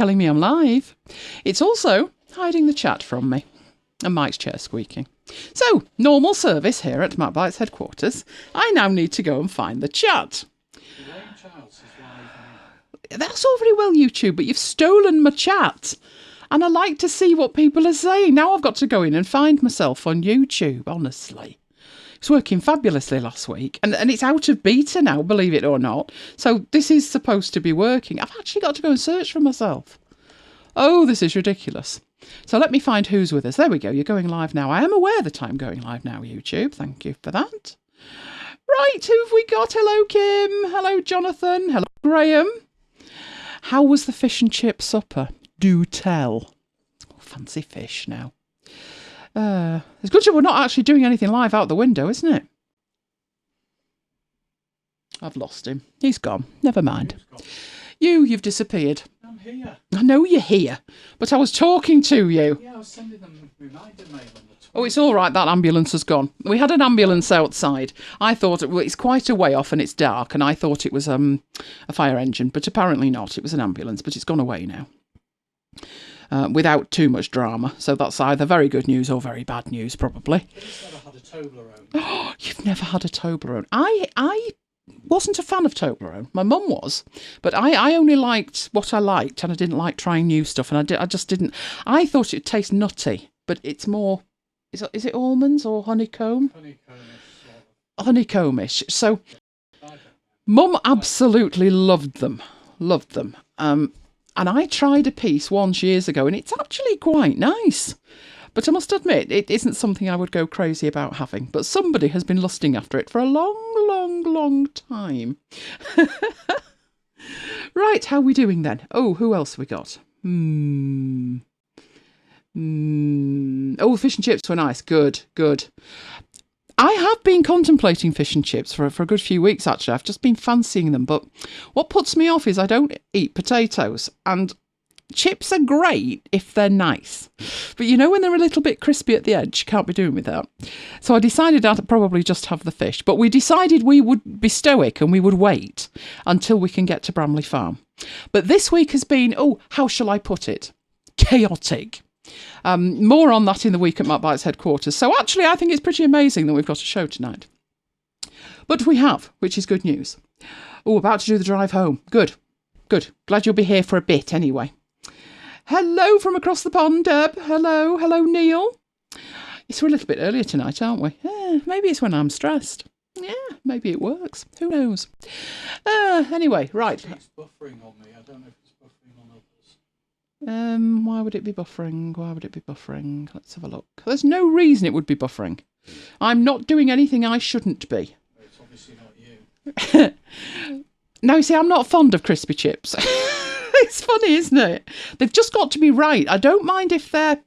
telling me I'm live. It's also hiding the chat from me. And Mike's chair squeaking. So, normal service here at MacBites headquarters. I now need to go and find the chat. That's all very well, YouTube, but you've stolen my chat. And I like to see what people are saying. Now I've got to go in and find myself on YouTube, honestly. It was working fabulously last week. And it's out of beta now, believe it or not. So this is supposed to be working. I've actually got to go and search for myself. Oh, this is ridiculous. So let me find who's with us. There we go. You're going live now. I am aware that I'm going live now, YouTube. Thank you for that. Right, who have we got? Hello, Kim. Hello, Jonathan. Hello, Graham. How was the fish and chip supper? Do tell. Oh, fancy fish now. It's good that we're not actually doing anything live out the window, isn't it? I've lost him. He's gone. Never mind. You've disappeared. I'm here. I know you're here, but I was talking to you. Yeah, I was sending them reminder mail on the 20th. Oh, it's all right. That ambulance has gone. We had an ambulance outside. I thought it's quite a way off and it's dark, and I thought it was a fire engine, but apparently not. It was an ambulance, but it's gone away now. Without too much drama. So that's either very good news or very bad news, probably. I've never had a Toblerone. Oh, you've never had a Toblerone. I wasn't a fan of Toblerone. My mum was, but I only liked what I liked, and I didn't like trying new stuff, and I just didn't. I thought it'd taste nutty, but it's more. Is it almonds or honeycomb? Honeycombish. So, Mum absolutely loved them. And I tried a piece once years ago, and it's actually quite nice. But I must admit, it isn't something I would go crazy about having. But somebody has been lusting after it for a long, long, long time. Right, how are we doing then? Oh, who else have we got? Oh, fish and chips were nice. Good. I have been contemplating fish and chips for a good few weeks, actually. I've just been fancying them. But what puts me off is I don't eat potatoes. And chips are great if they're nice. But you know when they're a little bit crispy at the edge, you can't be doing with that. So I decided I'd probably just have the fish. But we decided we would be stoic and we would wait until we can get to Bramley Farm. But this week has been, how shall I put it? Chaotic. More on that in the week at MacBites headquarters. So actually, I think it's pretty amazing that we've got a show tonight. But we have, which is good news. Oh, about to do the drive home. Good. Glad you'll be here for a bit anyway. Hello from across the pond, Deb. Hello, Neil. It's a little bit earlier tonight, aren't we? Maybe it's when I'm stressed. Yeah, maybe it works. Who knows? Anyway, right. It's buffering on me. I don't know if it's buffering on others. Why would it be buffering? Let's have a look. There's no reason it would be buffering. I'm not doing anything I shouldn't be. It's obviously not you. Now, you see, I'm not fond of crispy chips. It's funny, isn't it? They've just got to be right. I don't mind if they're...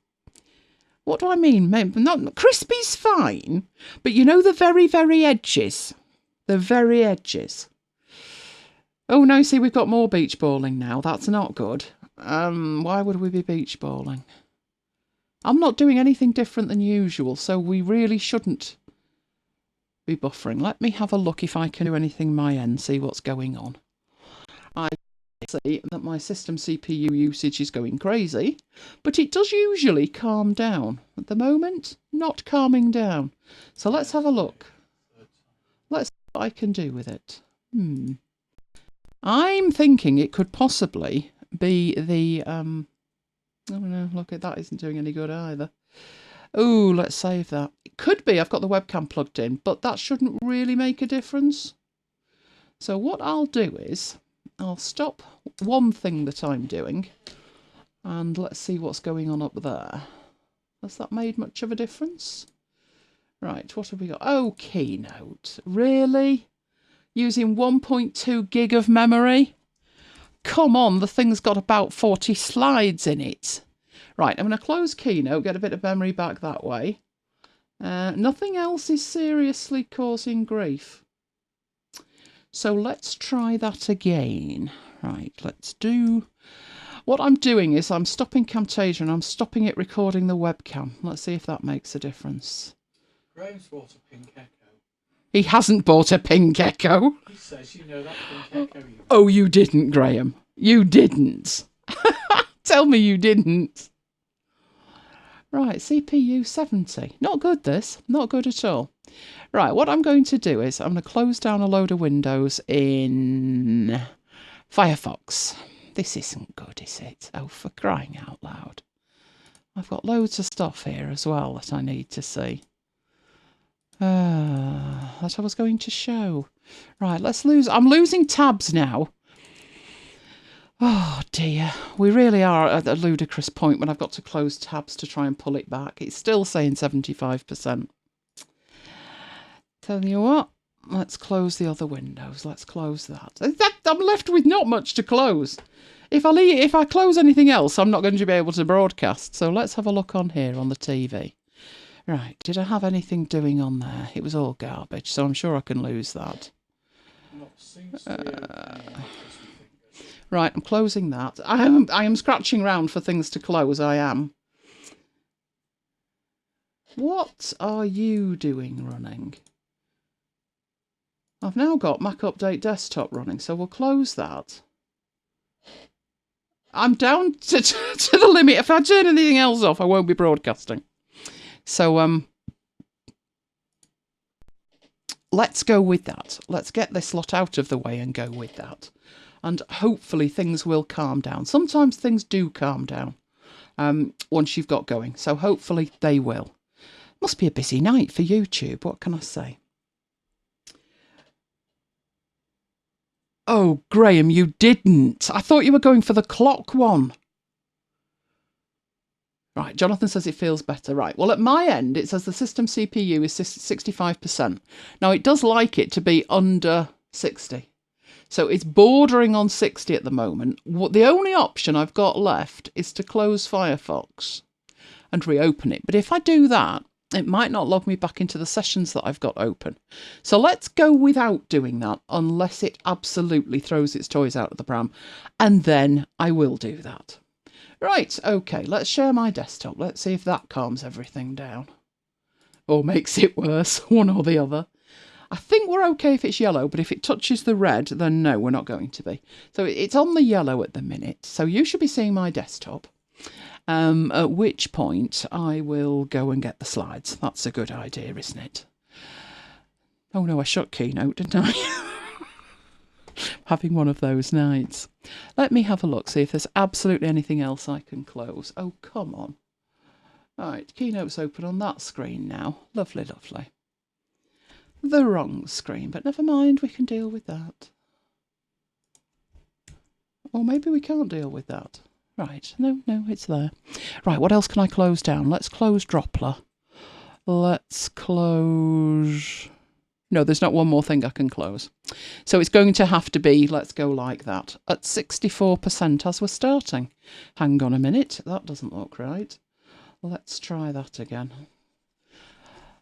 What do I mean? Maybe not crispy's fine, but you know the very, very edges. The very edges. Oh, no, see, we've got more beach balling now. That's not good. Why would we be beach balling? I'm not doing anything different than usual, so we really shouldn't be buffering. Let me have a look if I can do anything my end, see what's going on. I see that my system CPU usage is going crazy, but it does usually calm down. At the moment, not calming down. So let's have a look. Let's see what I can do with it. I'm thinking it could possibly be the... oh no, look, that isn't doing any good either. Oh, let's save that. It could be I've got the webcam plugged in, but that shouldn't really make a difference. So what I'll do is I'll stop one thing that I'm doing and let's see what's going on up there. Has that made much of a difference? Right, what have we got? Oh, Keynote. Really? Using 1.2 gig of memory? Come on, the thing's got about 40 slides in it. Right, I'm going to close Keynote, get a bit of memory back that way. Nothing else is seriously causing grief. So let's try that again. Right, let's do... What I'm doing is I'm stopping Camtasia and I'm stopping it recording the webcam. Let's see if that makes a difference. Graham's bought a pink Echo. He hasn't bought a pink Echo. He says, you know that pink Echo you... Oh, you didn't, Graham. You didn't. tell me you didn't. Right, CPU 70. Not good, this. Not good at all. Right, what I'm going to do is I'm going to close down a load of windows in Firefox. This isn't good, is it? Oh, for crying out loud. I've got loads of stuff here as well that I need to see. That I was going to show. Right, I'm losing tabs now. Oh dear, we really are at a ludicrous point when I've got to close tabs to try and pull it back. It's still saying 75%. Tell you what, let's close the other windows. Let's close that. I'm left with not much to close. If I close anything else, I'm not going to be able to broadcast. So let's have a look on here on the TV. Right, did I have anything doing on there? It was all garbage, so I'm sure I can lose that. Right, I'm closing that. I am scratching around for things to close, I am. What are you doing running? I've now got Mac Update Desktop running, so we'll close that. I'm down to the limit. If I turn anything else off, I won't be broadcasting. So, let's go with that. Let's get this lot out of the way and go with that. And hopefully things will calm down. Sometimes things do calm down once you've got going. So hopefully they will. Must be a busy night for YouTube. What can I say? Oh, Graham, you didn't. I thought you were going for the clock one. Right, Jonathan says it feels better. Right, well, at my end, it says the system CPU is 65%. Now, it does like it to be under 60. So it's bordering on 60 at the moment. The only option I've got left is to close Firefox and reopen it. But if I do that, it might not log me back into the sessions that I've got open. So let's go without doing that, unless it absolutely throws its toys out of the pram. And then I will do that. Right, okay, let's share my desktop. Let's see if that calms everything down. Or makes it worse, one or the other. I think we're okay if it's yellow, but if it touches the red, then no, we're not going to be. So it's on the yellow at the minute. So you should be seeing my desktop. At which point I will go and get the slides. That's a good idea, isn't it? Oh no, I shut Keynote, didn't I? Having one of those nights. Let me have a look, see if there's absolutely anything else I can close. Oh, come on. Right, Keynote's open on that screen now. Lovely, lovely. The wrong screen, but never mind, we can deal with that. Or maybe we can't deal with that. Right, no, it's there. Right, what else can I close down? Let's close Droppler. Let's close... No, there's not one more thing I can close. So it's going to have to be, let's go like that, at 64% as we're starting. Hang on a minute, that doesn't look right. Let's try that again.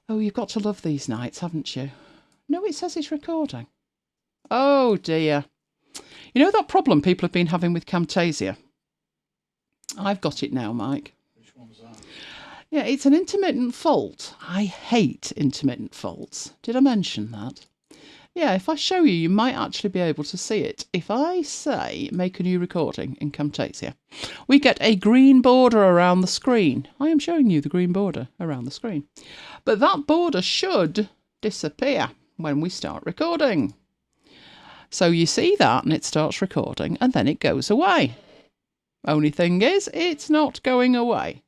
Oh, you've got to love these nights, haven't you? No, it says it's recording. Oh, dear. You know that problem people have been having with Camtasia? I've got it now, Mike. Which one's that? Yeah, it's an intermittent fault. I hate intermittent faults. Did I mention that? Yeah, if I show you, you might actually be able to see it. If I say make a new recording in Camtasia, we get a green border around the screen. I am showing you the green border around the screen. But that border should disappear when we start recording. So you see that and it starts recording and then it goes away. Only thing is, it's not going away.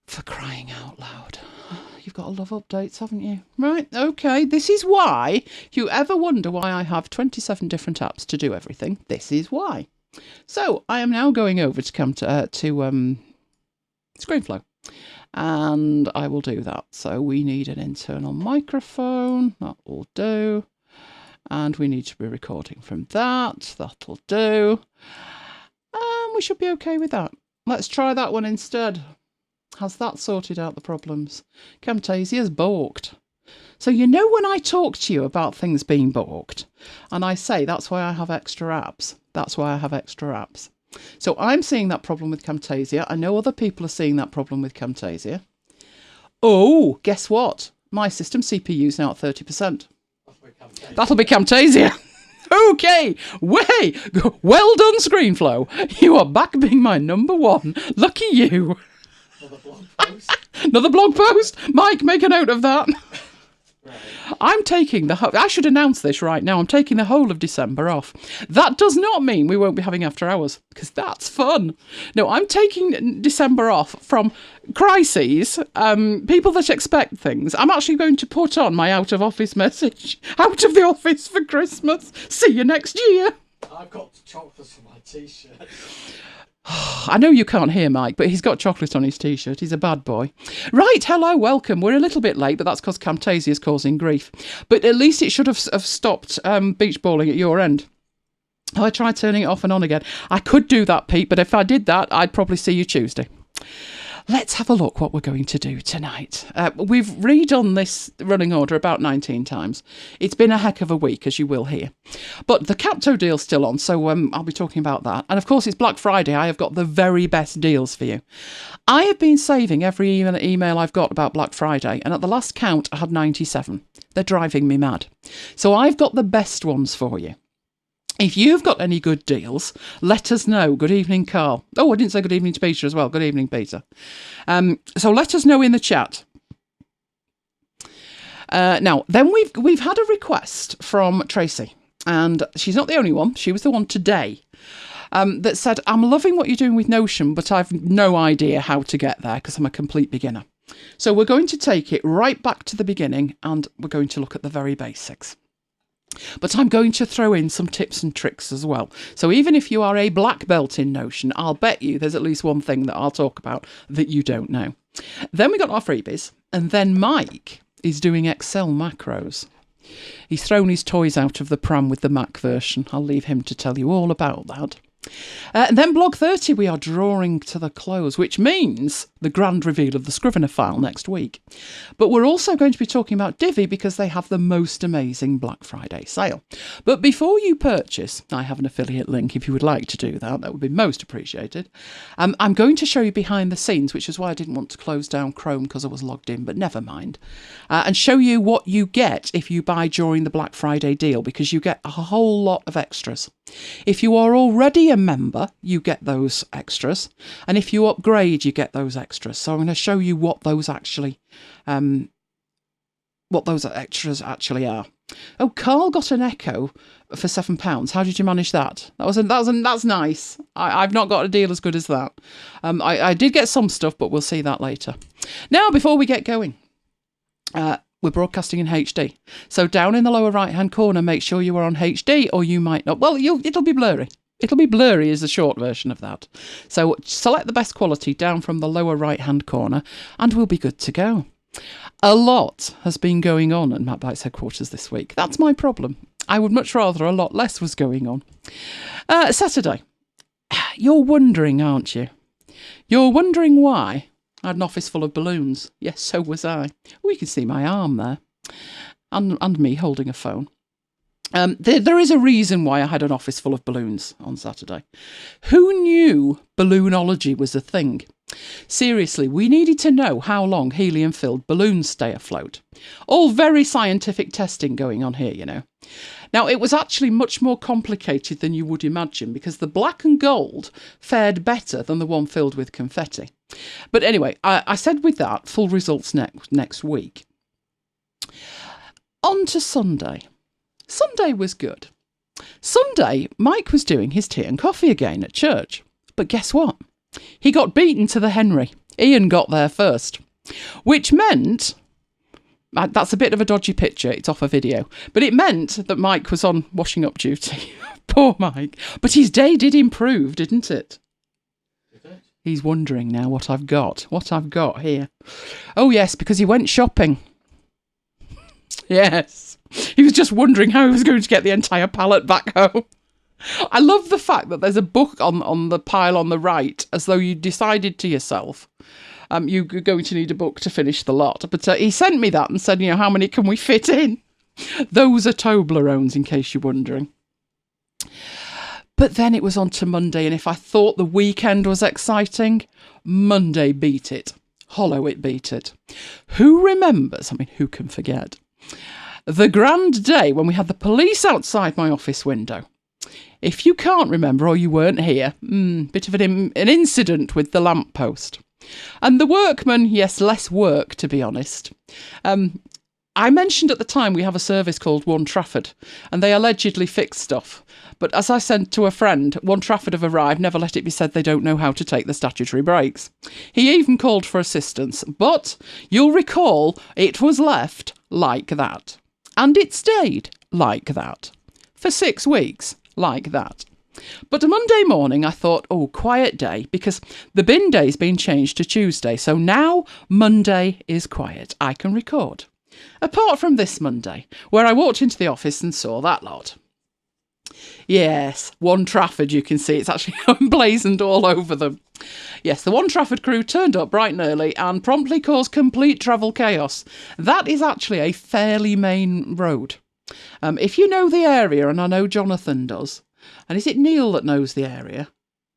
For crying out loud. You've got to love updates, haven't you? Right, okay. This is why, if you ever wonder why I have 27 different apps to do everything, this is why. So, I am now going over to ScreenFlow. And I will do that. So, we need an internal microphone. That will do. And we need to be recording from that. That'll do. And we should be okay with that. Let's try that one instead. Has that sorted out the problems? Camtasia's balked. So you know when I talk to you about things being balked, and I say that's why I have extra apps. That's why I have extra apps. So I'm seeing that problem with Camtasia. I know other people are seeing that problem with Camtasia. Oh, guess what? My system CPU is now at 30%. That'll be Camtasia. Okay, well done, ScreenFlow. You are back being my number one. Lucky you. Another blog post. Another blog post. Mike, make a note of that. Right. I'm taking I should announce this right now. I'm taking the whole of December off. That does not mean we won't be having after hours, because that's fun. No, I'm taking December off from crises, people that expect things. I'm actually going to put on my out of office message. Out of the office for Christmas. See you next year. I've got chocolates on my t-shirt. I know you can't hear Mike, but he's got chocolate on his T-shirt. He's a bad boy. Right, hello, welcome. We're a little bit late, but that's because Camtasia is causing grief. But at least it should have stopped beach balling at your end. I tried turning it off and on again. I could do that, Pete, but if I did that, I'd probably see you Tuesday. Let's have a look what we're going to do tonight. We've redone this running order about 19 times. It's been a heck of a week, as you will hear. But the Capto deal's still on, so I'll be talking about that. And of course, it's Black Friday. I have got the very best deals for you. I have been saving every email I've got about Black Friday, and at the last count, I had 97. They're driving me mad. So I've got the best ones for you. If you've got any good deals, let us know. Good evening, Carl. Oh, I didn't say good evening to Peter as well. Good evening, Peter. So let us know in the chat. Now, then we've had a request from Tracy, and she's not the only one. She was the one today that said, I'm loving what you're doing with Notion, but I've no idea how to get there because I'm a complete beginner. So we're going to take it right back to the beginning, and we're going to look at the very basics. But I'm going to throw in some tips and tricks as well. So even if you are a black belt in Notion, I'll bet you there's at least one thing that I'll talk about that you don't know. Then we got our freebies, and then Mike is doing Excel macros. He's thrown his toys out of the pram with the Mac version. I'll leave him to tell you all about that. And then Blog 30, we are drawing to the close, which means the grand reveal of the Scrivener file next week. But we're also going to be talking about Divi because they have the most amazing Black Friday sale. But before you purchase, I have an affiliate link if you would like to do that. That would be most appreciated. I'm going to show you behind the scenes, which is why I didn't want to close down Chrome because I was logged in, but never mind. And show you what you get if you buy during the Black Friday deal, because you get a whole lot of extras. If you are already a member, you get those extras, and if you upgrade, you get those extras. So I'm going to show you what those extras actually are. Oh, Carl got an Echo for £7. How did you manage that? That's nice. I've not got a deal as good as that. I did get some stuff, but we'll see that later. Now, before we get going, we're broadcasting in HD. So down in the lower right-hand corner, make sure you are on HD, or you might not. Well, it'll be blurry. It'll be blurry is the short version of that. So select the best quality down from the lower right-hand corner, and we'll be good to go. A lot has been going on at MacBites headquarters this week. That's my problem. I would much rather a lot less was going on. Saturday. You're wondering, aren't you? You're wondering why I had an office full of balloons. Yes, so was I. Oh, you can see my arm there. And me holding a phone. There is a reason why I had an office full of balloons on Saturday. Who knew balloonology was a thing? Seriously, we needed to know how long helium-filled balloons stay afloat. All very scientific testing going on here, you know. Now, it was actually much more complicated than you would imagine, because the black and gold fared better than the one filled with confetti. But anyway, I said with that, full results next week. On to Sunday. Sunday was good. Sunday, Mike was doing his tea and coffee again at church. But guess what? He got beaten to the Henry. Ian got there first. Which meant... That's a bit of a dodgy picture. It's off a video. But it meant that Mike was on washing up duty. Poor Mike. But his day did improve, didn't it? Did it? He's wondering now what I've got here. Oh, yes, because he went shopping. Yes. He was just wondering how he was going to get the entire pallet back home. I love the fact that there's a book on the pile on the right, as though you decided to yourself you're going to need a book to finish the lot. But he sent me that and said, you know, how many can we fit in? Those are Toblerones, in case you're wondering. But then it was on to Monday, and if I thought the weekend was exciting, Monday beat it. Hollow it beat it. Who remembers? I mean, who can forget? The grand day when we had the police outside my office window. If you can't remember or you weren't here, bit of an incident with the lamppost. And the workman, yes, less work, to be honest. I mentioned at the time we have a service called One Trafford, and they allegedly fix stuff. But as I said to a friend, One Trafford have arrived, never let it be said they don't know how to take the statutory breaks. He even called for assistance, but you'll recall it was left like that. And it stayed like that. For 6 weeks, like that. But a Monday morning I thought, quiet day, because the bin day's been changed to Tuesday, so now Monday is quiet. I can record. Apart from this Monday, where I walked into the office and saw that lot. Yes, One Trafford, you can see it's actually emblazoned all over them. Yes, the One Trafford crew turned up bright and early and promptly caused complete travel chaos. That is actually a fairly main road. If you know the area, and I know Jonathan does, and is it Neil that knows the area?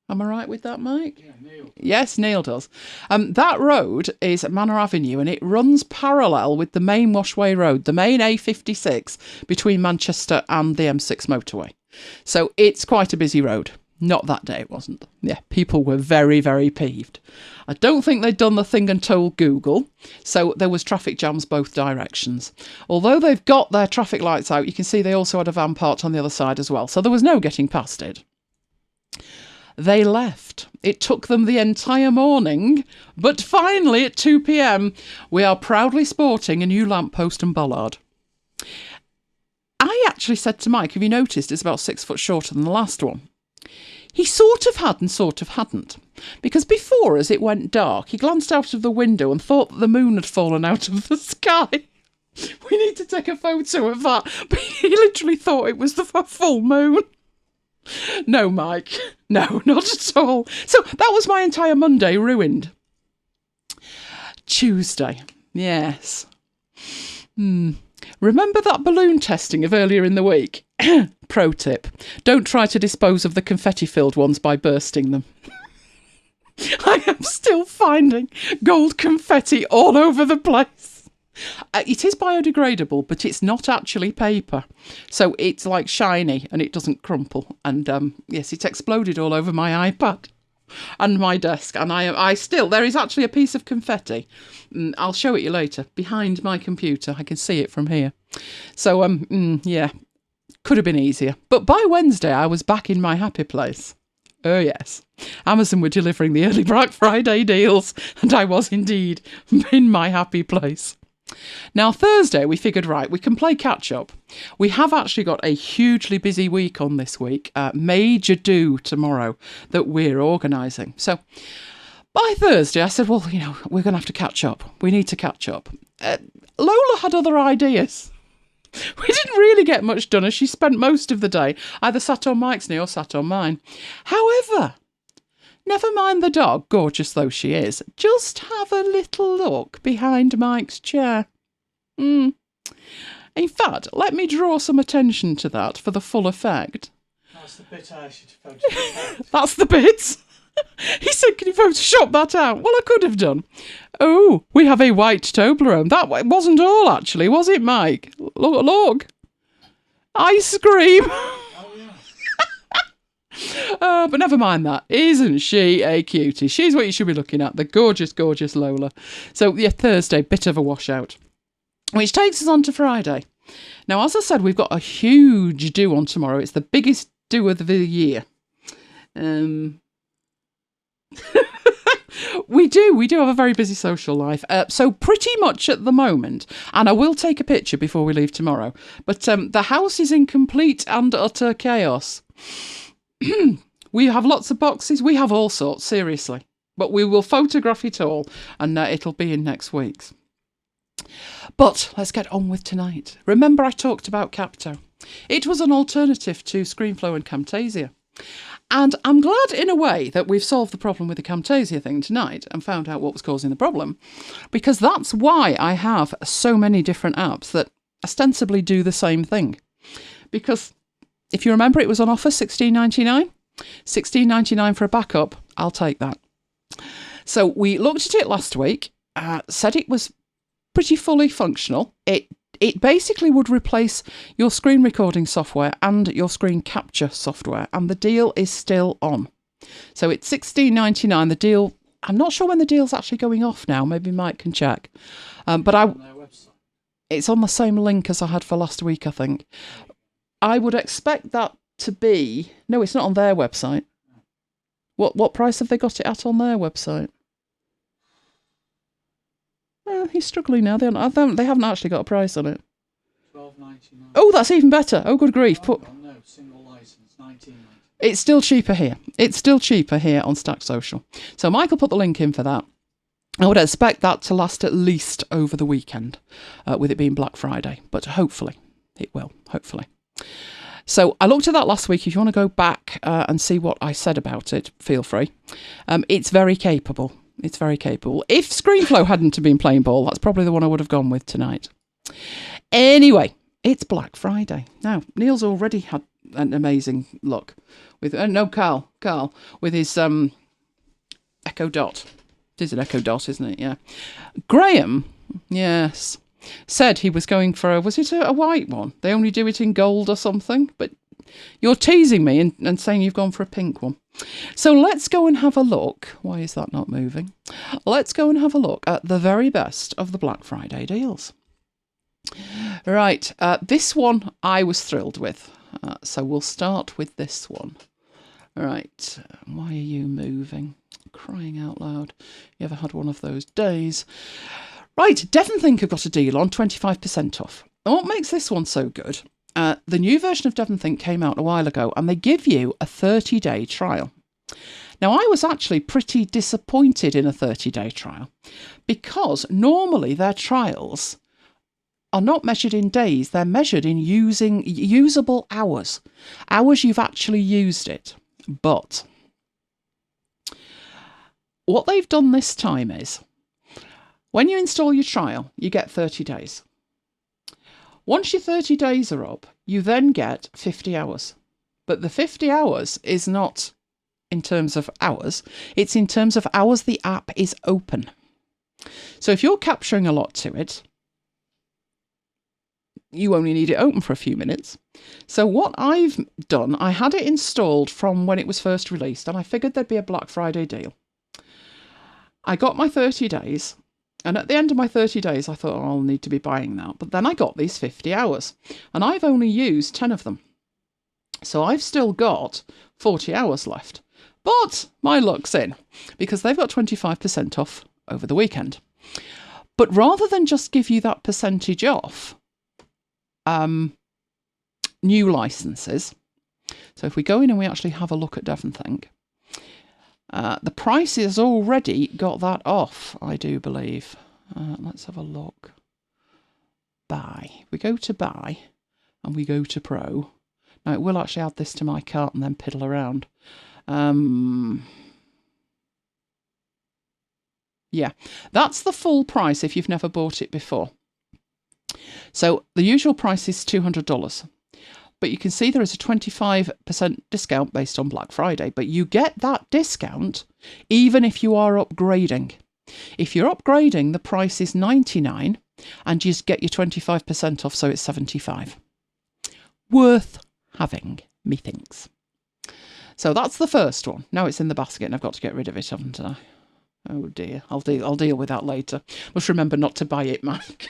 Am I right with that, Mike? Yeah, Neil. Yes, Neil does. That road is Manor Avenue, and it runs parallel with the main Washway Road, the main A56 between Manchester and the M6 motorway. So it's quite a busy road. Not that day, it wasn't. Yeah, people were very, very peeved. I don't think they'd done the thing and told Google, so there was traffic jams both directions. Although they've got their traffic lights out, you can see they also had a van parked on the other side as well, so there was no getting past it. They left. It took them the entire morning, but finally at 2 p.m, we are proudly sporting a new lamppost and bollard. I actually said to Mike, have you noticed it's about 6 foot shorter than the last one? He sort of had and sort of hadn't, because before, as it went dark, he glanced out of the window and thought that the moon had fallen out of the sky. We need to take a photo of that, but he literally thought it was the full moon. No, Mike. No, not at all. So that was my entire Monday ruined. Tuesday. Yes. Remember that balloon testing of earlier in the week? Pro tip. Don't try to dispose of the confetti-filled ones by bursting them. I am still finding gold confetti all over the place. It is biodegradable, but it's not actually paper. So it's like shiny and it doesn't crumple. And yes, it exploded all over my iPad and my desk. And I still, there is actually a piece of confetti. I'll show it you later. Behind my computer. I can see it from here. So, yeah, could have been easier. But by Wednesday, I was back in my happy place. Oh, yes. Amazon were delivering the early Black Friday deals. And I was indeed in my happy place. Now, Thursday, we figured, right, we can play catch-up. We have actually got a hugely busy week on this week, major do tomorrow that we're organising. So, by Thursday, I said, well, you know, we're going to have to catch up. We need to catch up. Lola had other ideas. We didn't really get much done as she spent most of the day either sat on Mike's knee or sat on mine. However, never mind the dog, gorgeous though she is, just have a little look behind Mike's chair. In fact, let me draw some attention to that for the full effect. That's the bit I should photograph out. That's the bit. He said, can you Photoshop that out? Well, I could have done. Oh, we have a white Toblerone. That wasn't all, actually, was it, Mike? Look. Ice cream. Oh, yeah. But never mind that. Isn't she a cutie? She's what you should be looking at. The gorgeous, gorgeous Lola. So, yeah, Thursday, bit of a washout. Which takes us on to Friday. Now, as I said, we've got a huge do on tomorrow. It's the biggest do of the year. We do have a very busy social life. So pretty much at the moment, and I will take a picture before we leave tomorrow, but the house is in complete and utter chaos. We have lots of boxes. We have all sorts, seriously. But we will photograph it all, and it'll be in next week's. But let's get on with tonight. Remember I talked about Capto. It was an alternative to ScreenFlow and Camtasia. And I'm glad in a way that we've solved the problem with the Camtasia thing tonight and found out what was causing the problem, because that's why I have so many different apps that ostensibly do the same thing. Because if you remember, it was on offer, $16.99. $16.99 for a backup. I'll take that. So we looked at it last week, said it was pretty fully functional. It it basically would replace your screen recording software and your screen capture software, and the deal is still on. So it's $16.99. The deal, I'm not sure when the deal's actually going off now. Maybe Mike can check. But it's on the same link as I had for last week, I think. I would expect that to be... No, it's not on their website. What price have they got it at on their website? He's struggling now. They haven't actually got a price on it. $12.99. Oh, that's even better. Oh, good grief. No, single license, $19.99. It's still cheaper here. It's still cheaper here on Stack Social. So Michael put the link in for that. I would expect that to last at least over the weekend, with it being Black Friday. But hopefully, it will. Hopefully. So I looked at that last week. If you want to go back and see what I said about it, feel free. It's very capable. It's very capable. If ScreenFlow hadn't been playing ball, that's probably the one I would have gone with tonight. Anyway, it's Black Friday. Now, Neil's already had an amazing look with... Carl, with his Echo Dot. It is an Echo Dot, isn't it? Yeah. Graham, yes, said he was going for was it a white one? They only do it in gold or something, but you're teasing me and saying you've gone for a pink one. So let's go and have a look. Why is that not moving? Let's go and have a look at the very best of the Black Friday deals. Right, this one I was thrilled with. So we'll start with this one. Right, why are you moving? Crying out loud. You ever had one of those days? Right, Devonthink have got a deal on 25% off. And what makes this one so good? The new version of Devonthink came out a while ago, and they give you a 30-day trial. Now, I was actually pretty disappointed in a 30-day trial, because normally their trials are not measured in days, they're measured in usable hours. Hours you've actually used it. But what they've done this time is, when you install your trial, you get 30 days. Once your 30 days are up, you then get 50 hours. But the 50 hours is not in terms of hours, it's in terms of hours the app is open. So if you're capturing a lot to it, you only need it open for a few minutes. So what I've done, I had it installed from when it was first released, and I figured there'd be a Black Friday deal. I got my 30 days, and at the end of my 30 days, I thought, I'll need to be buying that. But then I got these 50 hours, and I've only used 10 of them. So I've still got 40 hours left. But my luck's in, because they've got 25% off over the weekend. But rather than just give you that percentage off, new licenses. So if we go in and we actually have a look at Devonthink, the price has already got that off, I do believe. Let's have a look. Buy. We go to buy and we go to pro. Now it will actually add this to my cart and then piddle around. Yeah, that's the full price if you've never bought it before. So the usual price is $200. But you can see there is a 25% discount based on Black Friday. But you get that discount even if you are upgrading. If you're upgrading, the price is $99 and you just get your 25% off, so it's $75. Worth having, methinks. So that's the first one. Now it's in the basket and I've got to get rid of it, haven't I? Oh dear, I'll deal with that later. Must remember not to buy it, Mike.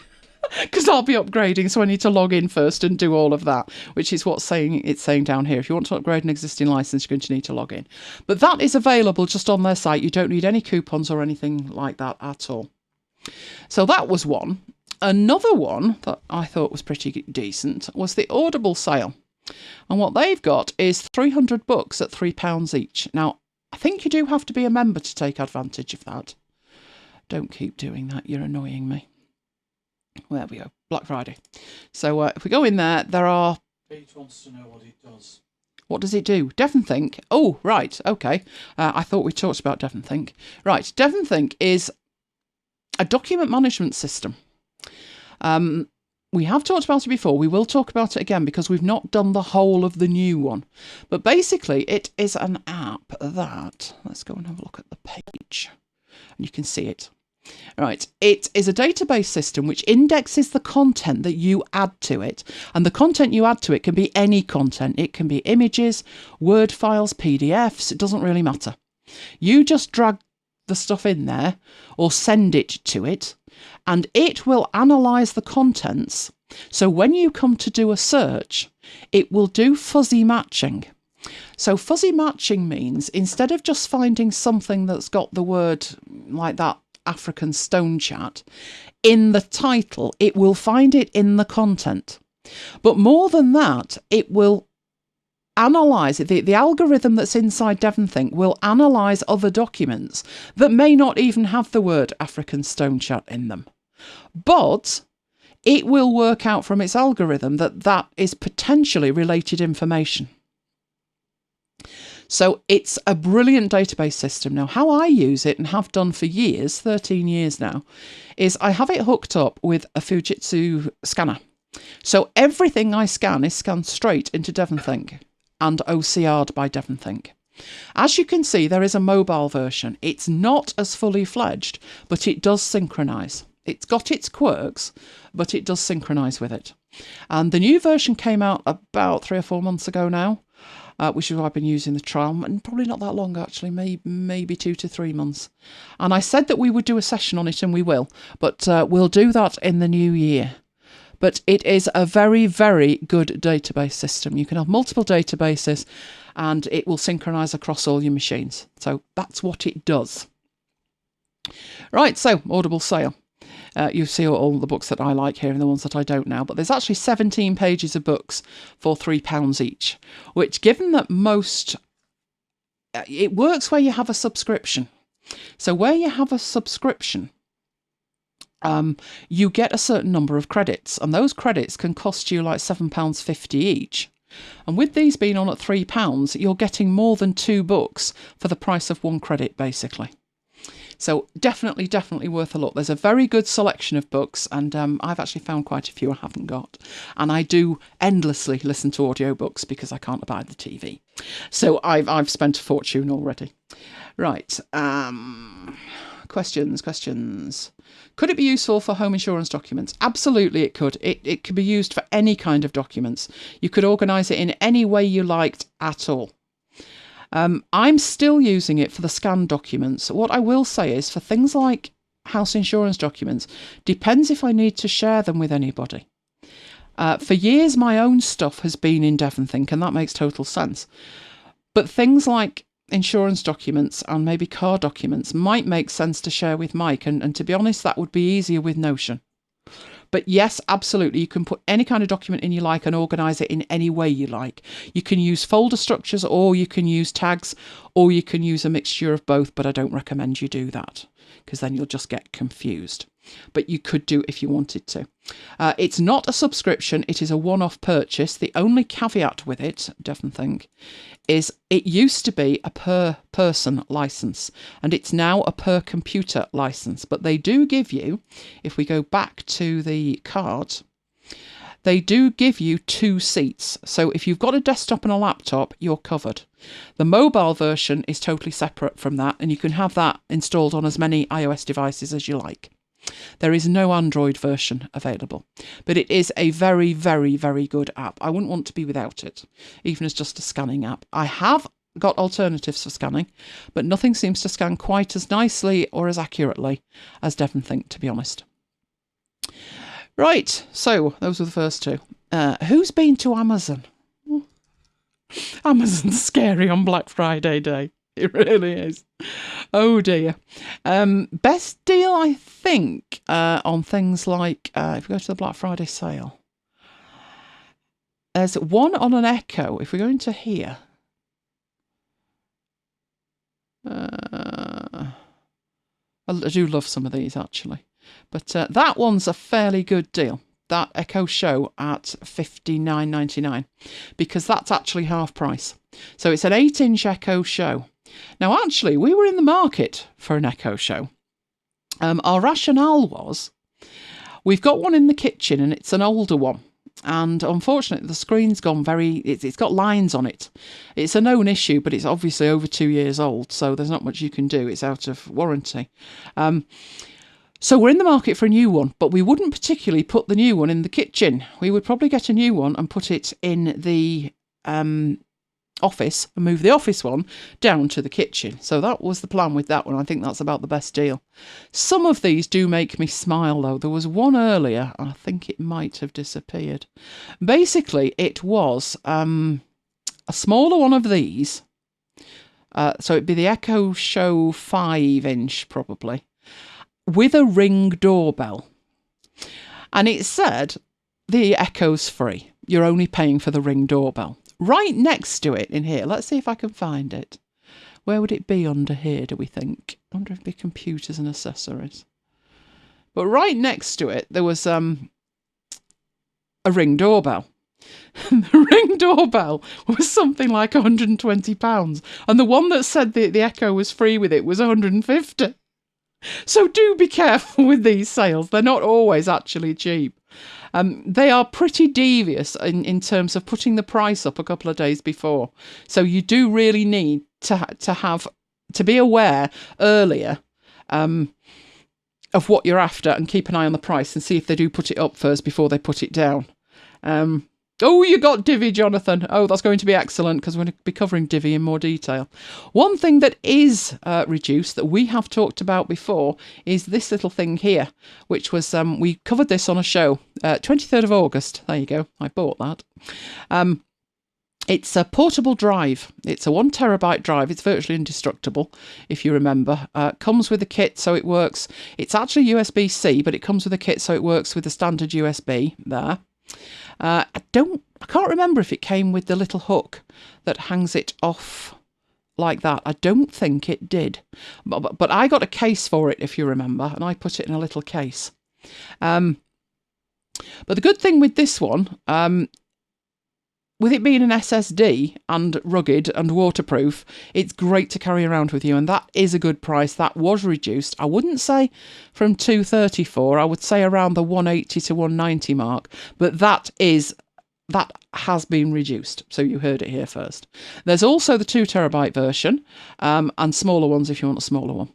Because I'll be upgrading, so I need to log in first and do all of that, which is what's it's saying down here. If you want to upgrade an existing license, you're going to need to log in. But that is available just on their site. You don't need any coupons or anything like that at all. So that was one. Another one that I thought was pretty decent was the Audible sale. And what they've got is 300 books at £3 each. Now, I think you do have to be a member to take advantage of that. Don't keep doing that. You're annoying me. Well, there we go. Black Friday. So if we go in there, there are... Pete wants to know what it does. What does it do? Devonthink. Oh, right. Okay. I thought we talked about Devonthink. Right. Devonthink is a document management system. We have talked about it before. We will talk about it again because we've not done the whole of the new one. But basically, it is an app that... Let's go and have a look at the page. And you can see it. Right, it is a database system which indexes the content that you add to it. And the content you add to it can be any content. It can be images, Word files, PDFs, it doesn't really matter. You just drag the stuff in there or send it to it, and it will analyse the contents. So when you come to do a search, it will do fuzzy matching. So fuzzy matching means instead of just finding something that's got the word like that African stone chat in the title, it will find it in the content. But more than that, it will analyse it. The algorithm that's inside DevonThink will analyse other documents that may not even have the word African stone chat in them. But it will work out from its algorithm that that is potentially related information. So it's a brilliant database system. Now, how I use it and have done for years, 13 years now, is I have it hooked up with a Fujitsu scanner. So everything I scan is scanned straight into DevonThink and OCR'd by DevonThink. As you can see, there is a mobile version. It's not as fully fledged, but it does synchronise. It's got its quirks, but it does synchronise with it. And the new version came out about 3 or 4 months ago now. Which is why I've been using the trial, and probably not that long actually, maybe 2 to 3 months. And I said that we would do a session on it, and we will, but we'll do that in the new year. But it is a very, very good database system. You can have multiple databases, and it will synchronise across all your machines. So that's what it does. Right, so Audible sale. You see all the books that I like here and the ones that I don't now, but there's actually 17 pages of books for £3 each, which, given that most, it works where you have a subscription. So where you have a subscription, you get a certain number of credits, and those credits can cost you like £7.50 each. And with these being on at £3, you're getting more than 2 books for the price of 1 credit, basically. So definitely worth a look. There's a very good selection of books, and I've actually found quite a few I haven't got. And I do endlessly listen to audiobooks because I can't abide the TV. So I've spent a fortune already. Right. Questions. Could it be useful for home insurance documents? Absolutely it could. It could be used for any kind of documents. You could organise it in any way you liked at all. I'm still using it for the scanned documents. What I will say is for things like house insurance documents, depends if I need to share them with anybody. For years, my own stuff has been in DevonThink, and that makes total sense. But things like insurance documents and maybe car documents might make sense to share with Mike. And to be honest, that would be easier with Notion. But yes, absolutely, you can put any kind of document in you like and organise it in any way you like. You can use folder structures, or you can use tags, or you can use a mixture of both, but I don't recommend you do that because then you'll just get confused. But you could do if you wanted to. It's not a subscription, it is a one-off purchase. The only caveat with it, DevonThink, is it used to be a per person license, and it's now a per computer license. But they do give you, if we go back to the card, they do give you 2 seats. So if you've got a desktop and a laptop, you're covered. The mobile version is totally separate from that, and you can have that installed on as many iOS devices as you like. There is no Android version available, but it is a very, very, very good app. I wouldn't want to be without it, even as just a scanning app. I have got alternatives for scanning, but nothing seems to scan quite as nicely or as accurately as DevonThink, to be honest. Right, so those were the first 2. Who's been to Amazon? Amazon's scary on Black Friday day. It really is. Oh dear. Best deal, I think, on things like, if we go to the Black Friday sale, there's one on an Echo. If we go into here, I do love some of these actually, but that one's a fairly good deal. That Echo Show at $59.99, because that's actually half price. So it's an 8-inch Echo Show. Now, actually, we were in the market for an Echo Show. Our rationale was, we've got one in the kitchen and it's an older one. And unfortunately, the screen's gone it's got lines on it. It's a known issue, but it's obviously over 2 years old, so there's not much you can do. It's out of warranty. So we're in the market for a new one, but we wouldn't particularly put the new one in the kitchen. We would probably get a new one and put it in the office and move the office one down to the kitchen. So that was the plan with that one. I think that's about the best deal. Some of these do make me smile though. There was one earlier, I think it might have disappeared. Basically, it was a smaller one of these. So it'd be the Echo Show 5-inch probably, with a Ring doorbell. And it said, the Echo's free. You're only paying for the Ring doorbell. Right next to it in here, let's see if I can find it. Where would it be under here, do we think? I wonder if it'd be computers and accessories. But right next to it, there was a Ring doorbell. The Ring doorbell was something like £120. And the one that said the Echo was free with it was £150. So do be careful with these sales. They're not always actually cheap. They are pretty devious in terms of putting the price up a couple of days before. So you do really need to be aware earlier of what you're after and keep an eye on the price and see if they do put it up first before they put it down. Oh, you got Divi, Jonathan. Oh, that's going to be excellent because we're going to be covering Divi in more detail. One thing that is reduced that we have talked about before is this little thing here, which was, we covered this on a show, 23rd of August. There you go. I bought that. It's a portable drive. It's a 1 terabyte drive. It's virtually indestructible, if you remember. Comes with a kit, so it works. It's actually USB-C, but it comes with a kit, so it works with the standard USB there. I can't remember if it came with the little hook that hangs it off like that. I don't think it did, but I got a case for it, if you remember, and I put it in a little case. But the good thing with this one, with it being an SSD and rugged and waterproof, it's great to carry around with you, and that is a good price. That was reduced. I wouldn't say from $234, I would say around the $180 to $190 mark, but that has been reduced. So you heard it here first. There's also the 2 terabyte version, and smaller ones if you want a smaller one.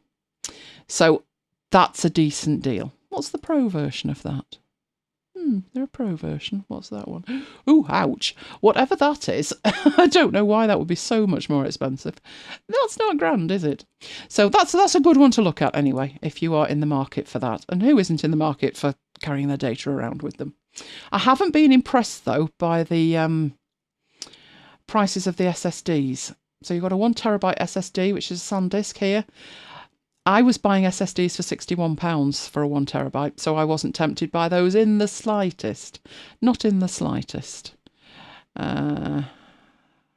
So that's a decent deal. What's the Pro version of that? They're a Pro version. What's that one? Ooh, ouch. Whatever that is, I don't know why that would be so much more expensive. That's not grand, is it? So that's a good one to look at anyway, if you are in the market for that. And who isn't in the market for carrying their data around with them? I haven't been impressed, though, by the prices of the SSDs. So you've got a 1 terabyte SSD, which is a SanDisk here. I was buying SSDs for £61 for a 1 terabyte, so I wasn't tempted by those in the slightest. Not in the slightest. Yeah,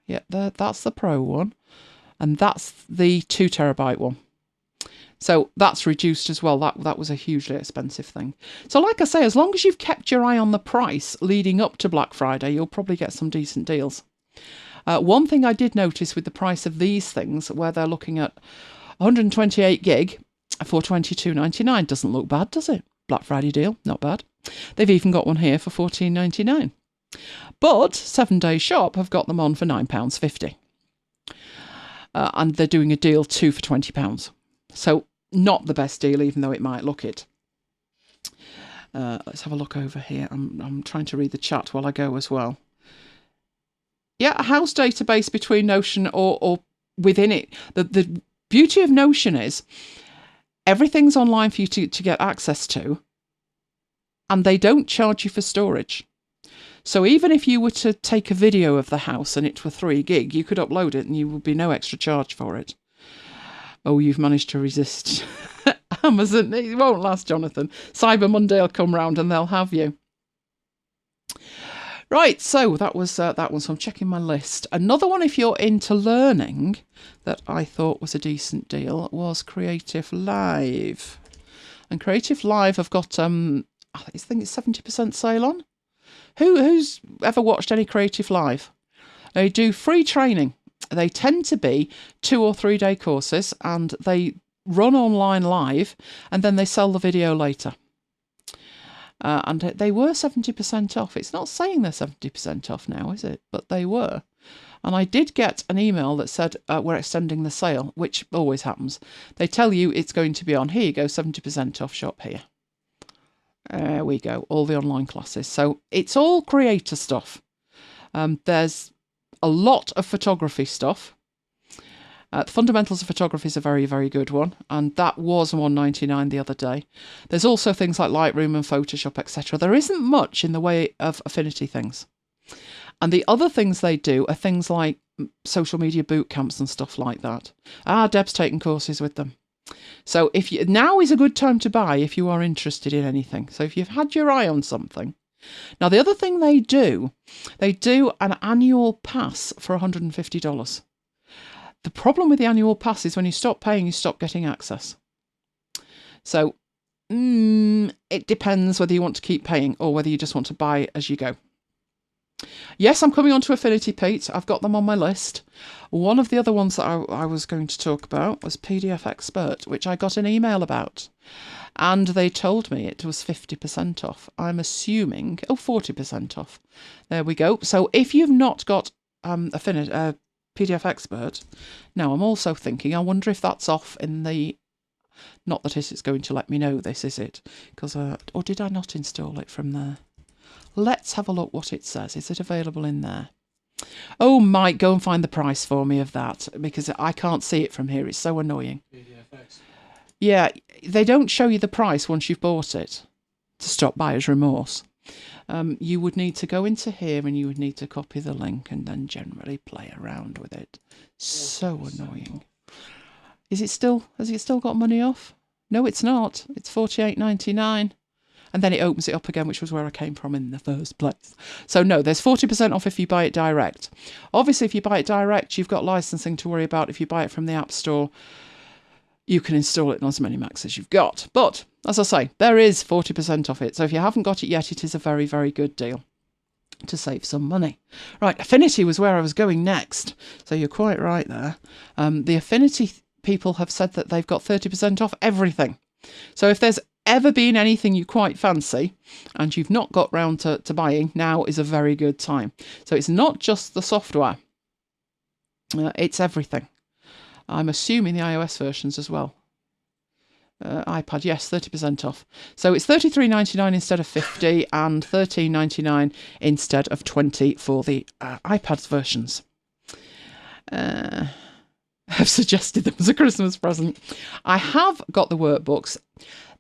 that's the Pro one. And that's the 2 terabyte one. So that's reduced as well. That was a hugely expensive thing. So like I say, as long as you've kept your eye on the price leading up to Black Friday, you'll probably get some decent deals. One thing I did notice with the price of these things, where they're looking at 128 gig for $22.99. Doesn't look bad, does it? Black Friday deal, not bad. They've even got one here for $14.99. But 7 Days Shop have got them on for £9.50. And they're doing a deal 2 for £20. So not the best deal, even though it might look it. Let's have a look over here. I'm trying to read the chat while I go as well. Yeah, a house database between Notion or within it. The beauty of Notion is everything's online for you to get access to, and they don't charge you for storage. So even if you were to take a video of the house and it were 3 gig, you could upload it and you would be no extra charge for it. Oh, you've managed to resist Amazon. It won't last, Jonathan. Cyber Monday will come round and they'll have you. Right, so that was that one. So I'm checking my list. Another one, if you're into learning, that I thought was a decent deal was Creative Live. And Creative Live have got I think it's 70% sale on. Who's ever watched any Creative Live? They do free training. They tend to be 2 or 3 day courses, and they run online live, and then they sell the video later. And they were 70% off. It's not saying they're 70% off now, is it? But they were. And I did get an email that said, we're extending the sale, which always happens. They tell you it's going to be on. Here you go, 70% off, shop here. There we go, all the online classes. So it's all creator stuff. There's a lot of photography stuff. The Fundamentals of Photography is a very, very good one, and that was $1.99 the other day. There's also things like Lightroom and Photoshop, etc. There isn't much in the way of affinity things. And the other things they do are things like social media boot camps and stuff like that. Deb's taking courses with them. So now is a good time to buy if you are interested in anything. So if you've had your eye on something. Now, the other thing they do an annual pass for $150. The problem with the annual pass is when you stop paying, you stop getting access. So it depends whether you want to keep paying or whether you just want to buy as you go. Yes, I'm coming on to Affinity, Pete. I've got them on my list. One of the other ones that I was going to talk about was PDF Expert, which I got an email about. And they told me it was 50% off. I'm assuming, 40% off. There we go. So if you've not got PDF Expert, now I'm also thinking, I wonder if that's off in the... Not that it's going to let me know this, is it? Because, or did I not install it from there? Let's have a look what it says. Is it available in there? Oh, Mike, go and find the price for me of that, because I can't see it from here. It's so annoying. PDFX. Yeah, they don't show you the price once you've bought it to stop buyer's remorse. You would need to go into here and you would need to copy the link and then generally play around with it. So annoying. Has it still got money off? No, it's not. It's $48.99. And then it opens it up again, which was where I came from in the first place. So no, there's 40% off if you buy it direct. Obviously, if you buy it direct, you've got licensing to worry about. If you buy it from the App Store, you can install it on as many Macs as you've got. But, as I say, there is 40% off it. So if you haven't got it yet, it is a very, very good deal to save some money. Right, Affinity was where I was going next. So you're quite right there. The Affinity people have said that they've got 30% off everything. So if there's ever been anything you quite fancy and you've not got round to buying, now is a very good time. So it's not just the software, it's everything. I'm assuming the iOS versions as well. iPad, yes, 30% off. So it's $33.99 instead of $50 and $13.99 instead of $20 for the iPad versions. I've suggested them as a Christmas present. I have got the workbooks.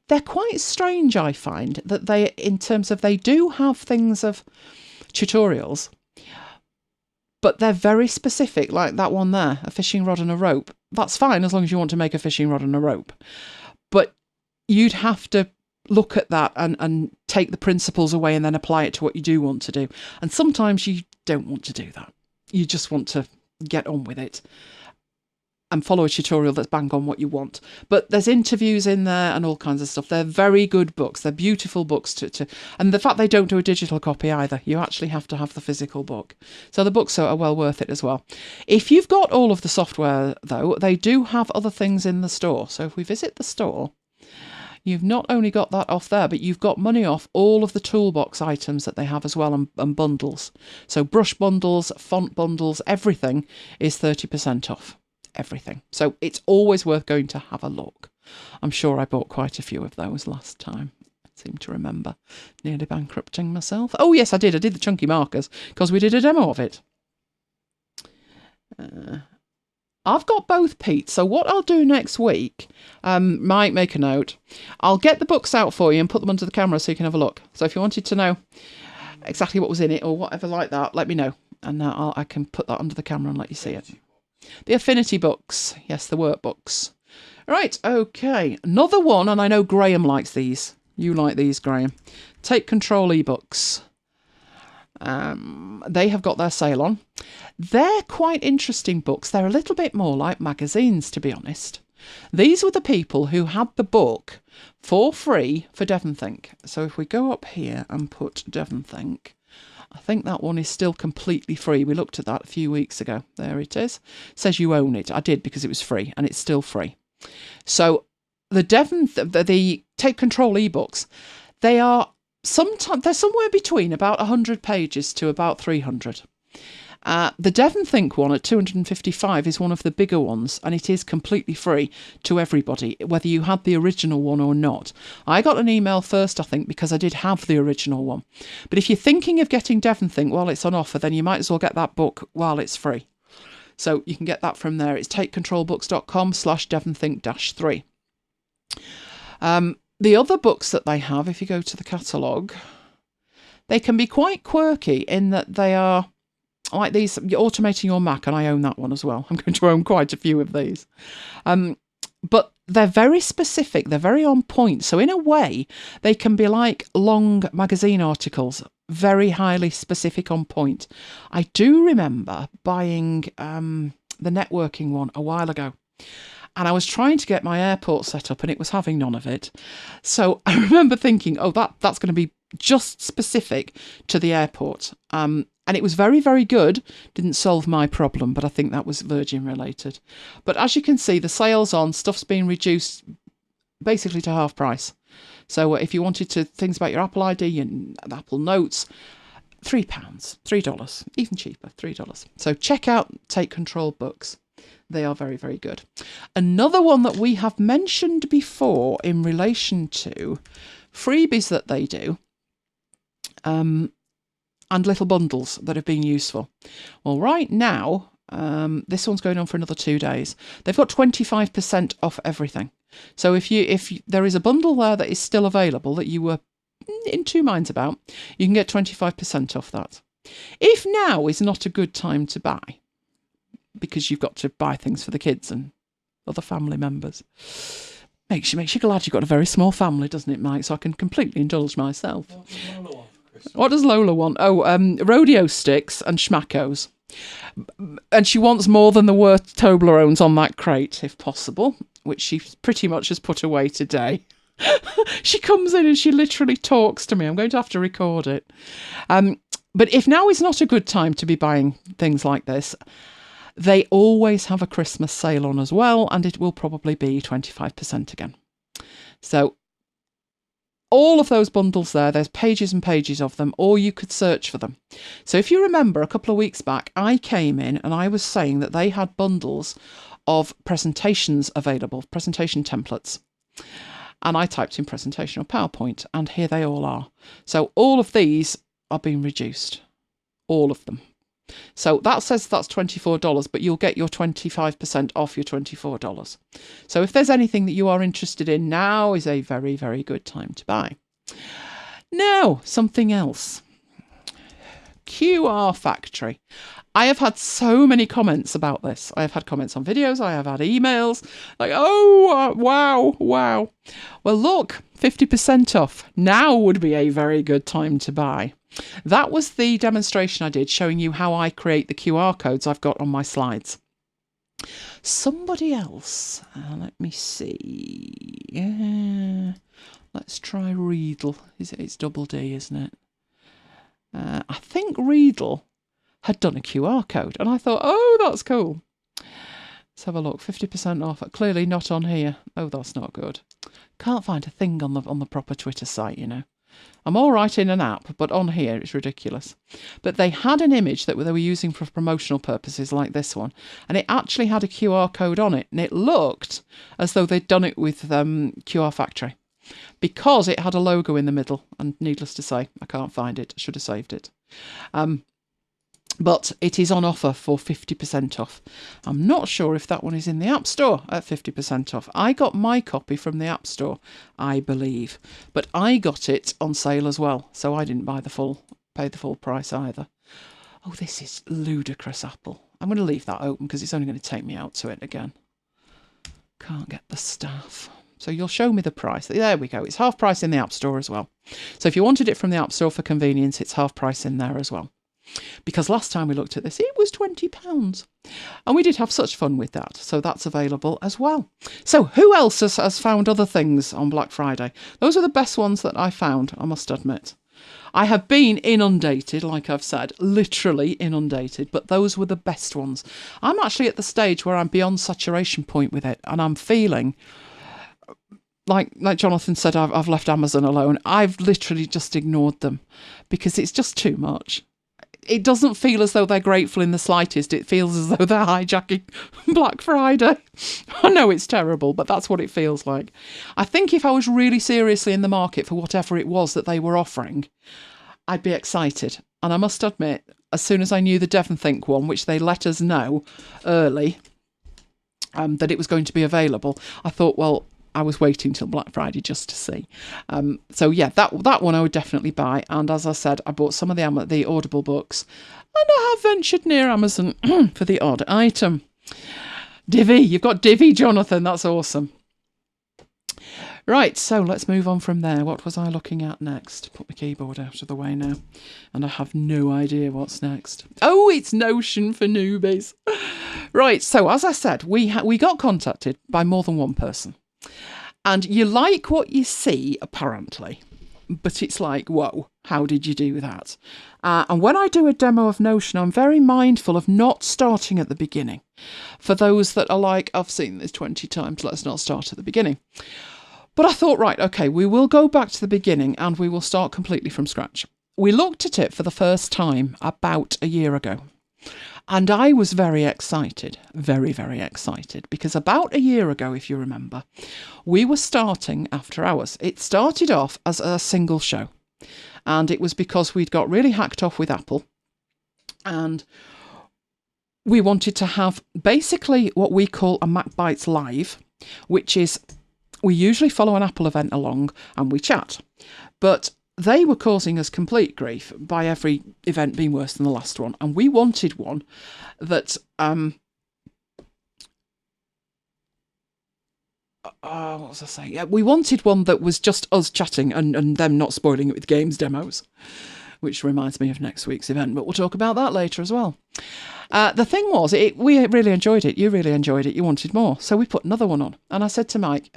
They're quite strange, I find, that in terms of they do have things of tutorials, but they're very specific, like that one there, a fishing rod and a rope. That's fine as long as you want to make a fishing rod and a rope. But you'd have to look at that and take the principles away and then apply it to what you do want to do. And sometimes you don't want to do that. You just want to get on with it and follow a tutorial that's bang on what you want. But there's interviews in there and all kinds of stuff. They're very good books. They're beautiful books and the fact they don't do a digital copy either. You actually have to have the physical book. So the books are well worth it as well. If you've got all of the software, though, they do have other things in the store. So if we visit the store, you've not only got that off there, but you've got money off all of the toolbox items that they have as well and bundles. So brush bundles, font bundles, everything is 30% off. Everything. So it's always worth going to have a look. I'm sure I bought quite a few of those last time. I seem to remember nearly bankrupting myself. Oh yes, I did the chunky markers because we did a demo of it. I've got both, Pete. So what I'll do next week, might make a note. I'll get the books out for you and put them under the camera so you can have a look. So if you wanted to know exactly what was in it or whatever like that, let me know. And I can put that under the camera and let you see it. The Affinity books. Yes, the workbooks. Right, okay. Another one, and I know Graham likes these. You like these, Graham. Take Control ebooks. They have got their sale on. They're quite interesting books. They're a little bit more like magazines, to be honest. These were the people who had the book for free for Devonthink. So if we go up here and put Devonthink, I think that one is still completely free. We looked at that a few weeks ago. There it is. It says you own it. I did because it was free and it's still free. So the Take Control ebooks, they're somewhere between about 100 pages to about 300. The Devon Think one at 255 is one of the bigger ones, and it is completely free to everybody, whether you had the original one or not. I got an email first, I think, because I did have the original one. But if you're thinking of getting Devon Think while it's on offer, then you might as well get that book while it's free. So you can get that from there. It's takecontrolbooks.com/devonthink-3. The other books that they have, if you go to the catalogue, they can be quite quirky in that they are like these, you're automating your Mac, and I own that one as well. I'm going to own quite a few of these. But they're very specific. They're very on point. So in a way, they can be like long magazine articles, very highly specific, on point. I do remember buying the networking one a while ago. And I was trying to get my airport set up, and it was having none of it. So I remember thinking, oh, that's going to be just specific to the airport. And it was very, very good. Didn't solve my problem, but I think that was Virgin related. But as you can see, the sale's on. Stuff's been reduced basically to half price. So if you wanted to things about your Apple ID and Apple Notes, £3, $3, even cheaper, $3. So check out Take Control Books. They are very, very good. Another one that we have mentioned before in relation to freebies that they do, and little bundles that have been useful. Well, right now, this one's going on for another 2 days. They've got 25% off everything. So if there is a bundle there that is still available that you were in two minds about, you can get 25% off that. If now is not a good time to buy, because you've got to buy things for the kids and other family members, makes you glad you've got a very small family, doesn't it, Mike? So I can completely indulge myself. What does Lola want? Oh, rodeo sticks and schmackos. And she wants more than the worth Toblerones on that crate, if possible, which she pretty much has put away today. She comes in and she literally talks to me. I'm going to have to record it. But if now is not a good time to be buying things like this, they always have a Christmas sale on as well, and it will probably be 25% again. So all of those bundles there's pages and pages of them, or you could search for them. So if you remember, a couple of weeks back, I came in and I was saying that they had bundles of presentations available, presentation templates. And I typed in presentation or PowerPoint, and here they all are. So all of these are being reduced. All of them. So that says that's $24, but you'll get your 25% off your $24. So if there's anything that you are interested in, now is a very, very good time to buy. Now, something else. QR Factory. I have had so many comments about this. I have had comments on videos. I have had emails like, oh, wow. Well, look, 50% off. Now would be a very good time to buy. That was the demonstration I did showing you how I create the QR codes I've got on my slides. Somebody else, let me see. Let's try Riedel. It's double D, isn't it? I think Riedel had done a QR code, and I thought, oh, that's cool. Let's have a look. 50% off. Clearly not on here. Oh, that's not good. Can't find a thing on the proper Twitter site, you know. I'm all right in an app, but on here it's ridiculous. But they had an image that they were using for promotional purposes like this one, and it actually had a QR code on it, and it looked as though they'd done it with QR Factory, because it had a logo in the middle, and needless to say, I can't find it. I should have saved it. But it is on offer for 50% off. I'm not sure if that one is in the App Store at 50% off. I got my copy from the App Store, I believe. But I got it on sale as well, so I didn't pay the full price either. Oh, this is ludicrous, Apple. I'm going to leave that open because it's only going to take me out to it again. Can't get the staff. So you'll show me the price. There we go. It's half price in the App Store as well. So if you wanted it from the App Store for convenience, it's half price in there as well. Because last time we looked at this, it was £20. And we did have such fun with that. So that's available as well. So who else has found other things on Black Friday? Those are the best ones that I found, I must admit. I have been inundated, like I've said, literally inundated, but those were the best ones. I'm actually at the stage where I'm beyond saturation point with it, and I'm feeling like Jonathan said, I've left Amazon alone. I've literally just ignored them because it's just too much. it doesn't feel as though they're grateful in the slightest. It feels as though they're hijacking Black Friday. I know it's terrible, but that's what it feels like. I think if I was really seriously in the market for whatever it was that they were offering, I'd be excited. And I must admit, as soon as I knew the Devon Think one, which they let us know early, that it was going to be available, I thought, well, I was waiting till Black Friday just to see. So yeah, that one I would definitely buy. And as I said, I bought some of the Audible books, and I have ventured near Amazon for the odd item. Divi, you've got Divi, Jonathan. That's awesome. Right, so let's move on from there. What was I looking at next? Put my keyboard out of the way now, and I have no idea what's next. Oh, it's Notion for newbies. Right, so as I said, we got contacted by more than one person. And you like what you see, apparently. But it's like, whoa, how did you do that? And when I do a demo of Notion, I'm very mindful of not starting at the beginning. For those that are like, I've seen this 20 times, let's not start at the beginning. But I thought, right, okay, we will go back to the beginning and we will start completely from scratch. We looked at it for the first time about a year ago. And I was very excited, very, very excited, because about a year ago, if you remember, we were starting After Hours. It started off as a single show, and it was because we'd got really hacked off with Apple, and we wanted to have basically what we call a MacBites Live, which is we usually follow an Apple event along and we chat, but they were causing us complete grief by every event being worse than the last one. And we wanted one that, what was I saying? Yeah, we wanted one that was just us chatting and them not spoiling it with games demos, which reminds me of next week's event, but we'll talk about that later as well. The thing was, we really enjoyed it. You really enjoyed it. You wanted more. So we put another one on. And I said to Mike,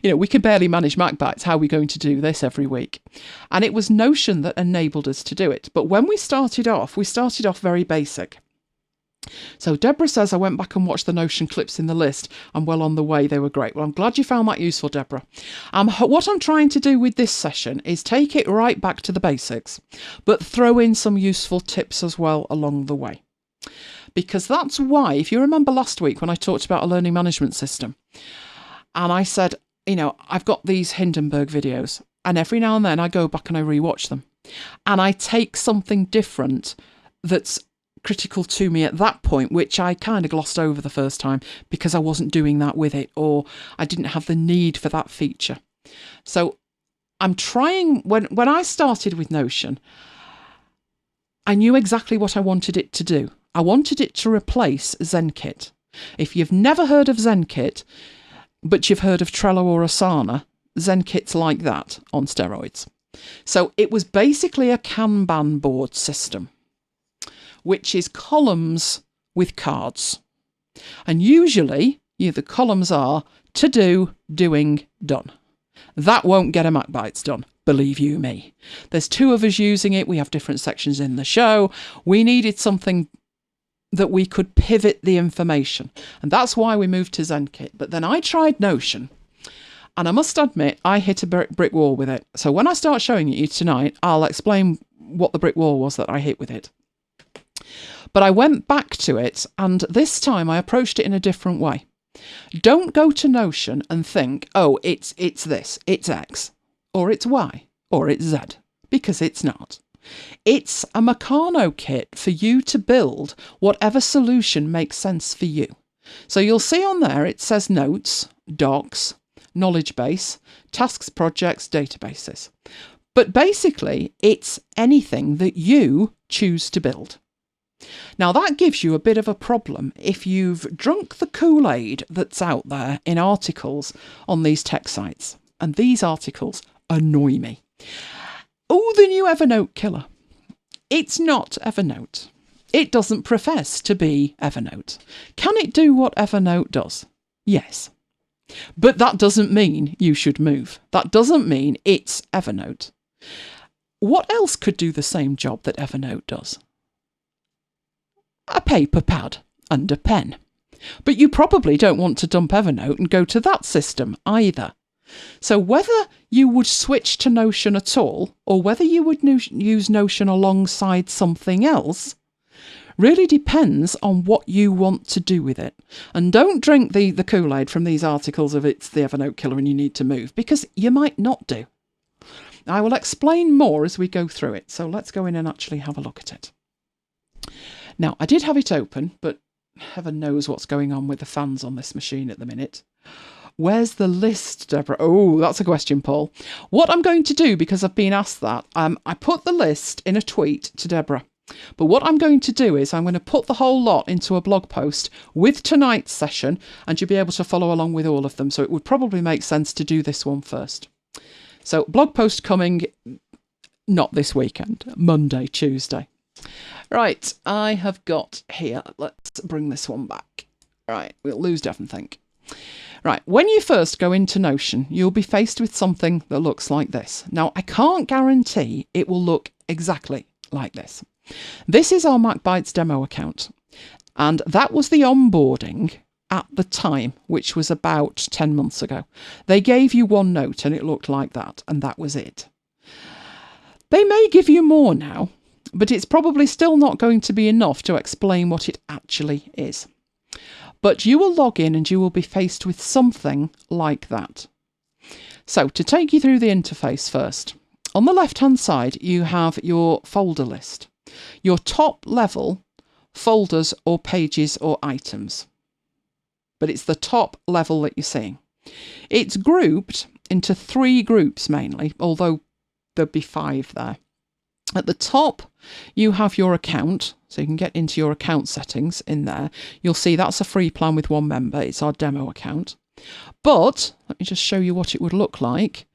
we can barely manage MacBites. How are we going to do this every week? And it was Notion that enabled us to do it. But when we started off very basic. So Deborah says, I went back and watched the Notion clips in the list. I'm well on the way. They were great. Well, I'm glad you found that useful, Deborah. What I'm trying to do with this session is take it right back to the basics, but throw in some useful tips as well along the way. Because that's why, if you remember last week when I talked about a learning management system, and I said, I've got these Hindenburg videos, and every now and then I go back and I rewatch them, and I take something different that's critical to me at that point, which I kind of glossed over the first time because I wasn't doing that with it, or I didn't have the need for that feature. So I'm trying, when I started with Notion, I knew exactly what I wanted it to do. I wanted it to replace ZenKit. If you've never heard of ZenKit, but you've heard of Trello or Asana, ZenKit's like that on steroids. So it was basically a Kanban board system, which is columns with cards. And usually, the columns are to do, doing, done. That won't get a MacBites done, believe you me. There's two of us using it. We have different sections in the show. We needed something that we could pivot the information. And that's why we moved to ZenKit. But then I tried Notion, and I must admit, I hit a brick wall with it. So when I start showing it you tonight, I'll explain what the brick wall was that I hit with it. But I went back to it, and this time I approached it in a different way. Don't go to Notion and think, oh, it's this, it's X, or it's Y, or it's Z, because it's not. It's a Meccano kit for you to build whatever solution makes sense for you. So you'll see on there, it says notes, docs, knowledge base, tasks, projects, databases. But basically, it's anything that you choose to build. Now, that gives you a bit of a problem if you've drunk the Kool-Aid that's out there in articles on these tech sites. And these articles annoy me. Oh, the new Evernote killer. It's not Evernote. It doesn't profess to be Evernote. Can it do what Evernote does? Yes. But that doesn't mean you should move. That doesn't mean it's Evernote. What else could do the same job that Evernote does? A paper pad and a pen. But you probably don't want to dump Evernote and go to that system either. So whether you would switch to Notion at all, or whether you would use Notion alongside something else, really depends on what you want to do with it. And don't drink the Kool-Aid from these articles of it's the Evernote killer and you need to move, because you might not do. I will explain more as we go through it. So let's go in and actually have a look at it. Now, I did have it open, but heaven knows what's going on with the fans on this machine at the minute. Where's the list, Deborah? Oh, that's a question, Paul. What I'm going to do, because I've been asked that, I put the list in a tweet to Deborah. But what I'm going to do is I'm going to put the whole lot into a blog post with tonight's session, and you'll be able to follow along with all of them. So it would probably make sense to do this one first. So blog post coming, not this weekend, Monday, Tuesday. Right, I have got here, let's bring this one back. Right, we'll lose Devon, think. Right, when you first go into Notion, you'll be faced with something that looks like this. Now, I can't guarantee it will look exactly like this. This is our MacBites demo account, and that was the onboarding at the time, which was about 10 months ago. They gave you one note and it looked like that, and that was it. They may give you more now, but it's probably still not going to be enough to explain what it actually is. But you will log in and you will be faced with something like that. So to take you through the interface first, on the left-hand side, you have your folder list, your top level folders or pages or items. But it's the top level that you're seeing. It's grouped into 3 groups mainly, although there'd be 5 there. At the top, you have your account, so you can get into your account settings in there. You'll see that's a free plan with 1 member. It's our demo account. But let me just show you what it would look like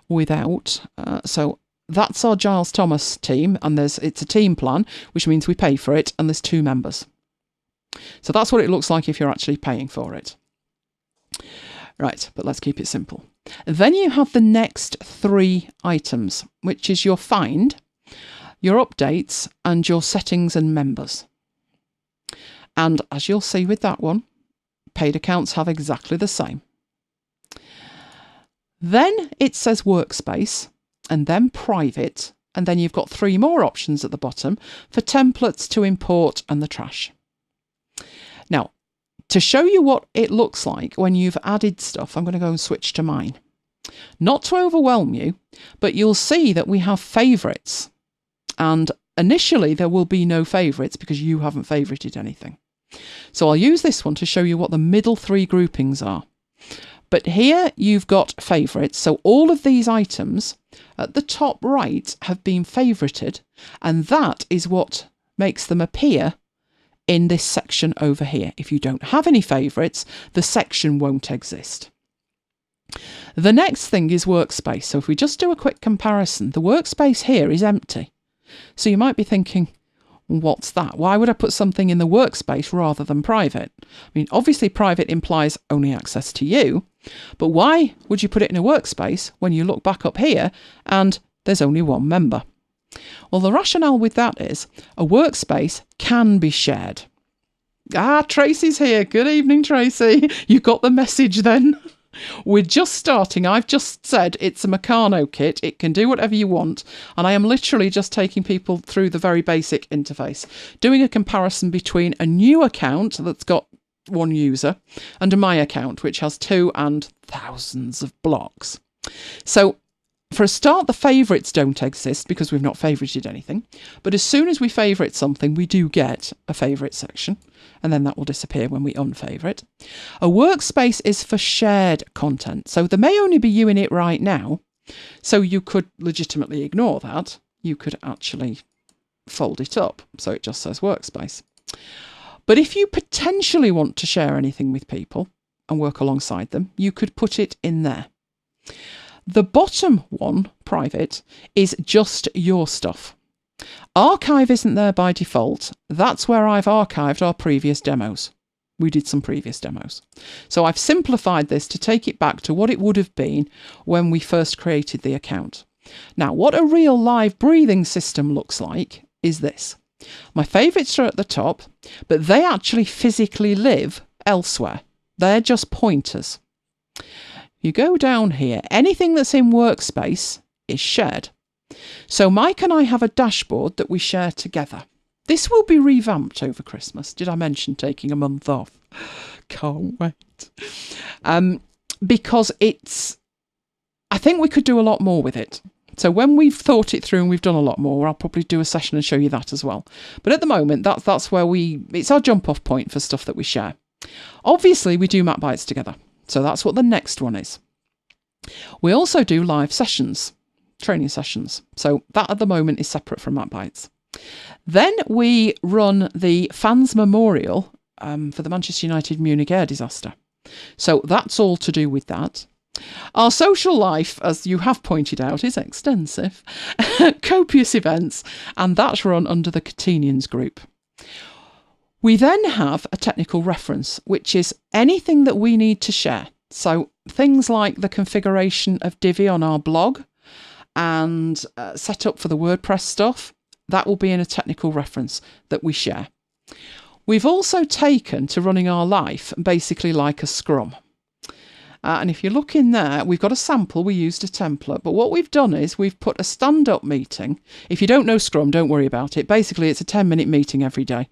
without. So that's our Giles Thomas team, and it's a team plan, which means we pay for it, and there's 2 members. So that's what it looks like if you're actually paying for it. Right, but let's keep it simple. Then you have the next 3 items, which is your find, your updates, and your settings and members. And as you'll see with that one, paid accounts have exactly the same. Then it says workspace, and then private, and then you've got 3 more options at the bottom for templates to import and the trash. Now, to show you what it looks like when you've added stuff, I'm going to go and switch to mine. Not to overwhelm you, but you'll see that we have favourites. And initially there will be no favourites because you haven't favourited anything. So I'll use this one to show you what the middle 3 groupings are. But here you've got favourites. So all of these items at the top right have been favourited, and that is what makes them appear in this section over here. If you don't have any favourites, the section won't exist. The next thing is workspace. So if we just do a quick comparison, the workspace here is empty. So you might be thinking, what's that? Why would I put something in the workspace rather than private? I mean, obviously private implies only access to you, but why would you put it in a workspace when you look back up here and there's only 1 member? Well, the rationale with that is a workspace can be shared. Tracy's here. Good evening, Tracy. You got the message then. We're just starting. I've just said it's a Meccano kit. It can do whatever you want. And I am literally just taking people through the very basic interface, doing a comparison between a new account that's got 1 user and a my account, which has 2 and thousands of blocks. So for a start, the favourites don't exist because we've not favourited anything. But as soon as we favourite something, we do get a favourite section, and then that will disappear when we unfavourite. A workspace is for shared content. So there may only be you in it right now, so you could legitimately ignore that. You could actually fold it up, so it just says workspace. But if you potentially want to share anything with people and work alongside them, you could put it in there. The bottom one, private, is just your stuff. Archive isn't there by default. That's where I've archived our previous demos. We did some previous demos. So I've simplified this to take it back to what it would have been when we first created the account. Now, what a real live breathing system looks like is this. My favourites are at the top, but they actually physically live elsewhere. They're just pointers. you go down here, anything that's in Workspace is shared. So Mike and I have a dashboard that we share together. This will be revamped over Christmas. Did I mention taking a month off? Can't wait. Because I think we could do a lot more with it. So when we've thought it through and we've done a lot more, I'll probably do a session and show you that as well. But at the moment, that's where it's our jump off point for stuff that we share. Obviously, we do MacBites together. So that's what the next one is. We also do live sessions, training sessions. So that at the moment is separate from MacBites. Then we run the fans memorial for the Manchester United Munich air disaster. So that's all to do with that. Our social life, as you have pointed out, is extensive. Copious events, and that's run under the Catenians group. We then have a technical reference, which is anything that we need to share. So things like the configuration of Divi on our blog and setup for the WordPress stuff, that will be in a technical reference that we share. We've also taken to running our life basically like a Scrum. And if you look in there, we've got a sample, we used a template, but what we've done is we've put a stand-up meeting. If you don't know Scrum, don't worry about it. Basically, it's a 10-minute meeting every day,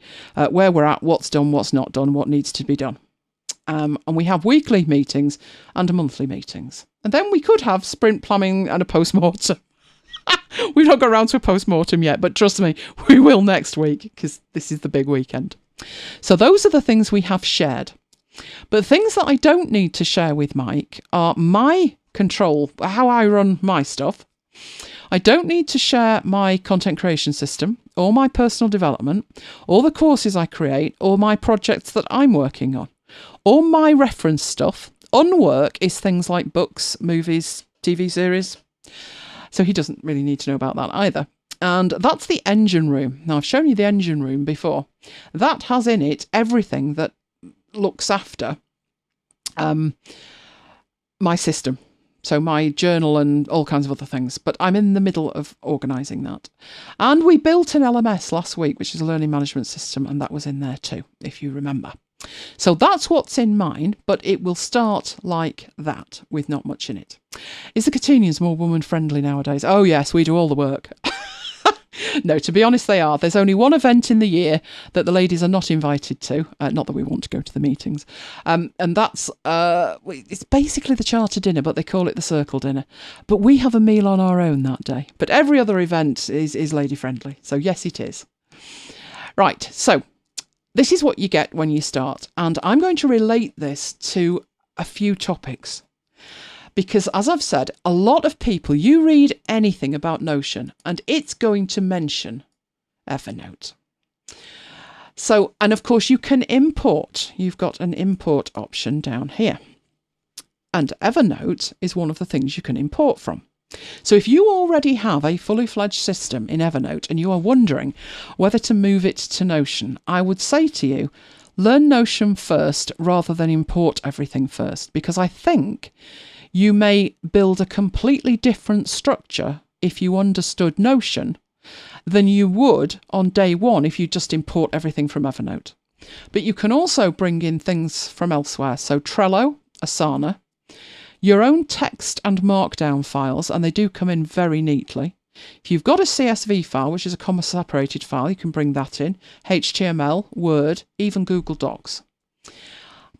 where we're at, what's done, what's not done, what needs to be done. And we have weekly meetings and monthly meetings. And then we could have sprint planning and a post-mortem. We've not got around to a post-mortem yet, but trust me, we will next week, because this is the big weekend. So those are the things we have shared. But things that I don't need to share with Mike are my control, how I run my stuff. I don't need to share my content creation system or my personal development or the courses I create or my projects that I'm working on or my reference stuff. Unwork is things like books, movies, TV series. So he doesn't really need to know about that either. And that's the engine room. Now, I've shown you the engine room before. That has in it everything that looks after my system. So my journal and all kinds of other things. But I'm in the middle of organising that. And we built an LMS last week, which is a learning management system, and that was in there too, if you remember. So that's what's in mine, but it will start like that with not much in it. Is the Catenians more woman-friendly nowadays? Oh yes, we do all the work. No, to be honest, they are. There's only one event in the year that the ladies are not invited to. Not that we want to go to the meetings. And that's, it's basically the charter dinner, but they call it the circle dinner. But we have a meal on our own that day. But every other event is lady-friendly. So yes, it is. Right, so this is what you get when you start. And I'm going to relate this to a few topics. Because as I've said, a lot of people, you read anything about Notion and it's going to mention Evernote. So, and of course you can import. You've got an import option down here. And Evernote is one of the things you can import from. So if you already have a fully fledged system in Evernote and you are wondering whether to move it to Notion, I would say to you, learn Notion first rather than import everything first, because I think you may build a completely different structure if you understood Notion than you would on day one if you just import everything from Evernote. But you can also bring in things from elsewhere. So Trello, Asana, your own text and markdown files, and they do come in very neatly. If you've got a CSV file, which is a comma separated file, you can bring that in. HTML, Word, even Google Docs.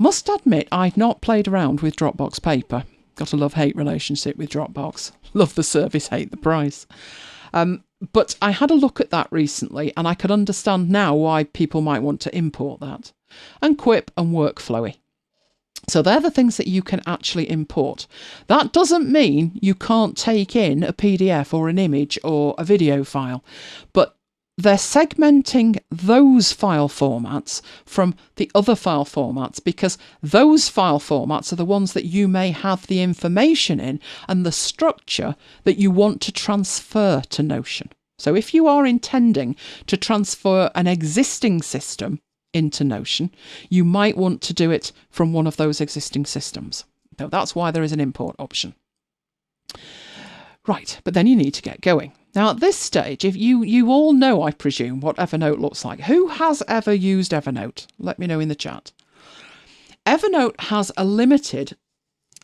Must admit, I've not played around with Dropbox Paper. Got a love-hate relationship with Dropbox. Love the service, hate the price. But I had a look at that recently and I could understand now why people might want to import that. And Quip and Workflowy. So they're the things that you can actually import. That doesn't mean you can't take in a PDF or an image or a video file, but they're segmenting those file formats from the other file formats because those file formats are the ones that you may have the information in and the structure that you want to transfer to Notion. So if you are intending to transfer an existing system into Notion, you might want to do it from one of those existing systems. So that's why there is an import option. Right, but then you need to get going. Now, at this stage, if you all know, I presume, what Evernote looks like. Who has ever used Evernote? Let me know in the chat. Evernote has a limited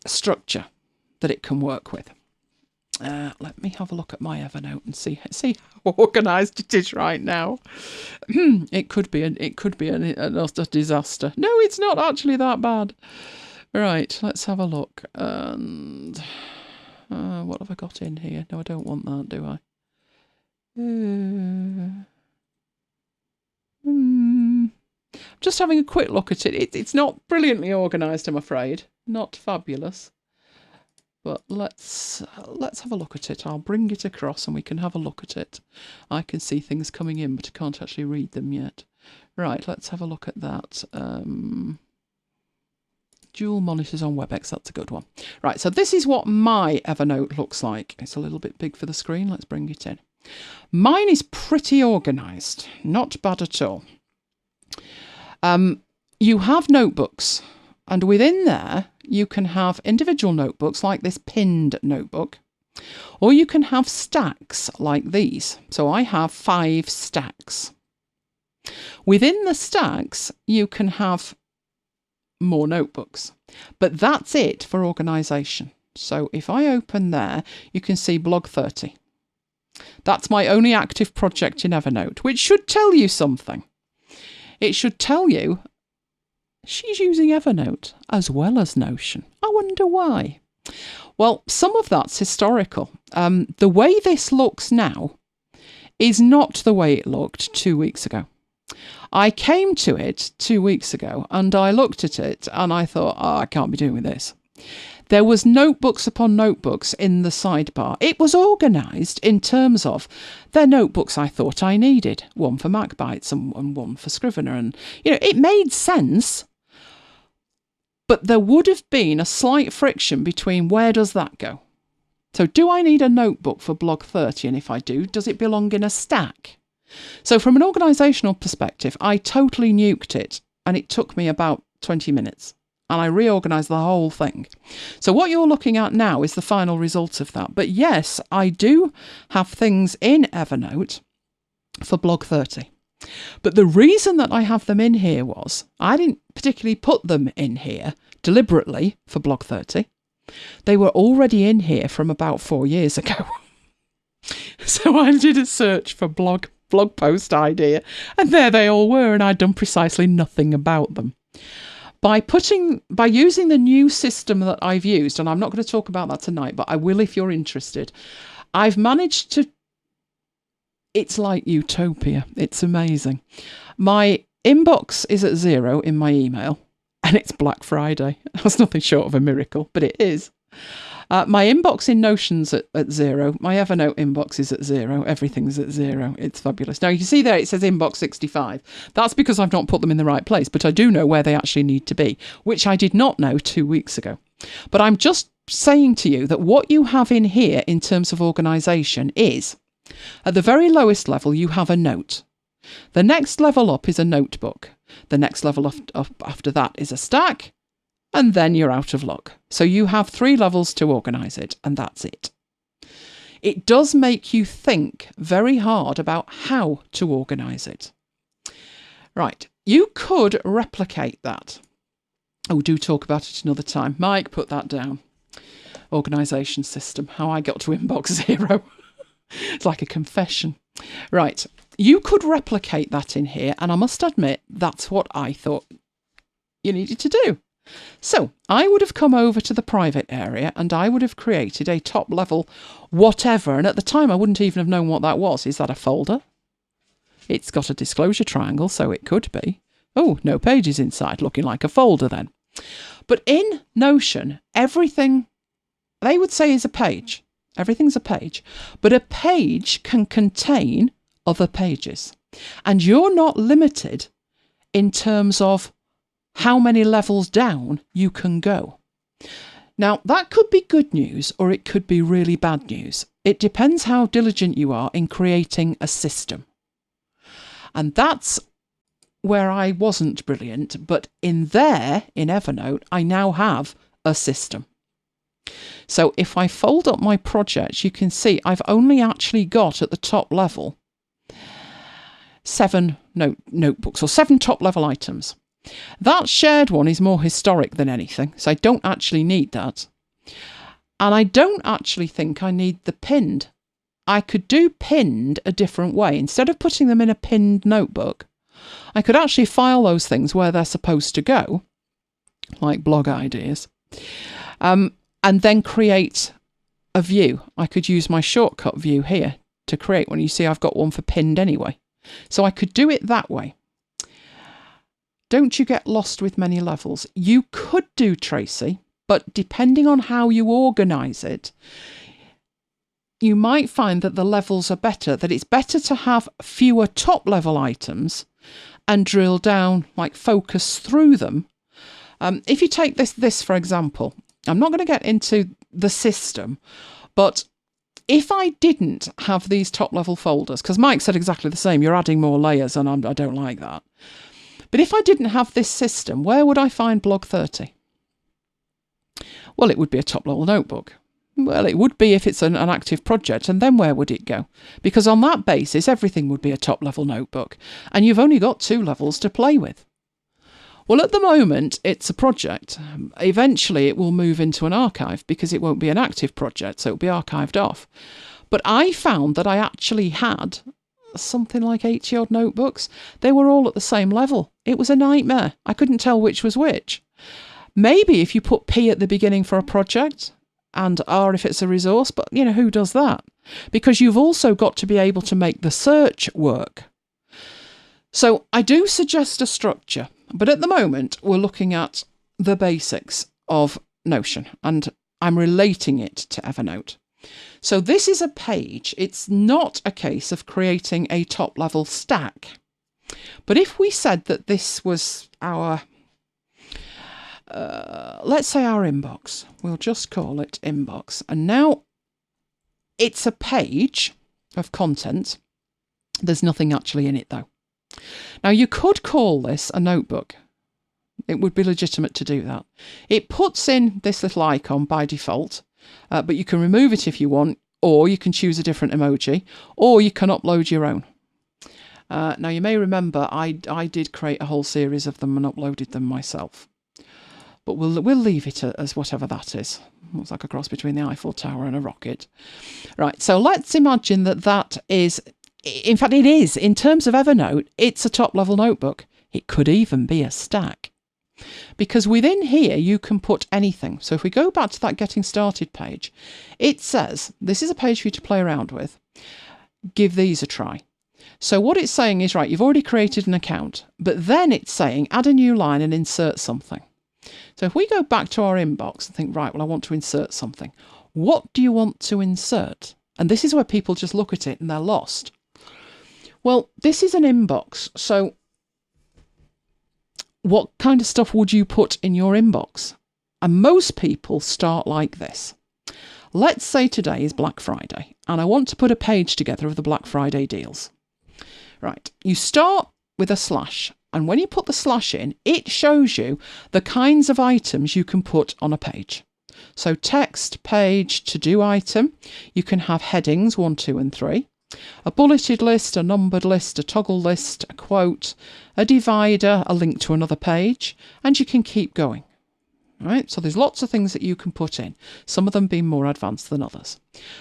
structure. that it can work with. Let me have a look at my Evernote and see how organised it is right now. It could be a disaster. No, it's not actually that bad. Right, let's have a look. And what have I got in here? No, I don't want that, do I? Just having a quick look at it. It's not brilliantly organised, I'm afraid. Not fabulous. But let's have a look at it. I'll bring it across and we can have a look at it. I can see things coming in, but I can't actually read them yet. Right, let's have a look at that. Dual monitors on WebEx, that's a good one. Right, so this is what my Evernote looks like. It's a little bit big for the screen. Let's bring it in. Mine is pretty organised. Not bad at all. You have notebooks, and within there you can have individual notebooks like this pinned notebook, or you can have stacks like these. So I have 5 stacks. Within the stacks you can have more notebooks, but that's it for organisation. So if I open there, you can see blog 30. That's my only active project in Evernote, which should tell you something. It should tell you she's using Evernote as well as Notion. I wonder why. Well, some of that's historical. The way this looks now is not the way it looked 2 weeks ago. I came to it 2 weeks ago and I looked at it and I thought, I can't be doing with this. There was notebooks upon notebooks in the sidebar. It was organised in terms of they're notebooks I thought I needed. One for MacBites and one for Scrivener. And, it made sense. But there would have been a slight friction between where does that go? So do I need a notebook for blog 30? And if I do, does it belong in a stack? So from an organisational perspective, I totally nuked it. And it took me about 20 minutes. And I reorganised the whole thing. So what you're looking at now is the final result of that. But yes, I do have things in Evernote for blog 30. But the reason that I have them in here was I didn't particularly put them in here deliberately for blog 30. They were already in here from about 4 years ago. So I did a search for blog post idea, and there they all were, and I'd done precisely nothing about them. By using the new system that I've used, and I'm not going to talk about that tonight, but I will if you're interested, I've managed to... It's like utopia. It's amazing. My inbox is at 0 in my email, and it's Black Friday. That's nothing short of a miracle, but it is. My inbox in Notion's at 0. My Evernote inbox is at 0. Everything's at 0. It's fabulous. Now, you can see there it says inbox 65. That's because I've not put them in the right place, but I do know where they actually need to be, which I did not know 2 weeks ago. But I'm just saying to you that what you have in here in terms of organisation is, at the very lowest level, you have a note. The next level up is a notebook. The next level up after that is a stack. And then you're out of luck. So you have 3 levels to organise it, and that's it. It does make you think very hard about how to organise it. Right, you could replicate that. Oh, do talk about it another time. Mike, put that down. Organisation system, how I got to inbox 0. It's like a confession. Right, you could replicate that in here, and I must admit, that's what I thought you needed to do. So I would have come over to the private area and I would have created a top level whatever. And at the time, I wouldn't even have known what that was. Is that a folder? It's got a disclosure triangle, so it could be. Oh, no pages inside, looking like a folder then. But in Notion, everything they would say is a page. Everything's a page. But a page can contain other pages. And you're not limited in terms of how many levels down you can go. Now, that could be good news or it could be really bad news. It depends how diligent you are in creating a system. And that's where I wasn't brilliant, but in Evernote, I now have a system. So if I fold up my projects, you can see I've only actually got at the top level 7 notebooks or 7 top level items. That shared one is more historic than anything, so I don't actually need that. And I don't actually think I need the pinned. I could do pinned a different way. Instead of putting them in a pinned notebook, I could actually file those things where they're supposed to go, like blog ideas, and then create a view. I could use my shortcut view here to create one. You see, I've got one for pinned anyway. So I could do it that way. Don't you get lost with many levels? You could do, Tracy, but depending on how you organise it, you might find that the levels are better, that it's better to have fewer top level items and drill down, like focus through them. If you take this for example, I'm not going to get into the system, but if I didn't have these top level folders, because Mike said exactly the same, you're adding more layers and I don't like that. But if I didn't have this system, where would I find blog 30? Well, it would be a top level notebook. Well, it would be if it's an active project, and then where would it go? Because on that basis, everything would be a top level notebook, and you've only got 2 levels to play with. Well, at the moment, it's a project. Eventually, it will move into an archive because it won't be an active project, so it'll be archived off. But I found that I actually had something like 80 odd notebooks. They were all at the same level. It was a nightmare. I couldn't tell which was which. Maybe if you put P at the beginning for a project and R if it's a resource, but you know, who does that? Because you've also got to be able to make the search work. So I do suggest a structure, but at the moment we're looking at the basics of Notion and I'm relating it to Evernote. So this is a page. It's not a case of creating a top level stack. But if we said that this was our, let's say our inbox, we'll just call it inbox. And now it's a page of content. There's nothing actually in it though. Now you could call this a notebook. It would be legitimate to do that. It puts in this little icon by default, but you can remove it if you want, or you can choose a different emoji, or you can upload your own. Now you may remember I did create a whole series of them and uploaded them myself. But we'll leave it as whatever that is. Looks like a cross between the Eiffel Tower and a rocket. Right, so let's imagine that is, in fact it is, in terms of Evernote, it's a top-level notebook. It could even be a stack. Because within here you can put anything. So if we go back to that Getting Started page, it says, this is a page for you to play around with. Give these a try. So what it's saying is, right, you've already created an account, but then it's saying add a new line and insert something. So if we go back to our inbox and think, right, well, I want to insert something. What do you want to insert? And this is where people just look at it and they're lost. Well, this is an inbox. So what kind of stuff would you put in your inbox? And most people start like this. Let's say today is Black Friday and I want to put a page together of the Black Friday deals. Right, you start with a slash, and when you put the slash in, it shows you the kinds of items you can put on a page. So text, page, to-do item, you can have headings 1, 2 and 3, a bulleted list, a numbered list, a toggle list, a quote, a divider, a link to another page, and you can keep going. Right, so there's lots of things that you can put in, some of them being more advanced than others.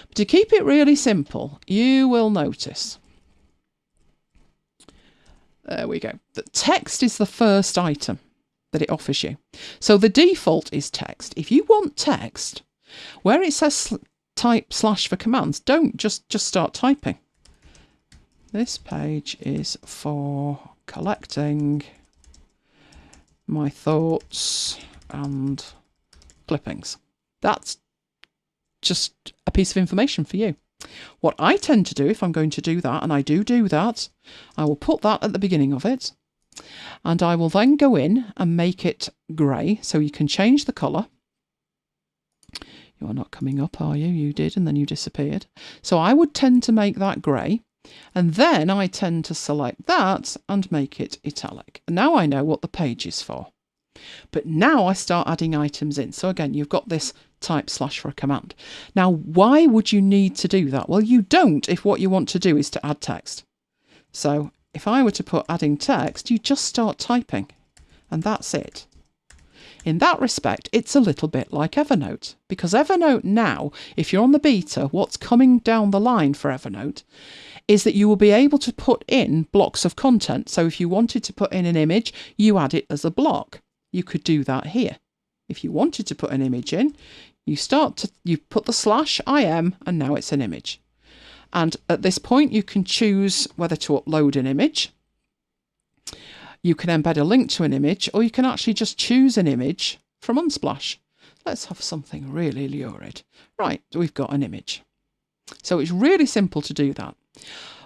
But to keep it really simple, you will notice, there we go, that text is the first item that it offers you. So the default is text. If you want text, where it says type slash for commands, don't just start typing. This page is for collecting my thoughts and clippings. That's just a piece of information for you. What I tend to do if I'm going to do that, and I do that, I will put that at the beginning of it, and I will then go in and make it grey, so you can change the colour. You are not coming up, are you? You did, and then you disappeared. So I would tend to make that grey, and then I tend to select that and make it italic. And now I know what the page is for. But now I start adding items in. So again, you've got this type slash for a command. Now, why would you need to do that? Well, you don't if what you want to do is to add text. So if I were to put adding text, you just start typing and that's it. In that respect, it's a little bit like Evernote, because Evernote now, if you're on the beta, what's coming down the line for Evernote is that you will be able to put in blocks of content. So if you wanted to put in an image, you add it as a block. You could do that here. If you wanted to put an image in, you put the /im, and now it's an image. And at this point, you can choose whether to upload an image. You can embed a link to an image, or you can actually just choose an image from Unsplash. Let's have something really lurid. Right, we've got an image. So it's really simple to do that.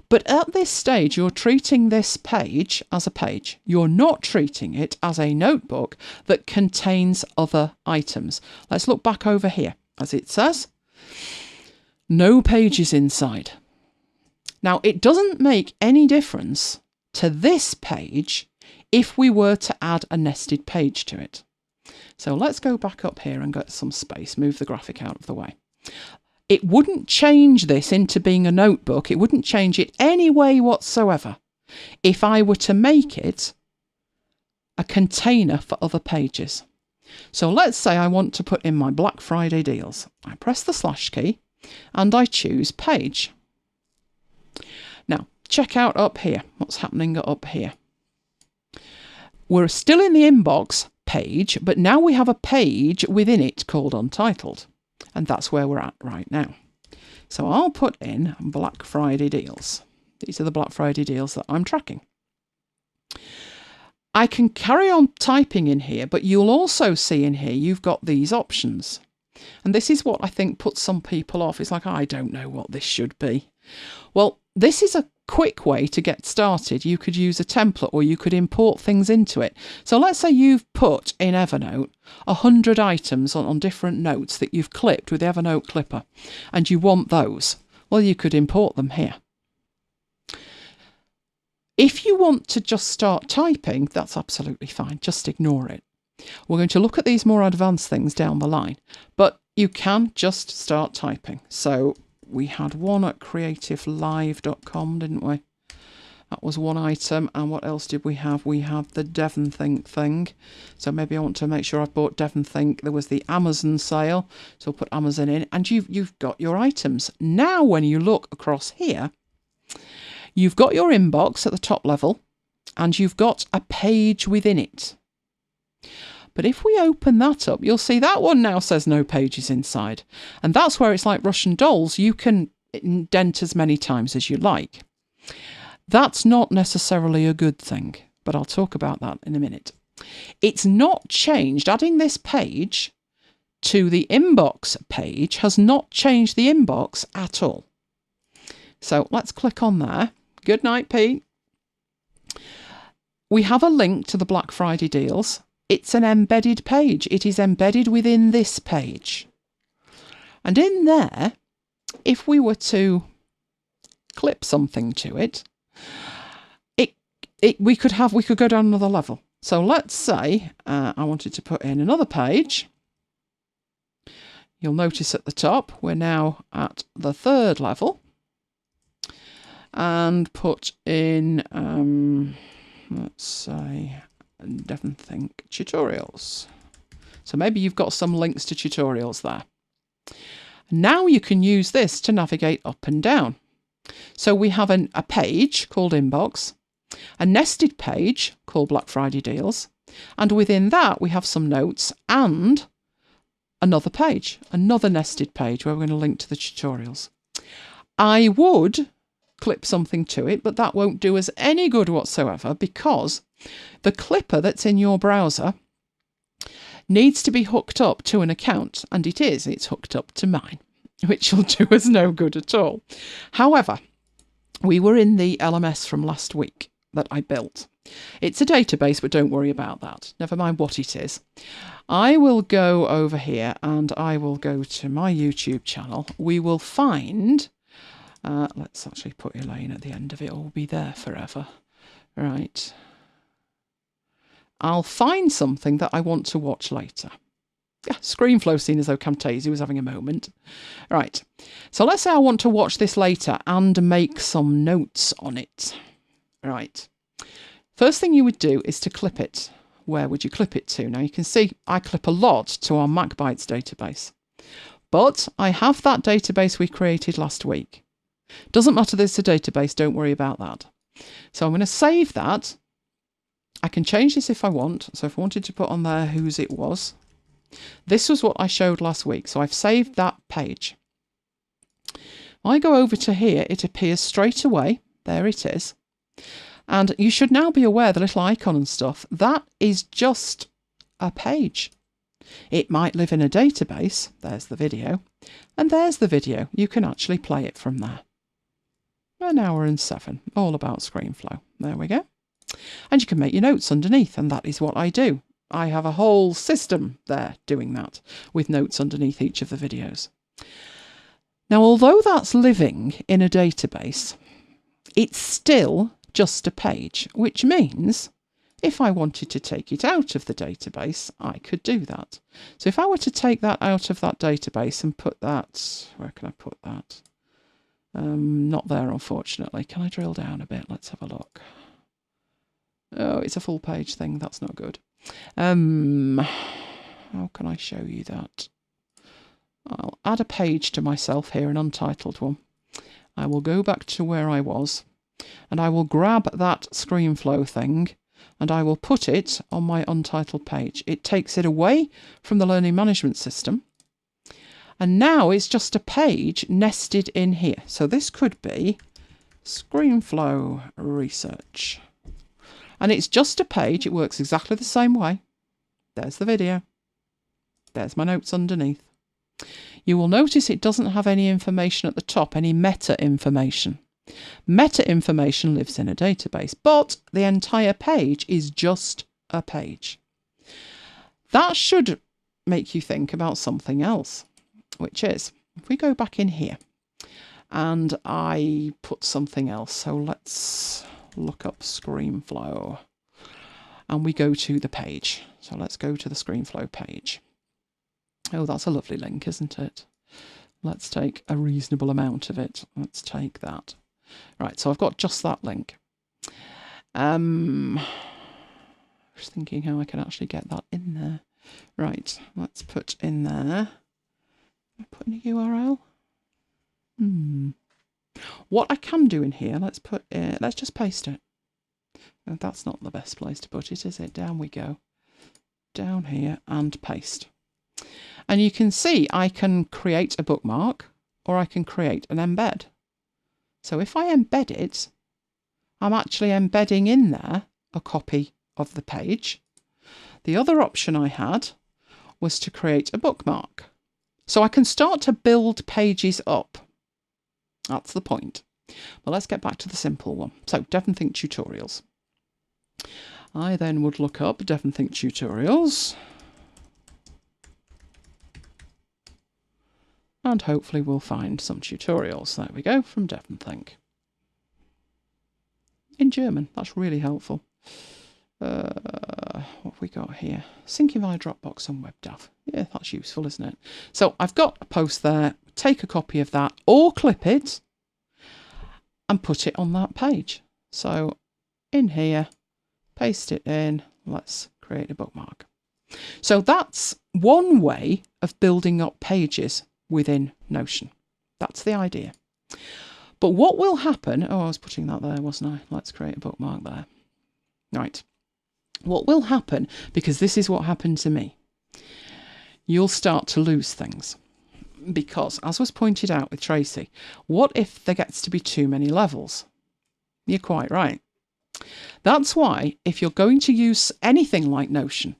But at this stage, you're treating this page as a page. You're not treating it as a notebook that contains other items. Let's look back over here. As it says, no pages inside. Now, it doesn't make any difference to this page if we were to add a nested page to it. So let's go back up here and get some space, move the graphic out of the way. It wouldn't change this into being a notebook. It wouldn't change it any way whatsoever if I were to make it a container for other pages. So let's say I want to put in my Black Friday deals. I press the / key and I choose page. Now, check out up here. What's happening up here? We're still in the inbox page, but now we have a page within it called Untitled. And that's where we're at right now. So I'll put in Black Friday deals. These are the Black Friday deals that I'm tracking. I can carry on typing in here, but you'll also see in here you've got these options. And this is what I think puts some people off. It's like, I don't know what this should be. Well, this is a quick way to get started. You could use a template or you could import things into it. So let's say you've put in Evernote 100 items on different notes that you've clipped with the Evernote clipper and you want those. Well, you could import them here. If you want to just start typing, that's absolutely fine. Just ignore it. We're going to look at these more advanced things down the line, but you can just start typing. So we had one at creativelive.com, didn't we? That was one item. And what else did we have? We have the DevonThink thing. So maybe I want to make sure I've bought DevonThink. There was the Amazon sale. So I'll put Amazon in and you've got your items. Now, when you look across here, you've got your inbox at the top level and you've got a page within it. But if we open that up, you'll see that one now says no pages inside. And that's where it's like Russian dolls. You can indent as many times as you like. That's not necessarily a good thing, but I'll talk about that in a minute. It's not changed. Adding this page to the inbox page has not changed the inbox at all. So let's click on there. Good night, Pete. We have a link to the Black Friday deals. It's an embedded page. It is embedded within this page. And in there, if we were to clip something to it, we could go down another level. So let's say I wanted to put in another page. You'll notice at the top, we're now at the 3rd level. And put in, let's say, DevonThink tutorials. So maybe you've got some links to tutorials there. Now you can use this to navigate up and down. So we have a page called Inbox, a nested page called Black Friday Deals, and within that we have some notes and another page, another nested page where we're going to link to the tutorials. I would clip something to it, but that won't do us any good whatsoever because the clipper that's in your browser needs to be hooked up to an account, and it's hooked up to mine, which will do us no good at all. However, we were in the LMS from last week that I built. It's a database, but don't worry about that. Never mind what it is. I will go over here and I will go to my YouTube channel. We will find let's actually put Elaine at the end of it. It will be there forever. Right. I'll find something that I want to watch later. Yeah, ScreenFlow, seen as though Camtasia was having a moment. Right. So let's say I want to watch this later and make some notes on it. Right. First thing you would do is to clip it. where would you clip it to? Now you can see I clip a lot to our MacBites database, but I have that database we created last week. Doesn't matter that it's a database, don't worry about that. So I'm going to save that. I can change this if I want. So if I wanted to put on there whose it was, this was what I showed last week. So I've saved that page. I go over to here, it appears straight away. There it is. And you should now be aware the little icon and stuff, that is just a page. It might live in a database. There's the video. And there's the video. You can actually play it from there. 1 hour and 7, all about ScreenFlow. There we go. And you can make your notes underneath, and that is what I do. I have a whole system there doing that, with notes underneath each of the videos. Now, although that's living in a database, it's still just a page, which means if I wanted to take it out of the database, I could do that. So if I were to take that out of that database and put that, where can I put that? Not there, unfortunately. Can I drill down a bit? Let's have a look. Oh, it's a full page thing. That's not good. How can I show you that? I'll add a page to myself here, an untitled one. I will go back to where I was, and I will grab that ScreenFlow thing, and I will put it on my untitled page. It takes it away from the learning management system, and now it's just a page nested in here. So this could be ScreenFlow Research. And it's just a page. It works exactly the same way. There's the video. There's my notes underneath. You will notice it doesn't have any information at the top, any meta information. Meta information lives in a database, but the entire page is just a page. That should make you think about something else, which is, if we go back in here and I put something else, so let's look up ScreenFlow and we go to the page. So let's go to the ScreenFlow page. Oh, that's a lovely link, isn't it? Let's take a reasonable amount of it. Let's take that. Right, so I've got just that link. Just thinking how I can actually get that in there. Right, let's put in there. Put in a URL. What I can do in here, let's just paste it. Oh, that's not the best place to put it, is it? Down we go. Down here and paste. And you can see I can create a bookmark or I can create an embed. So if I embed it, I'm actually embedding in there a copy of the page. The other option I had was to create a bookmark. So I can start to build pages up. That's the point. But let's get back to the simple one. So DevonThink tutorials. I then would look up DevonThink tutorials. And hopefully we'll find some tutorials. There we go, from DevonThink. In German, that's really helpful. What have we got here? Syncing via Dropbox and WebDAV. Yeah, that's useful, isn't it? So I've got a post there. Take a copy of that or clip it and put it on that page. So in here, paste it in. Let's create a bookmark. So that's one way of building up pages within Notion. That's the idea. But what will happen, oh, I was putting that there, wasn't I? Let's create a bookmark there. Right. What will happen, because this is what happened to me, you'll start to lose things. Because, as was pointed out with Tracy, what if there gets to be too many levels? You're quite right. That's why, if you're going to use anything like Notion,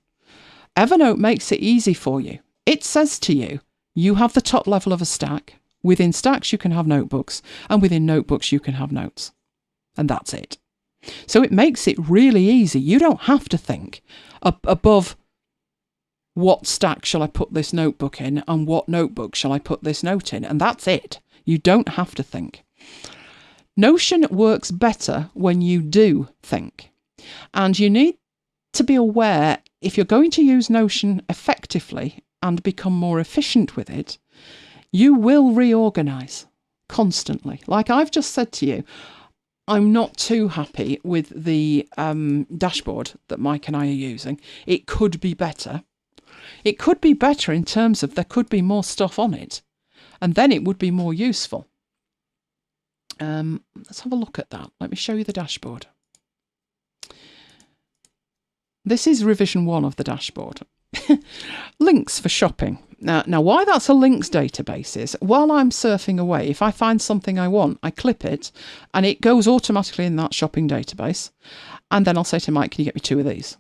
Evernote makes it easy for you. It says to you, you have the top level of a stack. Within stacks, you can have notebooks, and within notebooks, you can have notes. And that's it. So it makes it really easy. You don't have to think above what stack shall I put this notebook in and what notebook shall I put this note in. And that's it. You don't have to think. Notion works better when you do think. And you need to be aware, if you're going to use Notion effectively and become more efficient with it, you will reorganize constantly. Like I've just said to you, I'm not too happy with the dashboard that Mike and I are using. It could be better. It could be better in terms of there could be more stuff on it, and then it would be more useful. Let's have a look at that. Let me show you the dashboard. This is revision 1 of the dashboard. Links for shopping. Now, why that's a links database is, while I'm surfing away, if I find something I want, I clip it, and it goes automatically in that shopping database. And then I'll say to Mike, can you get me 2 of these?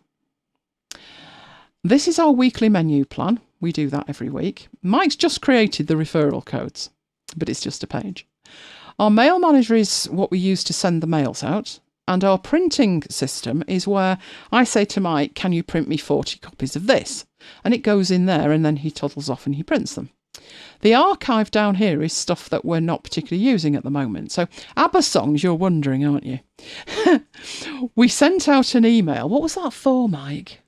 This is our weekly menu plan. We do that every week. Mike's just created the referral codes, but it's just a page. Our mail manager is what we use to send the mails out. And our printing system is where I say to Mike, can you print me 40 copies of this? And it goes in there, and then he toddles off and he prints them. The archive down here is stuff that we're not particularly using at the moment. So ABBA songs, you're wondering, aren't you? We sent out an email. What was that for, Mike?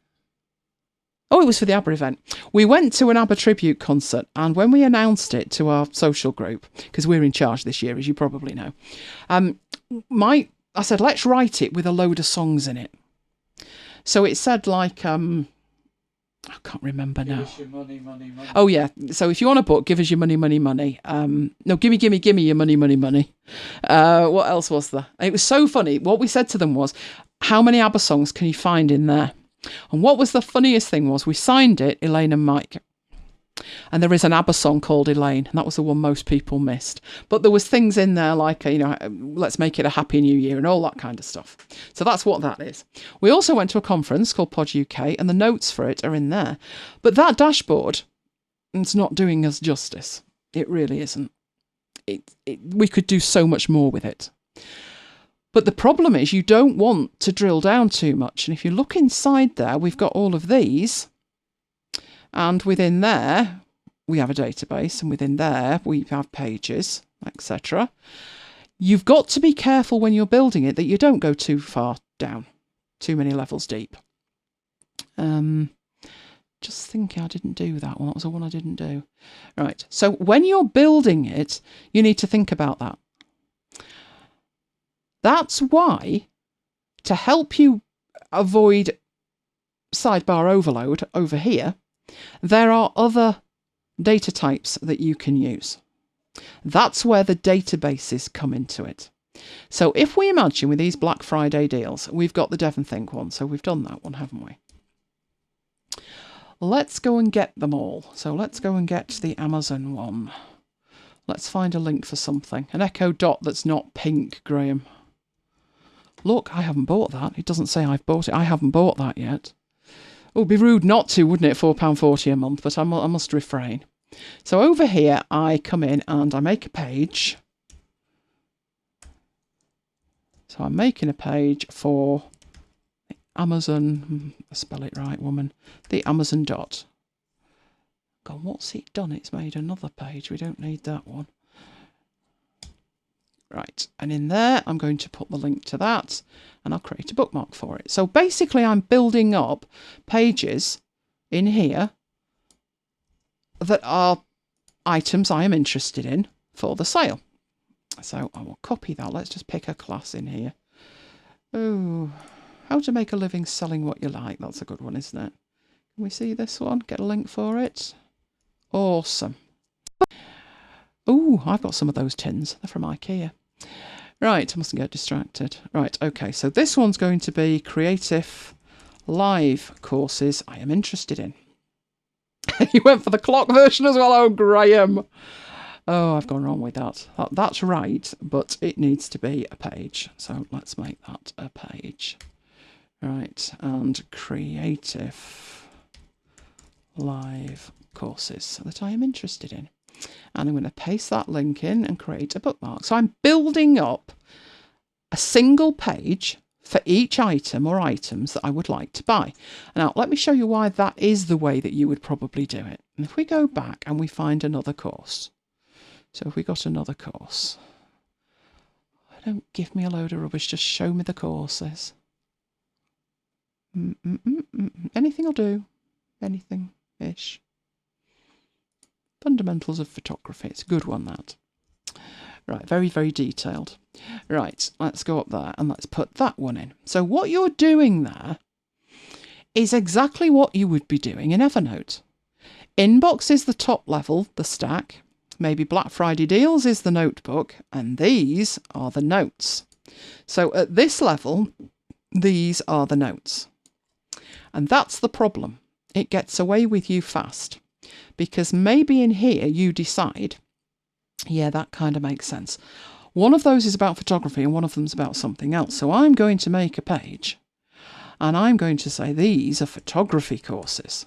Oh, it was for the ABBA event. We went to an ABBA tribute concert, and when we announced it to our social group, because we're in charge this year, as you probably know, I said, let's write it with a load of songs in it. So it said like, I can't remember now. Give us your money, money, money. Oh, yeah. So if you want a book, give us your money, money, money. No, gimme, gimme, gimme your money, money, money. What else was there? It was so funny. What we said to them was, how many ABBA songs can you find in there? And what was the funniest thing was we signed it, Elaine and Mike. And there is an ABBA song called Elaine, and that was the one most people missed. But there was things in there like, let's make it a happy new year and all that kind of stuff. So that's what that is. We also went to a conference called Pod UK, and the notes for it are in there. But that dashboard, it's not doing us justice. It really isn't. We could do so much more with it. But the problem is you don't want to drill down too much. And if you look inside there, we've got all of these. And within there, we have a database, and within there, we have pages, etc. You've got to be careful when you're building it that you don't go too far down, too many levels deep. Just thinking I didn't do that one. That was the one I didn't do. Right, so when you're building it, you need to think about that. That's why, to help you avoid sidebar overload over here, there are other data types that you can use. That's where the databases come into it. So if we imagine with these Black Friday deals, we've got the Devon Think one, so we've done that one, haven't we? Let's go and get them all. So let's go and get the Amazon one. Let's find a link for something. An Echo Dot that's not pink, Graham. Look, I haven't bought that. It doesn't say I've bought it. I haven't bought that yet. It would be rude not to, wouldn't it? £4.40 a month, but I must refrain. So over here, I come in and I make a page. So I'm making a page for Amazon, spell it right, woman, the Amazon dot. God, what's it done? It's made another page. We don't need that one. Right, and in there, I'm going to put the link to that, and I'll create a bookmark for it. So basically, I'm building up pages in here that are items I am interested in for the sale. So I will copy that. Let's just pick a class in here. Oh, how to make a living selling what you like. That's a good one, isn't it? Can we see this one? Get a link for it. Awesome. Oh, I've got some of those tins. They're from IKEA. Right, I mustn't get distracted. Right, okay, so this one's going to be creative live courses I am interested in. You went for the clock version as well. Oh, Graham. Oh, I've gone wrong with that. That's right, but it needs to be a page. So let's make that a page. Right, and creative live courses that I am interested in. And I'm going to paste that link in and create a bookmark. So I'm building up a single page for each item or items that I would like to buy. Now, let me show you why that is the way that you would probably do it. And if we go back and we find another course. So if we got another course. Don't give me a load of rubbish, just show me the courses. Anything will do. Anything-ish. Fundamentals of photography. It's a good one, that. Right, very, very detailed. Right, let's go up there and let's put that one in. So what you're doing there is exactly what you would be doing in Evernote. Inbox is the top level, the stack. Maybe Black Friday deals is the notebook, and these are the notes. So at this level, these are the notes. And that's the problem. It gets away with you fast. Because maybe in here you decide, yeah, that kind of makes sense. One of those is about photography and one of them's about something else. So I'm going to make a page and I'm going to say these are photography courses.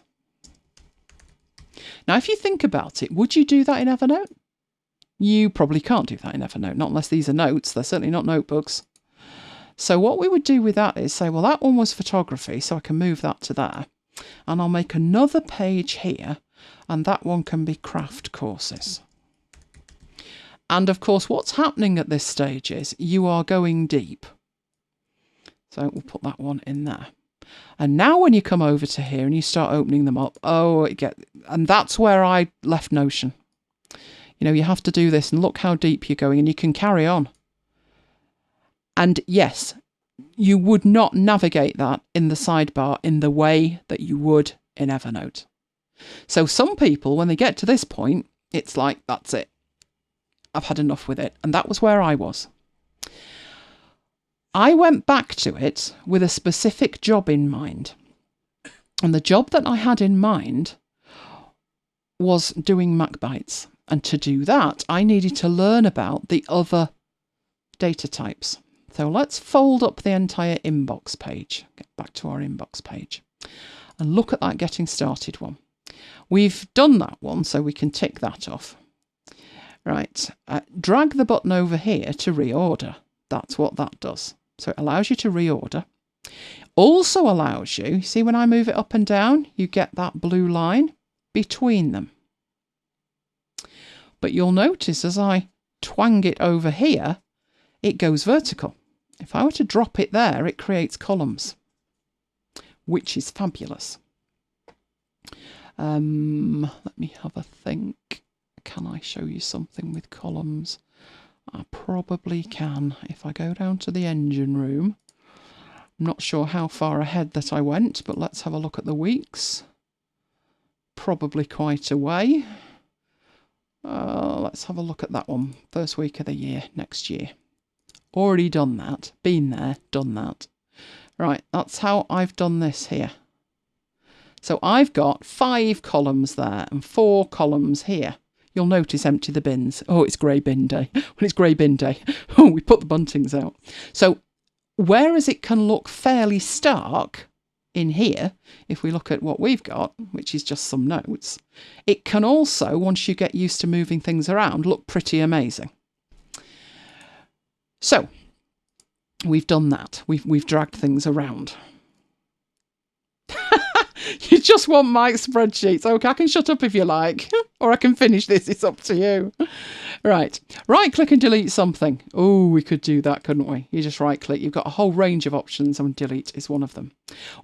Now, if you think about it, would you do that in Evernote? You probably can't do that in Evernote, not unless these are notes. They're certainly not notebooks. So what we would do with that is say, well, that one was photography, so I can move that to there. And I'll make another page here, and that one can be craft courses. And of course, what's happening at this stage is you are going deep. So we'll put that one in there. And now when you come over to here and you start opening them up, and that's where I left Notion. You know, you have to do this and look how deep you're going and you can carry on. And yes, you would not navigate that in the sidebar in the way that you would in Evernote. So some people, when they get to this point, it's like, that's it. I've had enough with it. And that was where I was. I went back to it with a specific job in mind. And the job that I had in mind was doing MacBites. And to do that, I needed to learn about the other data types. So let's fold up the entire inbox page. Get back to our inbox page. And look at that getting started one. We've done that one, so we can tick that off. Right, drag the button over here to reorder. That's what that does. So it allows you to reorder. Also allows you, see when I move it up and down, you get that blue line between them. But you'll notice as I twang it over here, it goes vertical. If I were to drop it there, it creates columns, which is fabulous. Let me have a think. Can I show you something with columns? I probably can. If I go down to the engine room, I'm not sure how far ahead that I went, but let's have a look at the weeks. Probably quite a way. Let's have a look at that one. First week of the year, next year. Already done that. Been there, done that. Right, that's how I've done this here. So I've got 5 columns there and 4 columns here. You'll notice empty the bins. Oh, it's grey bin day. Well, it's grey bin day. Oh, we put the buntings out. So whereas it can look fairly stark in here, if we look at what we've got, which is just some notes, it can also, once you get used to moving things around, look pretty amazing. So we've done that. We've dragged things around. You just want Mike's spreadsheets. Okay, I can shut up if you like, or I can finish this. It's up to you. Right. Right click and delete something. Oh, we could do that, couldn't we? You just right click. You've got a whole range of options and delete is one of them.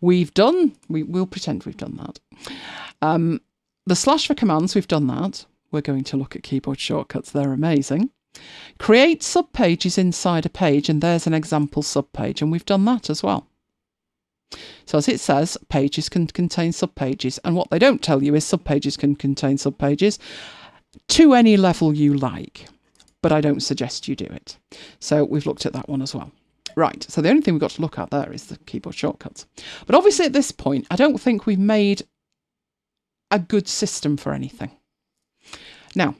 We'll pretend we've done that. The slash for commands, we've done that. We're going to look at keyboard shortcuts. They're amazing. Create subpages inside a page, and there's an example subpage, and we've done that as well. So as it says, pages can contain subpages, and what they don't tell you is subpages can contain subpages to any level you like, but I don't suggest you do it. So we've looked at that one as well. Right, so the only thing we've got to look at there is the keyboard shortcuts. But obviously at this point, I don't think we've made a good system for anything. Now,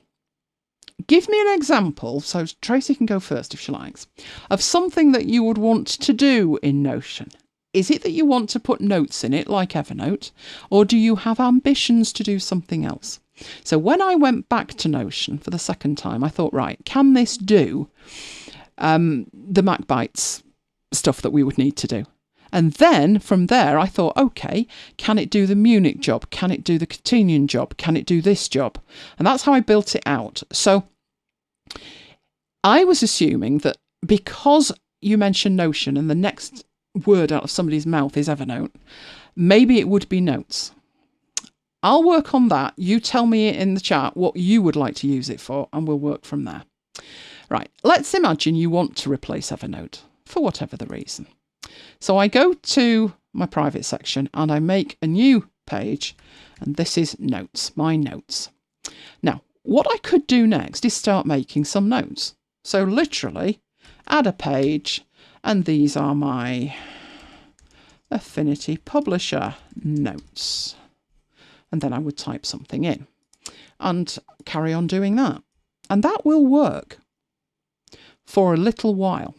give me an example, so Tracy can go first if she likes, of something that you would want to do in Notion. Is it that you want to put notes in it like Evernote, or do you have ambitions to do something else? So when I went back to Notion for the second time, I thought, right, can this do the MacBites stuff that we would need to do? And then from there, I thought, okay, can it do the Munich job? Can it do the Catanian job? Can it do this job? And that's how I built it out. So I was assuming that because you mentioned Notion and the next word out of somebody's mouth is Evernote, maybe it would be notes. I'll work on that. You tell me in the chat what you would like to use it for, and we'll work from there. Right, let's imagine you want to replace Evernote for whatever the reason. So I go to my private section and I make a new page, and this is notes, my notes. Now, what I could do next is start making some notes. So literally add a page, and these are my Affinity Publisher notes. And then I would type something in and carry on doing that. And that will work for a little while.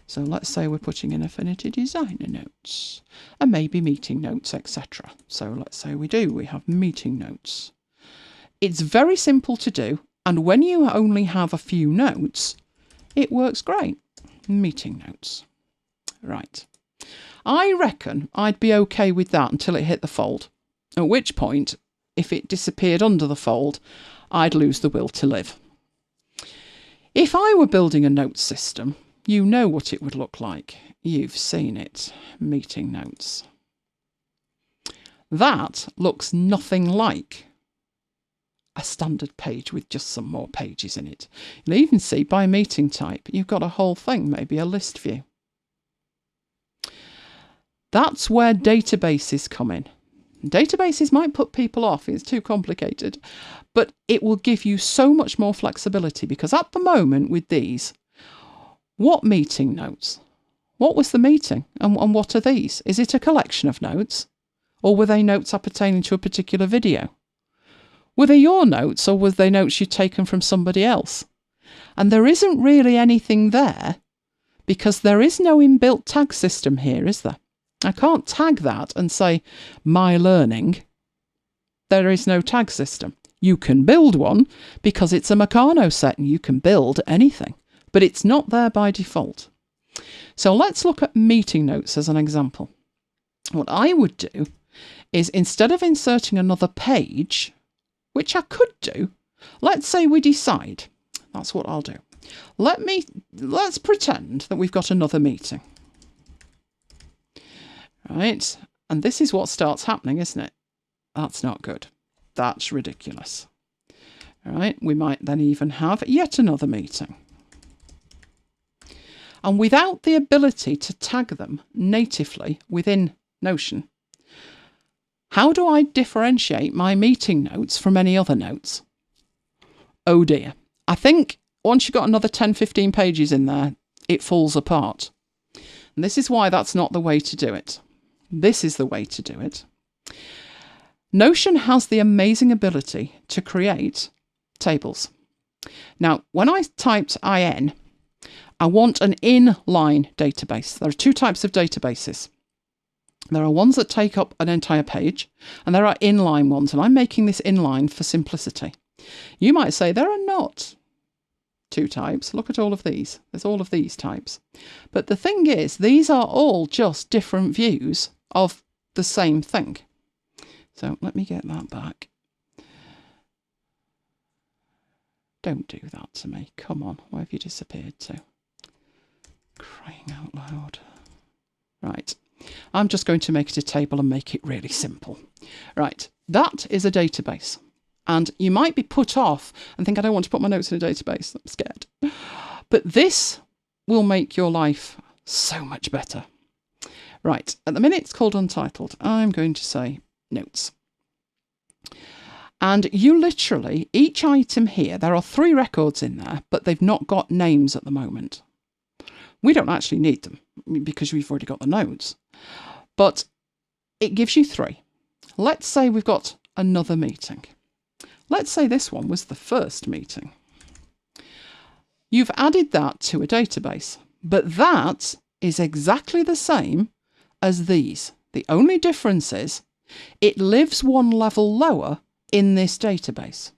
So let's say we're putting in Affinity Designer notes and maybe meeting notes, etc. So let's say we have meeting notes. It's very simple to do, and when you only have a few notes, it works great. Meeting notes. Right. I reckon I'd be okay with that until it hit the fold, at which point, if it disappeared under the fold, I'd lose the will to live. If I were building a note system, you know what it would look like. You've seen it. Meeting notes. That looks nothing like a standard page with just some more pages in it. You'll even see by meeting type, you've got a whole thing, maybe a list view. That's where databases come in. Databases might put people off, it's too complicated, but it will give you so much more flexibility, because at the moment with these, what meeting notes? What was the meeting? And what are these? Is it a collection of notes? Or were they notes appertaining to a particular video? Were they your notes, or were they notes you'd taken from somebody else? And there isn't really anything there, because there is no inbuilt tag system here, is there? I can't tag that and say, my learning. There is no tag system. You can build one because it's a Meccano set and you can build anything, but it's not there by default. So let's look at meeting notes as an example. What I would do is, instead of inserting another page, which I could do, let's say we decide, that's what I'll do. Let's pretend that we've got another meeting. Right, and this is what starts happening, isn't it? That's not good. That's ridiculous. All right, we might then even have yet another meeting. And without the ability to tag them natively within Notion, how do I differentiate my meeting notes from any other notes? Oh dear. I think once you've got another 10, 15 pages in there, it falls apart. And this is why that's not the way to do it. This is the way to do it. Notion has the amazing ability to create tables. Now, when I typed IN, I want an inline database. There are two types of databases. There are ones that take up an entire page, and there are inline ones, and I'm making this inline for simplicity. You might say there are not two types. Look at all of these. There's all of these types. But the thing is, these are all just different views of the same thing. So let me get that back. Don't do that to me. Come on, where have you disappeared to? Crying out loud. Right. I'm just going to make it a table and make it really simple. Right. That is a database. And you might be put off and think, I don't want to put my notes in a database. I'm scared. But this will make your life so much better. Right. At the minute it's called Untitled. I'm going to say notes. And you literally, each item here, there are 3 records in there, but they've not got names at the moment. We don't actually need them because we've already got the notes. But it gives you 3. Let's say we've got another meeting. Let's say this one was the first meeting. You've added that to a database, but that is exactly the same as these. The only difference is it lives one level lower in this database.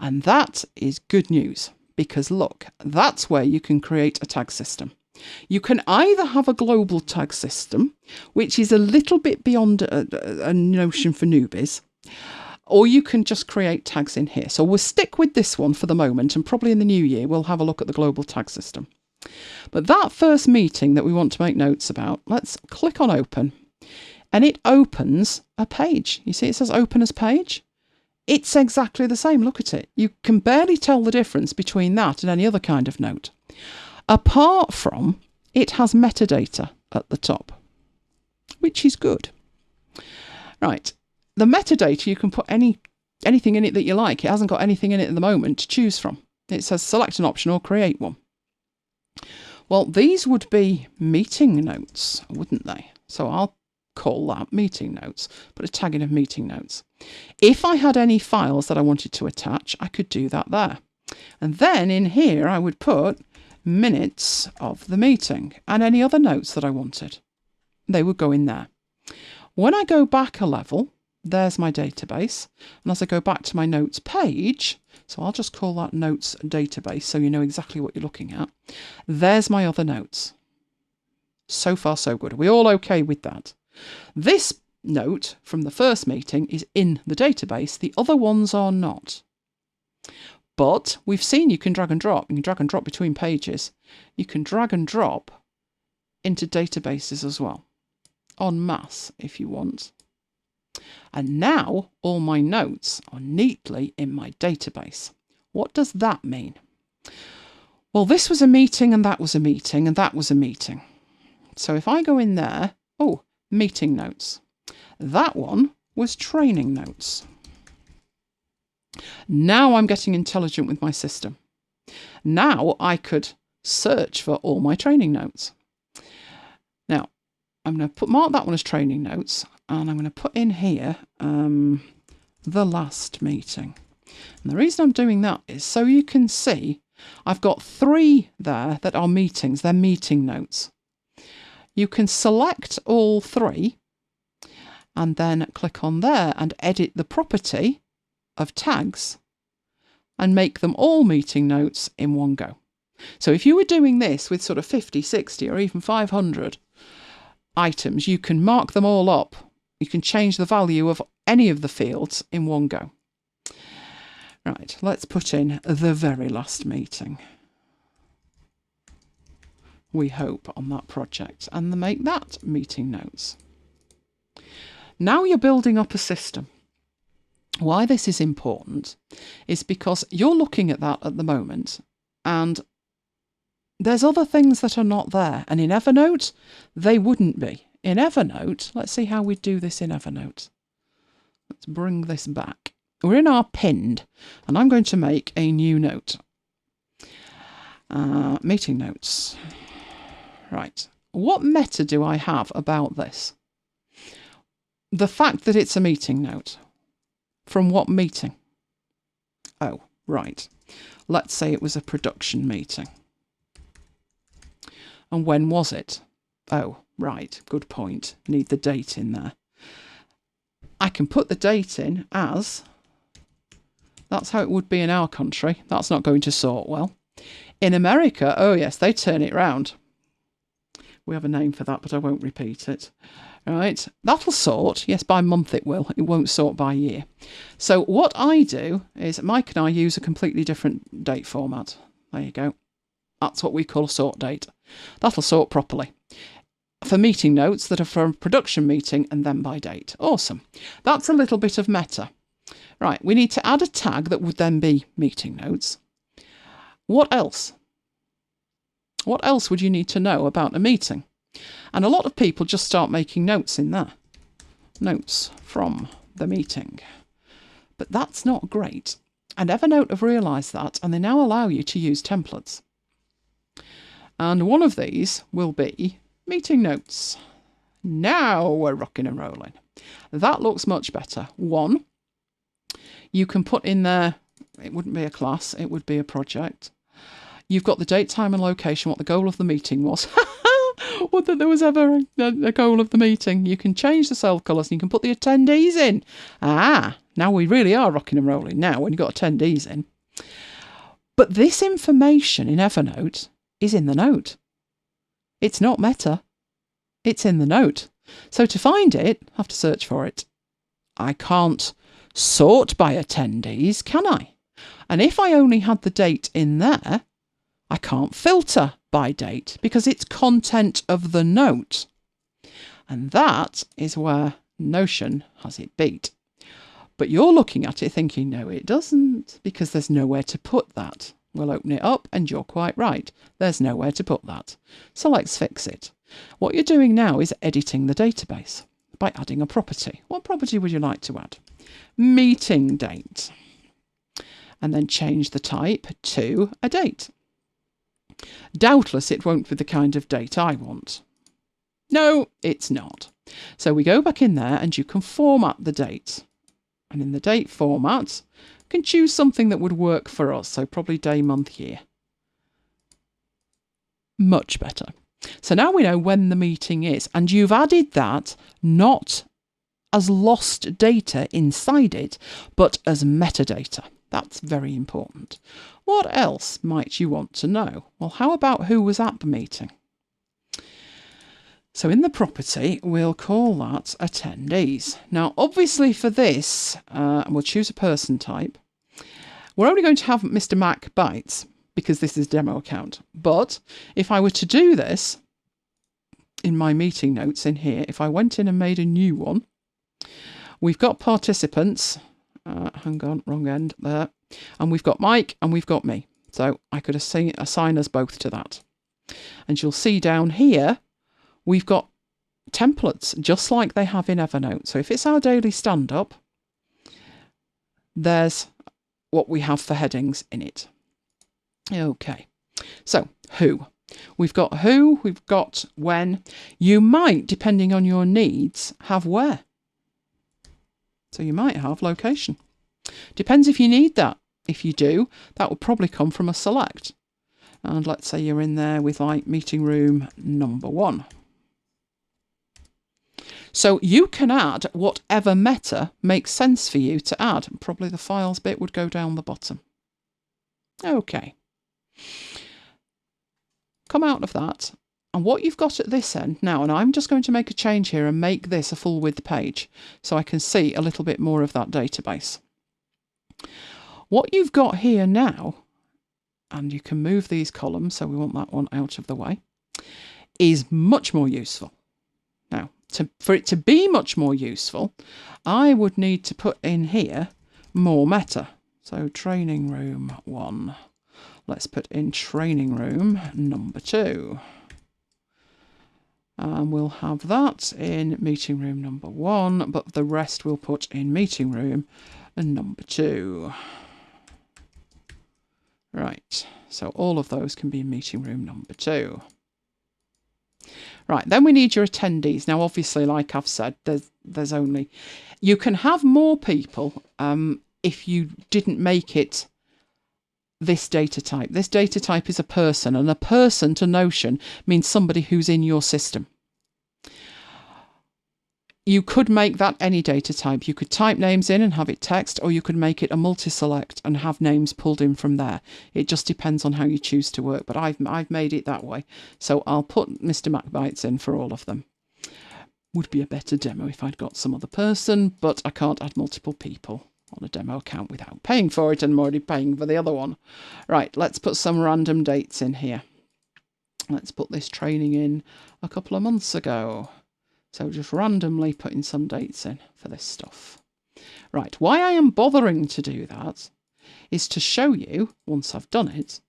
And that is good news, because look, that's where you can create a tag system. You can either have a global tag system, which is a little bit beyond a Notion for newbies, or you can just create tags in here. So we'll stick with this one for the moment, and probably in the new year we'll have a look at the global tag system. But that first meeting that we want to make notes about, let's click on open, and it opens a page. You see it says open as page? It's exactly the same. Look at it. You can barely tell the difference between that and any other kind of note. Apart from it has metadata at the top, which is good. Right. The metadata, you can put anything in it that you like. It hasn't got anything in it at the moment to choose from. It says select an option or create one. Well, these would be meeting notes, wouldn't they? So I'll call that meeting notes, put a tag in of meeting notes. If I had any files that I wanted to attach, I could do that there. And then in here, I would put minutes of the meeting and any other notes that I wanted. They would go in there. When I go back a level, there's my database. And as I go back to my notes page, so I'll just call that notes database so you know exactly what you're looking at. There's my other notes. So far, so good. Are we all okay with that? This note from the first meeting is in the database. The other ones are not. But we've seen you can drag and drop. You can drag and drop between pages. You can drag and drop into databases as well. En masse, if you want. And now all my notes are neatly in my database. What does that mean? Well, this was a meeting and that was a meeting and that was a meeting. So if I go in there, oh, meeting notes. That one was training notes. Now I'm getting intelligent with my system. Now I could search for all my training notes. Now, I'm going to mark that one as training notes, and I'm going to put in here the last meeting. And the reason I'm doing that is so you can see I've got 3 there that are meetings. They're meeting notes. You can select all 3 and then click on there and edit the property of tags and make them all meeting notes in one go. So if you were doing this with sort of 50, 60 or even 500 items, you can mark them all up. You can change the value of any of the fields in one go. Right, let's put in the very last meeting. We hope on that project and then make that meeting notes. Now you're building up a system. Why this is important is because you're looking at that at the moment and there's other things that are not there. And in Evernote, they wouldn't be. In Evernote, let's see how we do this in Evernote. Let's bring this back. We're in our pinned and I'm going to make a new note. Meeting notes. Right. What meta do I have about this? The fact that it's a meeting note. From what meeting? Oh, right. Let's say it was a production meeting. And when was it? Oh, right. Good point. Need the date in there. I can put the date in as... That's how it would be in our country. That's not going to sort well. In America, oh yes, they turn it round. We have a name for that, but I won't repeat it. Right, that'll sort. Yes, by month it will. It won't sort by year. So what I do is Mike and I use a completely different date format. There you go. That's what we call a sort date. That'll sort properly. For meeting notes that are for a production meeting and then by date. Awesome. That's a little bit of meta. Right, we need to add a tag that would then be meeting notes. What else? What else would you need to know about a meeting? And a lot of people just start making notes in there. Notes from the meeting. But that's not great. And Evernote have realised that, and they now allow you to use templates. And one of these will be meeting notes. Now we're rocking and rolling. That looks much better. One, you can put in there, it wouldn't be a class, it would be a project. You've got the date, time and location, what the goal of the meeting was. What that there was ever a goal of the meeting. You can change the cell colours and you can put the attendees in. Ah, now we really are rocking and rolling now when you've got attendees in. But this information in Evernote is in the note. It's not meta. It's in the note. So to find it, I have to search for it. I can't sort by attendees, can I? And if I only had the date in there, I can't filter by date because it's content of the note. And that is where Notion has it beat. But you're looking at it thinking, no, it doesn't, because there's nowhere to put that. We'll open it up and you're quite right. There's nowhere to put that. So let's fix it. What you're doing now is editing the database by adding a property. What property would you like to add? Meeting date. And then change the type to a date. Doubtless it won't be the kind of date I want. No, it's not. So we go back in there and you can format the date. And in the date format, you can choose something that would work for us. So probably day, month, year. Much better. So now we know when the meeting is. And you've added that not as lost data inside it, but as metadata. That's very important. What else might you want to know? Well, how about who was at the meeting? So in the property, we'll call that attendees. Now, obviously for this, we'll choose a person type. We're only going to have Mr. MacBites because this is demo account. But if I were to do this in my meeting notes in here, if I went in and made a new one, we've got participants. Hang on, wrong end there. And we've got Mike and we've got me. So I could assign us both to that. And you'll see down here, we've got templates just like they have in Evernote. So if it's our daily stand-up, there's what we have for headings in it. Okay, so who? We've got who, we've got when. You might, depending on your needs, have where. So you might have location. Depends if you need that. If you do, that will probably come from a select. And let's say you're in there with like meeting room number 1. So you can add whatever meta makes sense for you to add. Probably the files bit would go down the bottom. Okay. Come out of that. And what you've got at this end now, and I'm just going to make a change here and make this a full width page so I can see a little bit more of that database. What you've got here now, and you can move these columns, so we want that one out of the way, is much more useful. Now, for it to be much more useful, I would need to put in here more meta. So training room 1. Let's put in training room number 2. And we'll have that in meeting room number 1, but the rest we'll put in meeting room number 2. Right, so all of those can be in meeting room number 2. Right, then we need your attendees. Now, obviously, like I've said, there's only... You can have more people if you didn't make it this data type. This data type is a person, and a person to Notion means somebody who's in your system. You could make that any data type. You could type names in and have it text, or you could make it a multi-select and have names pulled in from there. It just depends on how you choose to work, but I've made it that way. So I'll put Mr. MacBites in for all of them. Would be a better demo if I'd got some other person, but I can't add multiple people on a demo account without paying for it, and I'm already paying for the other one. Right, let's put some random dates in here. Let's put this training in a couple of months ago. So just randomly putting some dates in for this stuff. Right, why I am bothering to do that is to show you, once I've done it,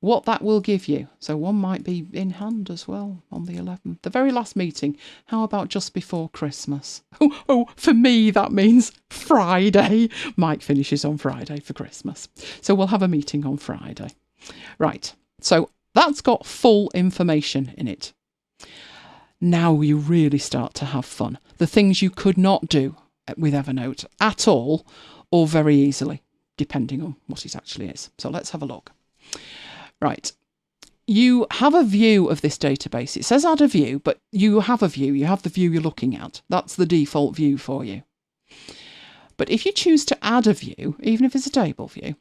what that will give you. So one might be in hand as well on the 11th. The very last meeting, how about just before Christmas? Oh, for me that means Friday. Mike finishes on Friday for Christmas. So we'll have a meeting on Friday. Right, so that's got full information in it. Now you really start to have fun. The things you could not do with Evernote at all, or very easily, depending on what it actually is. So let's have a look. Right. You have a view of this database. It says add a view, but you have a view. You have the view you're looking at. That's the default view for you. But if you choose to add a view, even if it's a table view,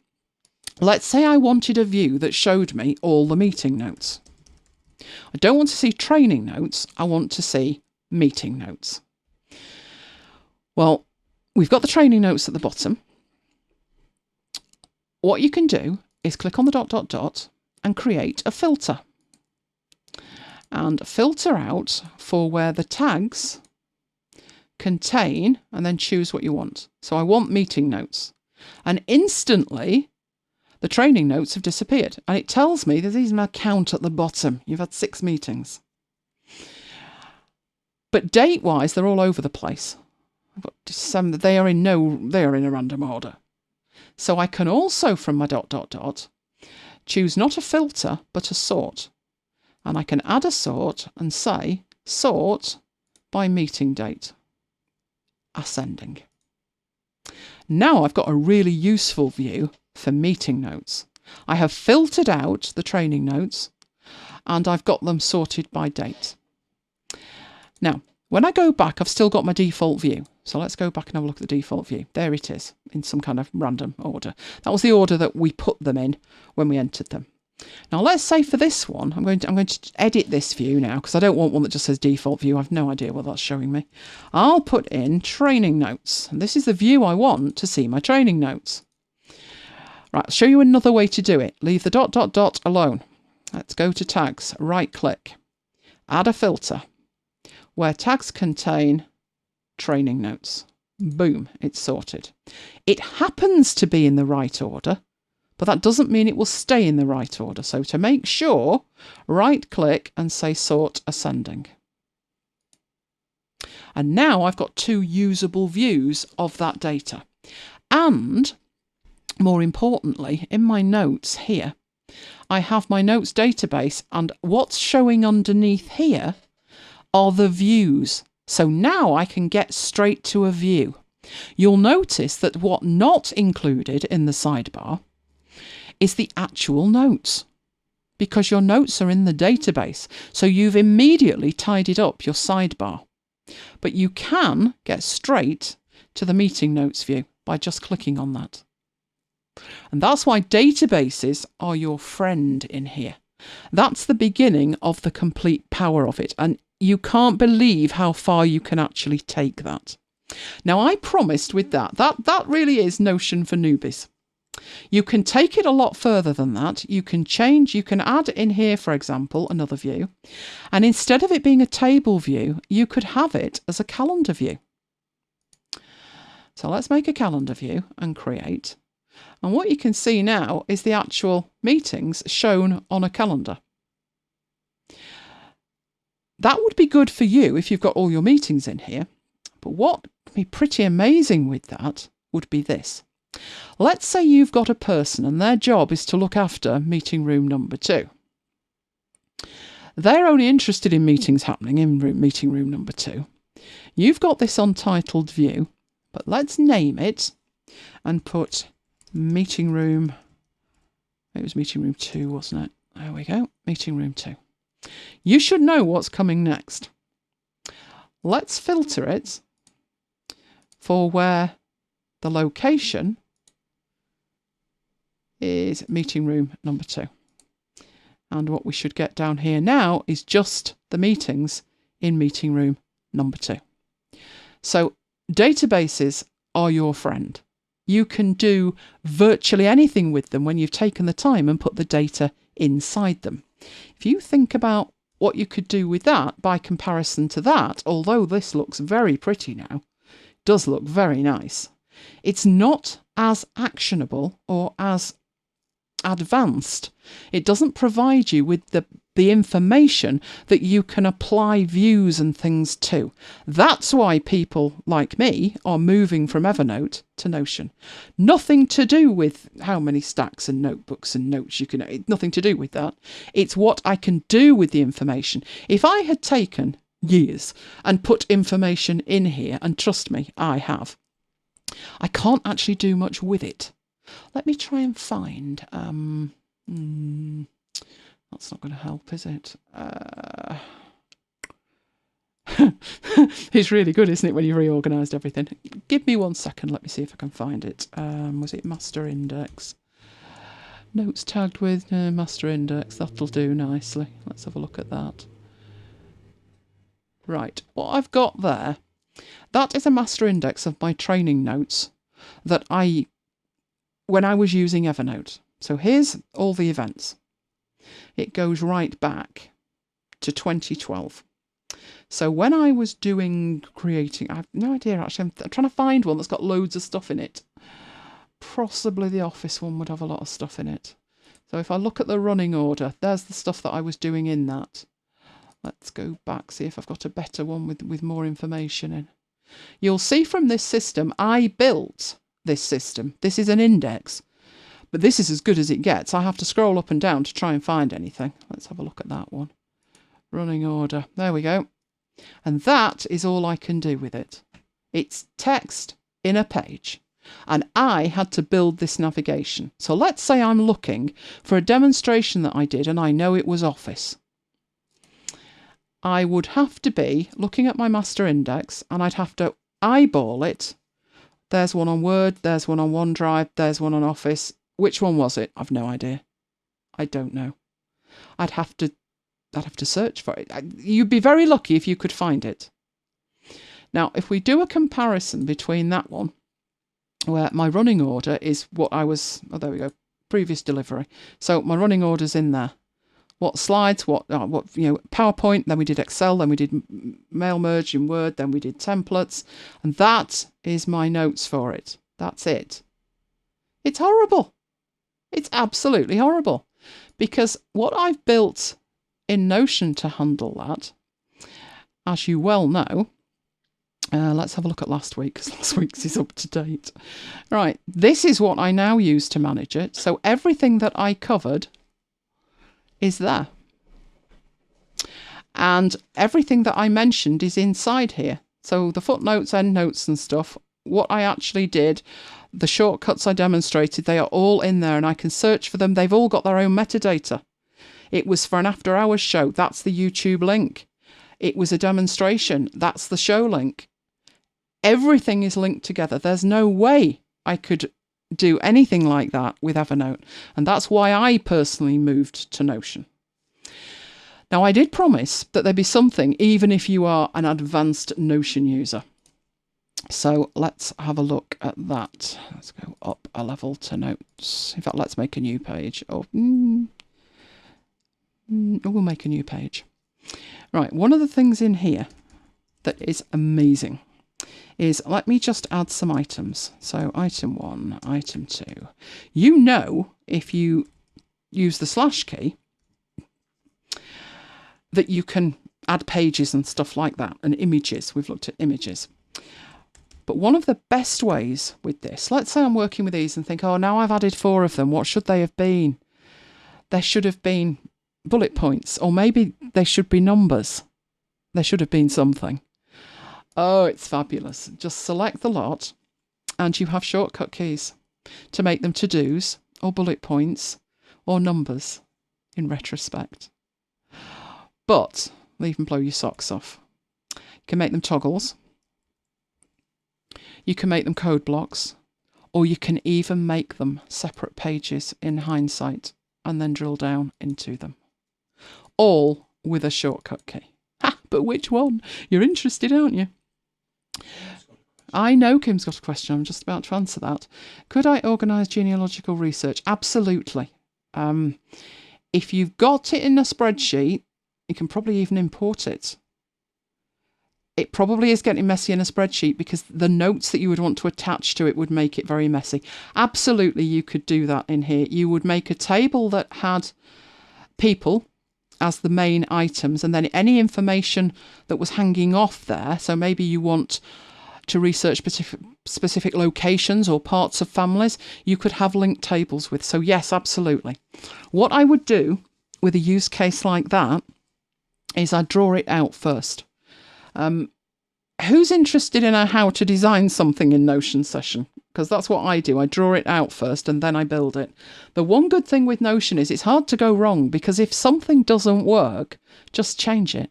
let's say I wanted a view that showed me all the meeting notes. I don't want to see training notes. I want to see meeting notes. Well, we've got the training notes at the bottom. What you can do is click on the ... and create a filter. And filter out for where the tags contain, and then choose what you want. So I want meeting notes. And instantly, the training notes have disappeared. And it tells me, there's even a count at the bottom. You've had 6 meetings. But date-wise, they're all over the place. I've got December. They are in a random order. So I can also, from my ... choose not a filter, but a sort. And I can add a sort and say, sort by meeting date. Ascending. Now I've got a really useful view for meeting notes. I have filtered out the training notes and I've got them sorted by date. Now, when I go back, I've still got my default view. So let's go back and have a look at the default view. There it is, in some kind of random order. That was the order that we put them in when we entered them. Now, let's say for this one, I'm going to edit this view now because I don't want one that just says default view. I've no idea what that's showing me. I'll put in training notes. And this is the view I want to see my training notes. Right, I'll show you another way to do it. Leave the ... alone. Let's go to tags, right click, add a filter where tags contain training notes. Boom, it's sorted. It happens to be in the right order, but that doesn't mean it will stay in the right order. So to make sure, right click and say sort ascending. And now I've got 2 usable views of that data. And more importantly, in my notes here, I have my notes database, and what's showing underneath here are the views. So now I can get straight to a view. You'll notice that what not included in the sidebar is the actual notes, because your notes are in the database. So you've immediately tidied up your sidebar. But you can get straight to the meeting notes view by just clicking on that. And that's why databases are your friend in here. That's the beginning of the complete power of it. And you can't believe how far you can actually take that. Now, I promised with that really is Notion for newbies. You can take it a lot further than that. You can change, you can add in here, for example, another view. And instead of it being a table view, you could have it as a calendar view. So let's make a calendar view and create. And what you can see now is the actual meetings shown on a calendar. That would be good for you if you've got all your meetings in here. But what would be pretty amazing with that would be this. Let's say you've got a person and their job is to look after meeting room number 2. They're only interested in meetings happening in meeting room number 2. You've got this untitled view, but let's name it and put meeting room. It was meeting room 2, wasn't it? There we go, meeting room 2. You should know what's coming next. Let's filter it for where the location is meeting room number 2. And what we should get down here now is just the meetings in meeting room number 2. So databases are your friend. You can do virtually anything with them when you've taken the time and put the data inside them. If you think about what you could do with that by comparison to that, although this looks very pretty now, does look very nice, it's not as actionable or as advanced. It doesn't provide you with the information that you can apply views and things to. That's why people like me are moving from Evernote to Notion. Nothing to do with how many stacks and notebooks and notes you can, nothing to do with that. It's what I can do with the information. If I had taken years and put information in here, and trust me, I have, I can't actually do much with it. Let me try and find, that's not going to help, is it? It's really good, isn't it, when you've reorganised everything? Give me 1 second, let me see if I can find it. Was it master index? Notes tagged with master index, that'll do nicely. Let's have a look at that. Right, what I've got there, that is a master index of my training notes that when I was using Evernote. So here's all the events. It goes right back to 2012. So when I was creating, I have no idea actually, I'm trying to find one that's got loads of stuff in it. Possibly the office one would have a lot of stuff in it. So if I look at the running order, there's the stuff that I was doing in that. Let's go back, see if I've got a better one with more information in. You'll see from this system, I built this system. This is an index, but this is as good as it gets. I have to scroll up and down to try and find anything. Let's have a look at that one. Running order. There we go. And that is all I can do with it. It's text in a page. And I had to build this navigation. So let's say I'm looking for a demonstration that I did and I know it was Office. I would have to be looking at my master index and I'd have to eyeball it. There's one on Word, there's one on OneDrive, there's one on Office. Which one was it? I've no idea. I don't know. I'd have to search for it. You'd be very lucky if you could find it. Now, if we do a comparison between that one, where my running order is what I was, oh, there we go, previous delivery. So my running order's in there. What slides, what PowerPoint, then we did Excel, then we did mail merge in Word, then we did templates. And that is my notes for it. That's it. It's horrible. It's absolutely horrible. Because what I've built in Notion to handle that, as you well know, let's have a look at last week, because last week's is up to date. Right, this is what I now use to manage it. So everything that I covered is there. And everything that I mentioned is inside here. So the footnotes, endnotes and stuff, what I actually did, the shortcuts I demonstrated, they are all in there and I can search for them. They've all got their own metadata. It was for an after hours show. That's the YouTube link. It was a demonstration. That's the show link. Everything is linked together. There's no way I could do anything like that with Evernote. And that's why I personally moved to Notion. Now, I did promise that there'd be something, even if you are an advanced Notion user. So let's have a look at that. Let's go up a level to notes. In fact, let's make a new page. We'll make a new page. Right, one of the things in here that is amazing is, let me just add some items. So item 1, item 2. You know, if you use the / key, that you can add pages and stuff like that, and images. We've looked at images. But one of the best ways with this, let's say I'm working with these and think, oh, now I've added 4 of them. What should they have been? There should have been bullet points, or maybe they should be numbers. There should have been something. Oh, it's fabulous. Just select the lot and you have shortcut keys to make them to-dos or bullet points or numbers in retrospect. But leave them blow your socks off. You can make them toggles. You can make them code blocks, or you can even make them separate pages in hindsight and then drill down into them. All with a shortcut key. Ha! But which one? You're interested, aren't you? I know Kim's got a question. I'm just about to answer that. Could I organise genealogical research? Absolutely. If you've got it in a spreadsheet, you can probably even import it. It probably is getting messy in a spreadsheet because the notes that you would want to attach to it would make it very messy. Absolutely, you could do that in here. You would make a table that had people as the main items, and then any information that was hanging off there. So maybe you want to research specific locations or parts of families, you could have linked tables with. So yes, absolutely. What I would do with a use case like that is I'd draw it out first. Who's interested in a how to design something in Notion session? Because that's what I do. I draw it out first and then I build it. The one good thing with Notion is it's hard to go wrong, because if something doesn't work, just change it.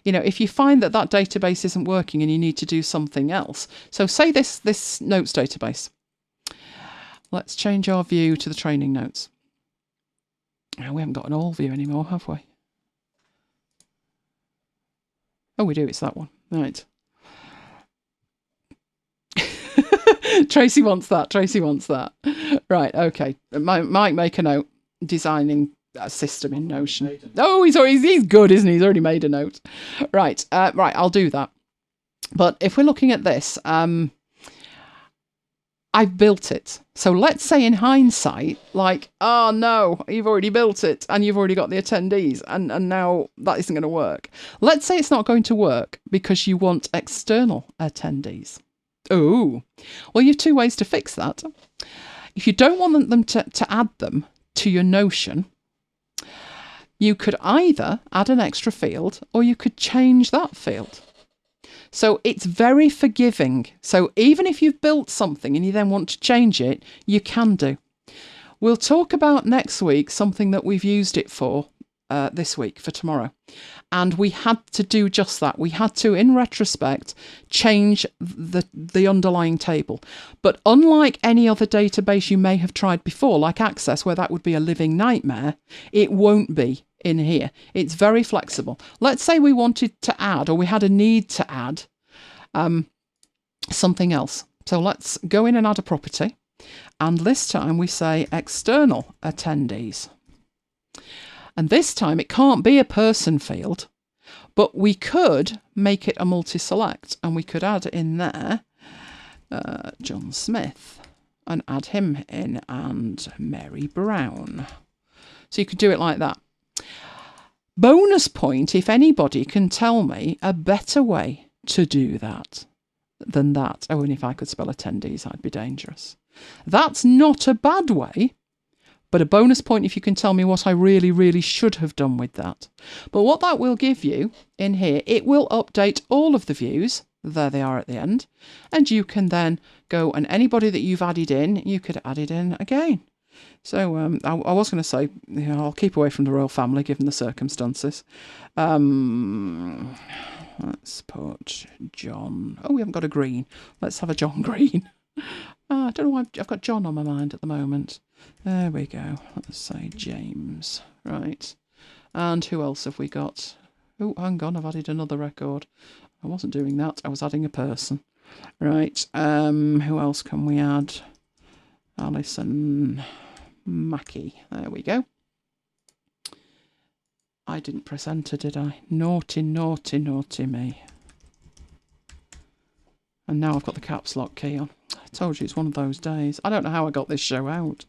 You know, if you find that that database isn't working and you need to do something else. So say this notes database. Let's change our view to the training notes. Oh, we haven't got an all view anymore, have we? Oh, we do. It's that one. Right. Tracy wants that. Tracy wants that. Right. Okay. Might make a note. Designing system in Notion. Made a- Oh, he's good, isn't he? He's already made a note. Right, right, I'll do that. But if we're looking at this, I've built it. So let's say in hindsight, like, oh no, you've already built it and you've already got the attendees and now that isn't going to work. Let's say it's not going to work because you want external attendees. Oh, well, you have two ways to fix that. If you don't want them to add them to your Notion, you could either add an extra field or you could change that field. So it's very forgiving. So even if you've built something and you then want to change it, you can do. We'll talk about next week something that we've used it for this week, for tomorrow. And we had to do just that. We had to, in retrospect, change the underlying table. But unlike any other database you may have tried before, like Access, where that would be a living nightmare, it won't be in here. It's very flexible. Let's say we wanted to add, or we had a need to add something else. So let's go in and add a property. And this time we say external attendees. And this time it can't be a person field, but we could make it a multi-select and we could add in there John Smith and add him in and Mary Brown. So you could do it like that. Bonus point if anybody can tell me a better way to do that than that. Oh, and if I could spell attendees, I'd be dangerous. That's not a bad way. But a bonus point if you can tell me what I really, really should have done with that. But what that will give you in here, it will update all of the views. There they are at the end. And you can then go and anybody that you've added in, you could add it in again. So I was going to say, you know, I'll keep away from the royal family given the circumstances. Let's put John. Oh, we haven't got a Green. Let's have a John Green. I don't know why I've got John on my mind at the moment. There we go. Let's say James. Right. And who else have we got? Oh, hang on. I've added another record. I wasn't doing that. I was adding a person. Right. Who else can we add? Alison Mackie. There we go. I didn't press enter, did I? Naughty, naughty, naughty me. And now I've got the caps lock key on. I told you it's one of those days. I don't know how I got this show out.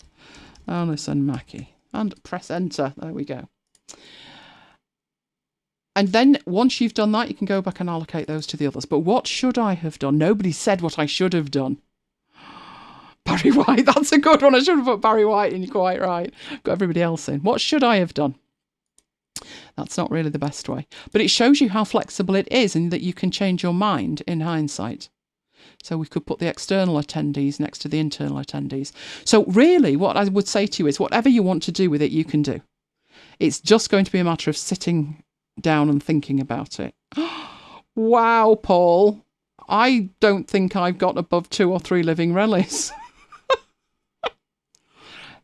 Alison Mackie. And press enter. There we go. And then once you've done that, you can go back and allocate those to the others. But what should I have done? Nobody said what I should have done. Barry White. That's a good one. I should have put Barry White in. You're quite right. Got everybody else in. What should I have done? That's not really the best way. But it shows you how flexible it is and that you can change your mind in hindsight. So we could put the external attendees next to the internal attendees. So really what I would say to you is whatever you want to do with it, you can do. It's just going to be a matter of sitting down and thinking about it. Wow, Paul. I don't think I've got above 2 or 3 living relics.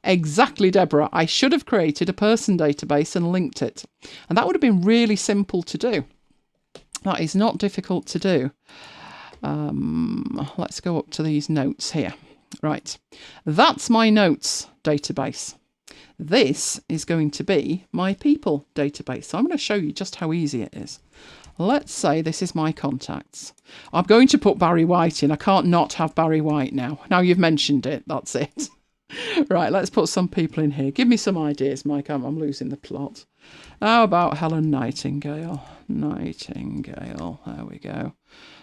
Exactly, Deborah. I should have created a person database and linked it. And that would have been really simple to do. That is not difficult to do. Let's go up to these notes here. Right. That's my notes database. This is going to be my people database. So I'm going to show you just how easy it is. Let's say this is my contacts. I'm going to put Barry White in. I can't not have Barry White now. Now you've mentioned it. That's it. Right, let's put some people in here. Give me some ideas, Mike. I'm losing the plot. How about Helen Nightingale? Nightingale. There we go.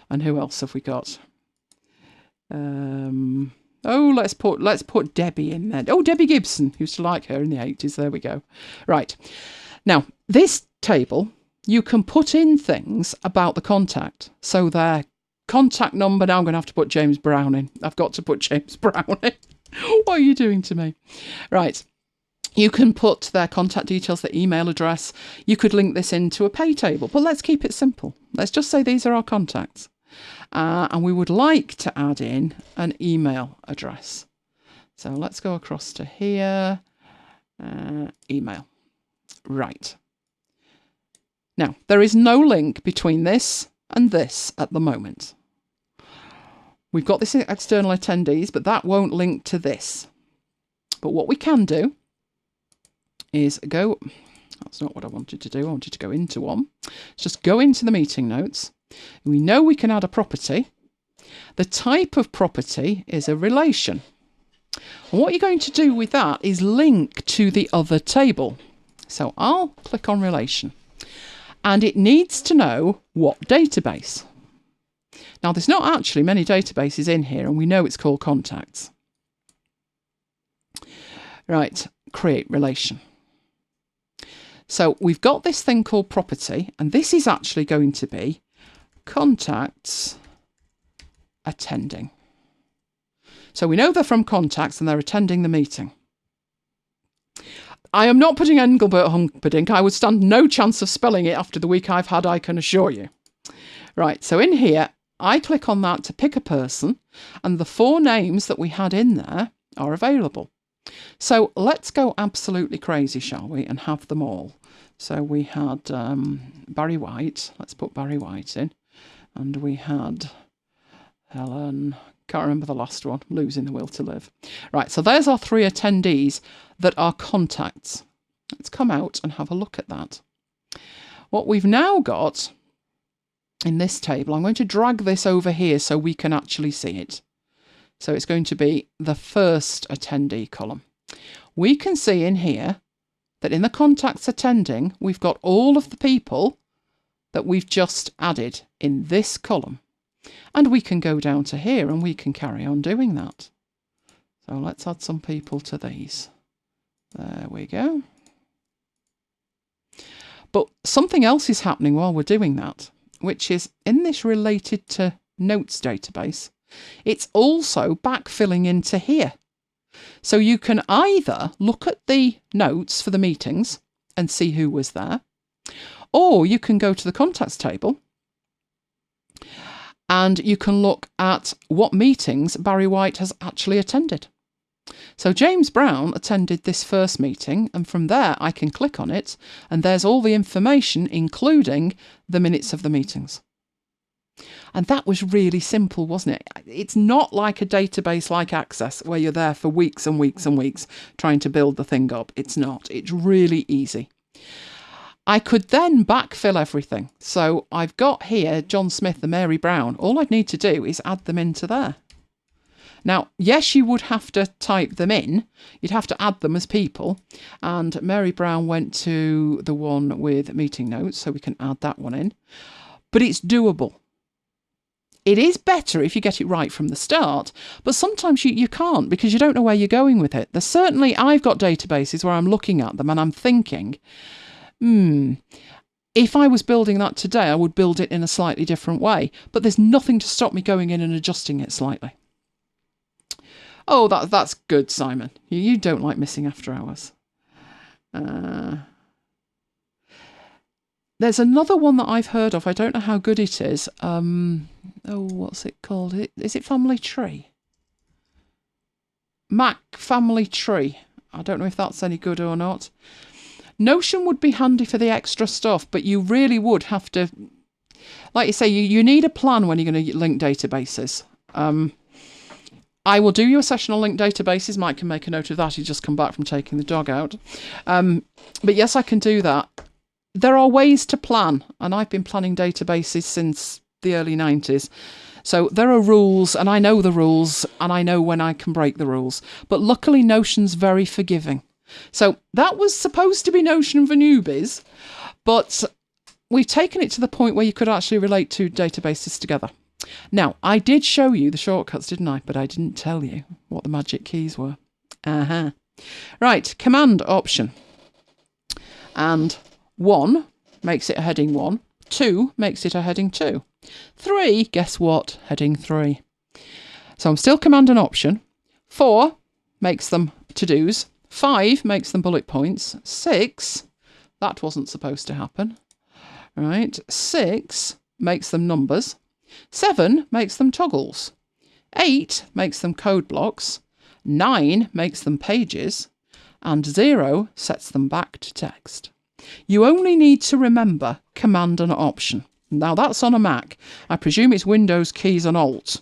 And who else have we got? Oh, let's put Debbie in there. Oh, Debbie Gibson. Used to like her in the 80s. There we go. Right. Now, this table, you can put in things about the contact. So their contact number, now I'm going to have to put James Brown in. I've got to put James Brown in. What are you doing to me? Right. You can put their contact details, their email address. You could link this into a pay table, but let's keep it simple. Let's just say these are our contacts. And we would like to add in an email address. So let's go across to here. Email. Right. Now, there is no link between this and this at the moment. We've got this external attendees, but that won't link to this. But what we can do is go, that's not what I wanted to do, I wanted to go into one. Let's just go into the meeting notes. We know we can add a property. The type of property is a relation. And what you're going to do with that is link to the other table. So I'll click on relation. And it needs to know what database. Now, there's not actually many databases in here, and we know it's called contacts. Right, create relation. So we've got this thing called property, and this is actually going to be contacts attending. So we know they're from contacts and they're attending the meeting. I am not putting Engelbert Humperdinck. I would stand no chance of spelling it after the week I've had, I can assure you. Right, so in here, I click on that to pick a person, and the 4 names that we had in there are available. So let's go absolutely crazy, shall we, and have them all. So we had Barry White. Let's put Barry White in. And we had Helen. Can't remember the last one. Losing the will to live. Right, so there's our 3 attendees that are contacts. Let's come out and have a look at that. What we've now got in this table, I'm going to drag this over here so we can actually see it. So it's going to be the first attendee column. We can see in here that in the contacts attending, we've got all of the people that we've just added in this column. And we can go down to here and we can carry on doing that. So let's add some people to these. There we go. But something else is happening while we're doing that, which is in this related to notes database, it's also backfilling into here. So you can either look at the notes for the meetings and see who was there, or you can go to the contacts table and you can look at what meetings Barry White has actually attended. So James Brown attended this first meeting, and from there I can click on it, and there's all the information, including the minutes of the meetings. And that was really simple, wasn't it? It's not like a database like Access, where you're there for weeks and weeks and weeks trying to build the thing up. It's not. It's really easy. I could then backfill everything. So I've got here John Smith and Mary Brown. All I'd need to do is add them into there. Now, yes, you would have to type them in. You'd have to add them as people. And Mary Brown went to the one with meeting notes, so we can add that one in. But it's doable. It is better if you get it right from the start, but sometimes you can't because you don't know where you're going with it. There's certainly, I've got databases where I'm looking at them and I'm thinking, if I was building that today, I would build it in a slightly different way. But there's nothing to stop me going in and adjusting it slightly. Oh, that's good, Simon. You don't like missing after hours. There's another one that I've heard of. I don't know how good it is. What's it called? Is it Family Tree? Mac Family Tree. I don't know if that's any good or not. Notion would be handy for the extra stuff, but you really would have to, like you say, you need a plan when you're going to link databases. I will do you a session on linked databases. Mike can make a note of that. He's just come back from taking the dog out. But yes, I can do that. There are ways to plan, and I've been planning databases since the early 90s. So there are rules, and I know the rules, and I know when I can break the rules. But luckily, Notion's very forgiving. So that was supposed to be Notion for newbies, but we've taken it to the point where you could actually relate two databases together. Now, I did show you the shortcuts, didn't I? But I didn't tell you what the magic keys were. Right, Command Option. And 1 makes it a heading 1. 2 makes it a heading 2. 3, guess what? Heading 3. So I'm still Command and Option. 4 makes them to-dos. 5 makes them bullet points. 6, that wasn't supposed to happen. Right, 6 makes them numbers. 7 makes them toggles. 8 makes them code blocks. 9 makes them pages. And 0 sets them back to text. You only need to remember Command and Option. Now that's on a Mac. I presume it's Windows keys and Alt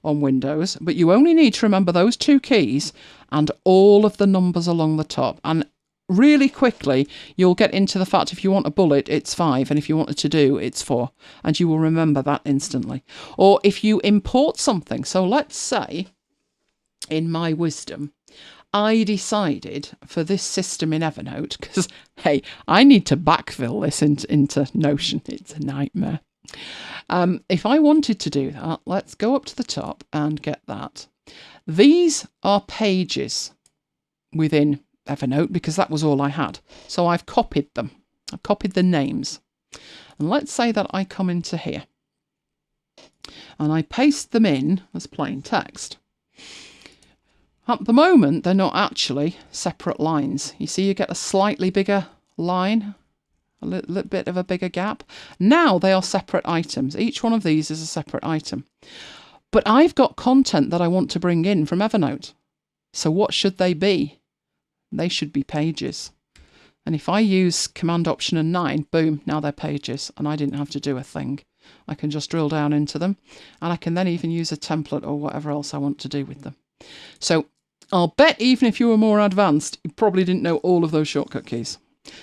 on Windows, but you only need to remember those two keys and all of the numbers along the top. And really quickly, you'll get into the fact if you want a bullet, it's 5, and if you want a to-do, it's 4, and you will remember that instantly. Or if you import something, so let's say, in my wisdom, I decided for this system in Evernote, because, hey, I need to backfill this into Notion. It's a nightmare. If I wanted to do that, let's go up to the top and get that. These are pages within Evernote because that was all I had. So I've copied them. I've copied the names. And let's say that I come into here and I paste them in as plain text. At the moment, they're not actually separate lines. You see, you get a slightly bigger line, a little bit of a bigger gap. Now they are separate items. Each one of these is a separate item. But I've got content that I want to bring in from Evernote. So what should they be? They should be pages. And if I use Command Option and 9, boom, now they're pages. And I didn't have to do a thing. I can just drill down into them. And I can then even use a template or whatever else I want to do with them. So I'll bet even if you were more advanced, you probably didn't know all of those shortcut keys.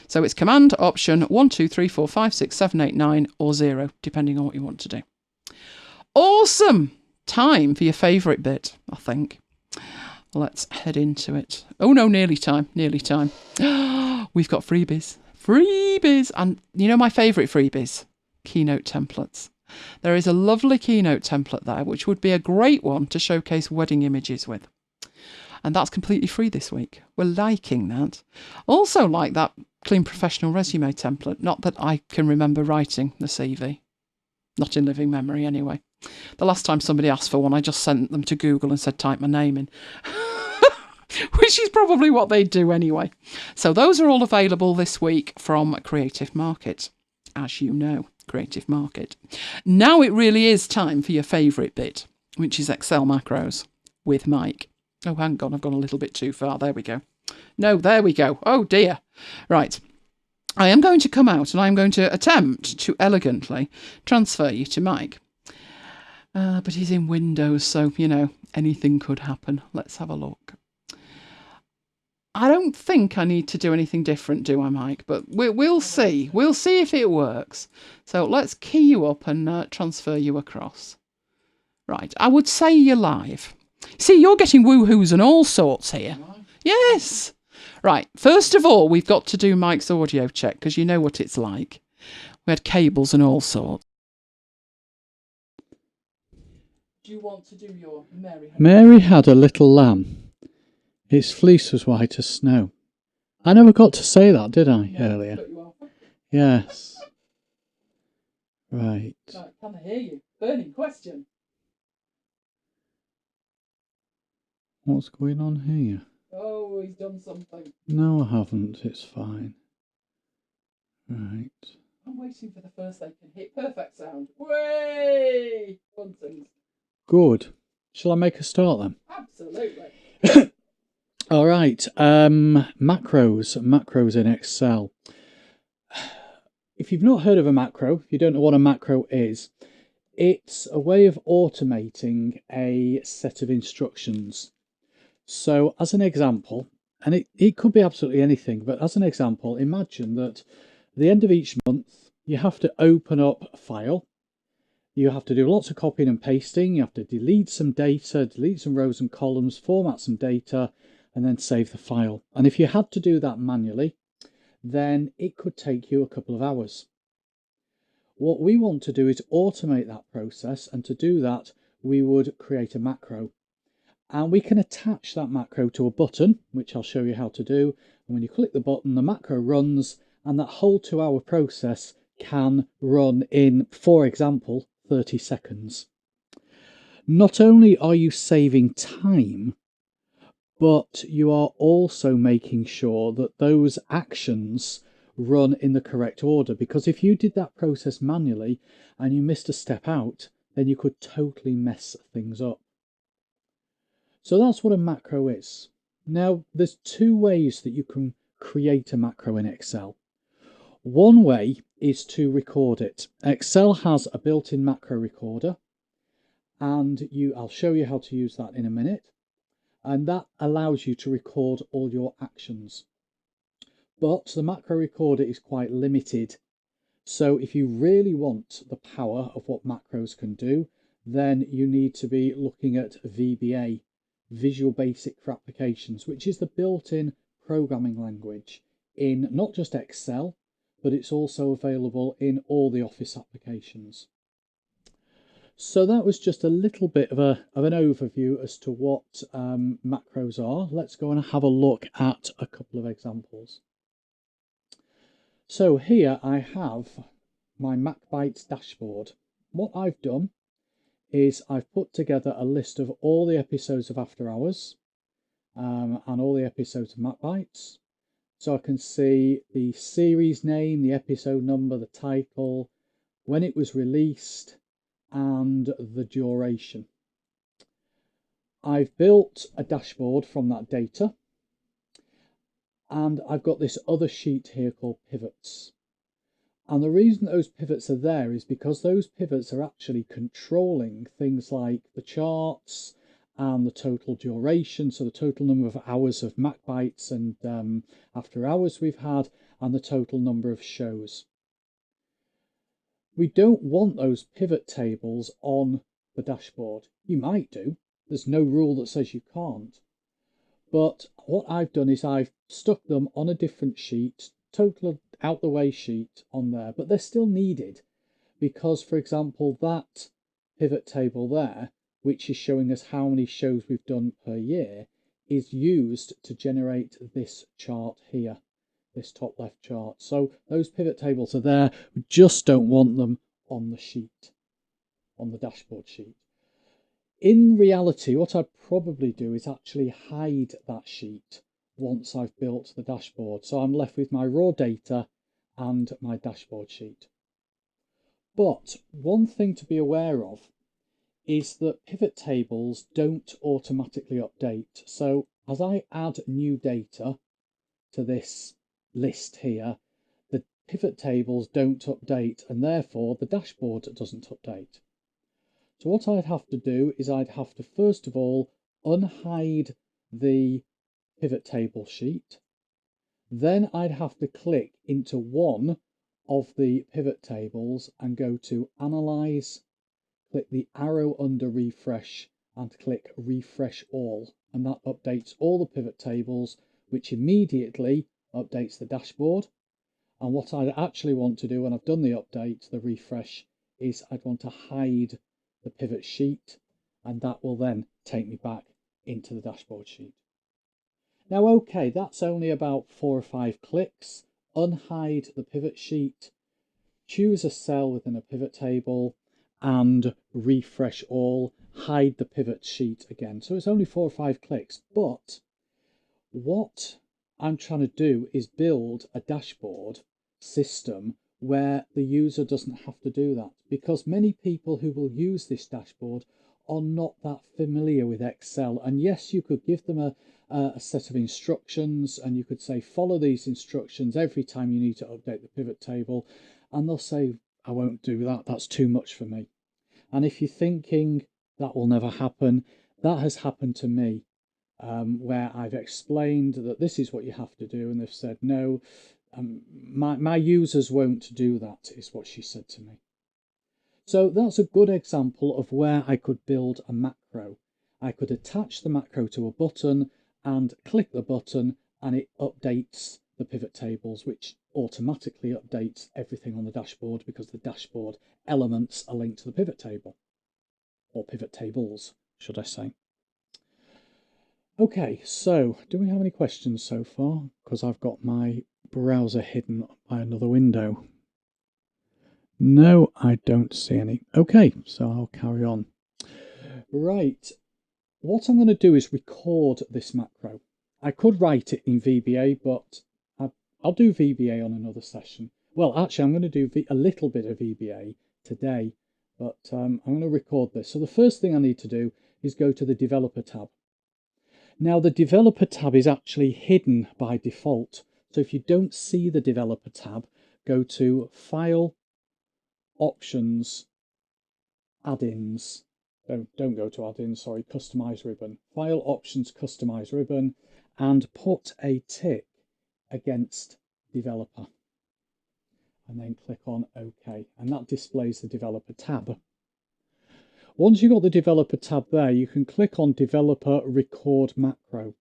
So it's Command Option 1, 2, 3, 4, 5, 6, 7, 8, 9 or 0, depending on what you want to do. Awesome! Time for your favourite bit, I think. Let's head into it. Oh no, nearly time, nearly time. We've got freebies. Freebies! And you know my favourite freebies? Keynote templates. There is a lovely Keynote template there, which would be a great one to showcase wedding images with. And that's completely free this week. We're liking that. Also like that Clean Professional Resume template. Not that I can remember writing the CV. Not in living memory anyway. The last time somebody asked for one, I just sent them to Google and said type my name in. Which is probably what they do anyway. So those are all available this week from Creative Market. As you know, Creative Market. Now it really is time for your favourite bit, which is Excel macros with Mike. Oh, hang on, I've gone a little bit too far. There we go. No, there we go. Oh dear. Right. I am going to come out and I'm going to attempt to elegantly transfer you to Mike. But he's in Windows, so, you know, anything could happen. Let's have a look. I don't think I need to do anything different, do I, Mike? But we'll see. We'll see if it works. So let's key you up and transfer you across. Right, I would say you're live. See, you're getting woohoos and all sorts here. Yes. Right, first of all, we've got to do Mike's audio check, because you know what it's like. We had cables and all sorts. Do you want to do your Mary? Mary had a little lamb. Its fleece was white as snow. I never got to say that, did I, earlier? Yes. Right. Can I hear you? Burning question. What's going on here? Oh, he's done something. No, I haven't. It's fine. Right. I'm waiting for the first they can hit. Perfect sound. Way! Buntings. Good. Shall I make a start then? Absolutely. All right. Macros in Excel. If you've not heard of a macro, if you don't know what a macro is, it's a way of automating a set of instructions. So as an example, and it could be absolutely anything, but as an example, imagine that at the end of each month, you have to open up a file. You have to do lots of copying and pasting. You have to delete some data, delete some rows and columns, format some data, and then save the file. And if you had to do that manually, then it could take you a couple of hours. What we want to do is automate that process, and to do that, we would create a macro. And we can attach that macro to a button, which I'll show you how to do. And when you click the button, the macro runs, and that whole 2-hour process can run in, for example, 30 seconds. Not only are you saving time, but you are also making sure that those actions run in the correct order. Because if you did that process manually and you missed a step out, then you could totally mess things up. So that's what a macro is. Now, there's 2 ways that you can create a macro in Excel. One way is to record it. Excel has a built-in macro recorder, and I'll show you how to use that in a minute. And that allows you to record all your actions. but the macro recorder is quite limited. So if you really want the power of what macros can do, then you need to be looking at VBA, Visual Basic for Applications, which is the built-in programming language in not just Excel, but it's also available in all the Office applications. So that was just a little bit of an overview as to what macros are. Let's go and have a look at a couple of examples. So here I have my MacBites dashboard. What I've done is I've put together a list of all the episodes of After Hours and all the episodes of MacBites. So I can see the series name, the episode number, the title, when it was released, and the duration. I've built a dashboard from that data, and I've got this other sheet here called pivots. And the reason those pivots are there is because those pivots are actually controlling things like the charts and the total duration, so the total number of hours of MacBites and After Hours we've had, and the total number of shows. We don't want those pivot tables on the dashboard. You might do. There's no rule that says you can't. But what I've done is I've stuck them on a different sheet, total out the way sheet on there, but they're still needed because, for example, that pivot table there, which is showing us how many shows we've done per year, is used to generate this chart here, this top left chart. So those pivot tables are there. We just don't want them on the sheet, on the dashboard sheet. In reality, what I'd probably do is actually hide that sheet once I've built the dashboard. So I'm left with my raw data and my dashboard sheet. But one thing to be aware of is that pivot tables don't automatically update. So as I add new data to this list here, the pivot tables don't update, and therefore the dashboard doesn't update. So what I'd have to do is I'd have to first of all unhide the pivot table sheet. Then I'd have to click into one of the pivot tables and go to Analyze, click the arrow under Refresh and click Refresh All. And that updates all the pivot tables, which immediately updates the dashboard. And what I actually want to do when I've done the update, the refresh, is I'd want to hide the pivot sheet, and that will then take me back into the dashboard sheet. Now, okay, that's only about 4 or 5 clicks. Unhide the pivot sheet, choose a cell within a pivot table, and refresh all, hide the pivot sheet again. So it's only 4 or 5 clicks, but what I'm trying to do is build a dashboard system where the user doesn't have to do that, because many people who will use this dashboard are not that familiar with Excel. And yes, you could give them a set of instructions and you could say, follow these instructions every time you need to update the pivot table. And they'll say, I won't do that. That's too much for me. And if you're thinking that will never happen, that has happened to me. Where I've explained that this is what you have to do, and they've said, no, my users won't do that, is what she said to me. So that's a good example of where I could build a macro. I could attach the macro to a button and click the button and it updates the pivot tables, which automatically updates everything on the dashboard because the dashboard elements are linked to the pivot table, or pivot tables, should I say. Okay, so do we have any questions so far? Because I've got my browser hidden by another window. No, I don't see any. Okay, so I'll carry on. Right, what I'm going to do is record this macro. I could write it in VBA, but I'll do VBA on another session. Well, actually, I'm going to do a little bit of VBA today, but I'm going to record this. So the first thing I need to do is go to the Developer tab. Now, the Developer tab is actually hidden by default. So if you don't see the Developer tab, go to File, Options, Add-ins. Don't go to Add-ins, sorry, Customize Ribbon. File, Options, Customize Ribbon, and put a tick against developer, and then click on OK, and that displays the developer tab. Once you've got the developer tab there, you can click on developer record macro.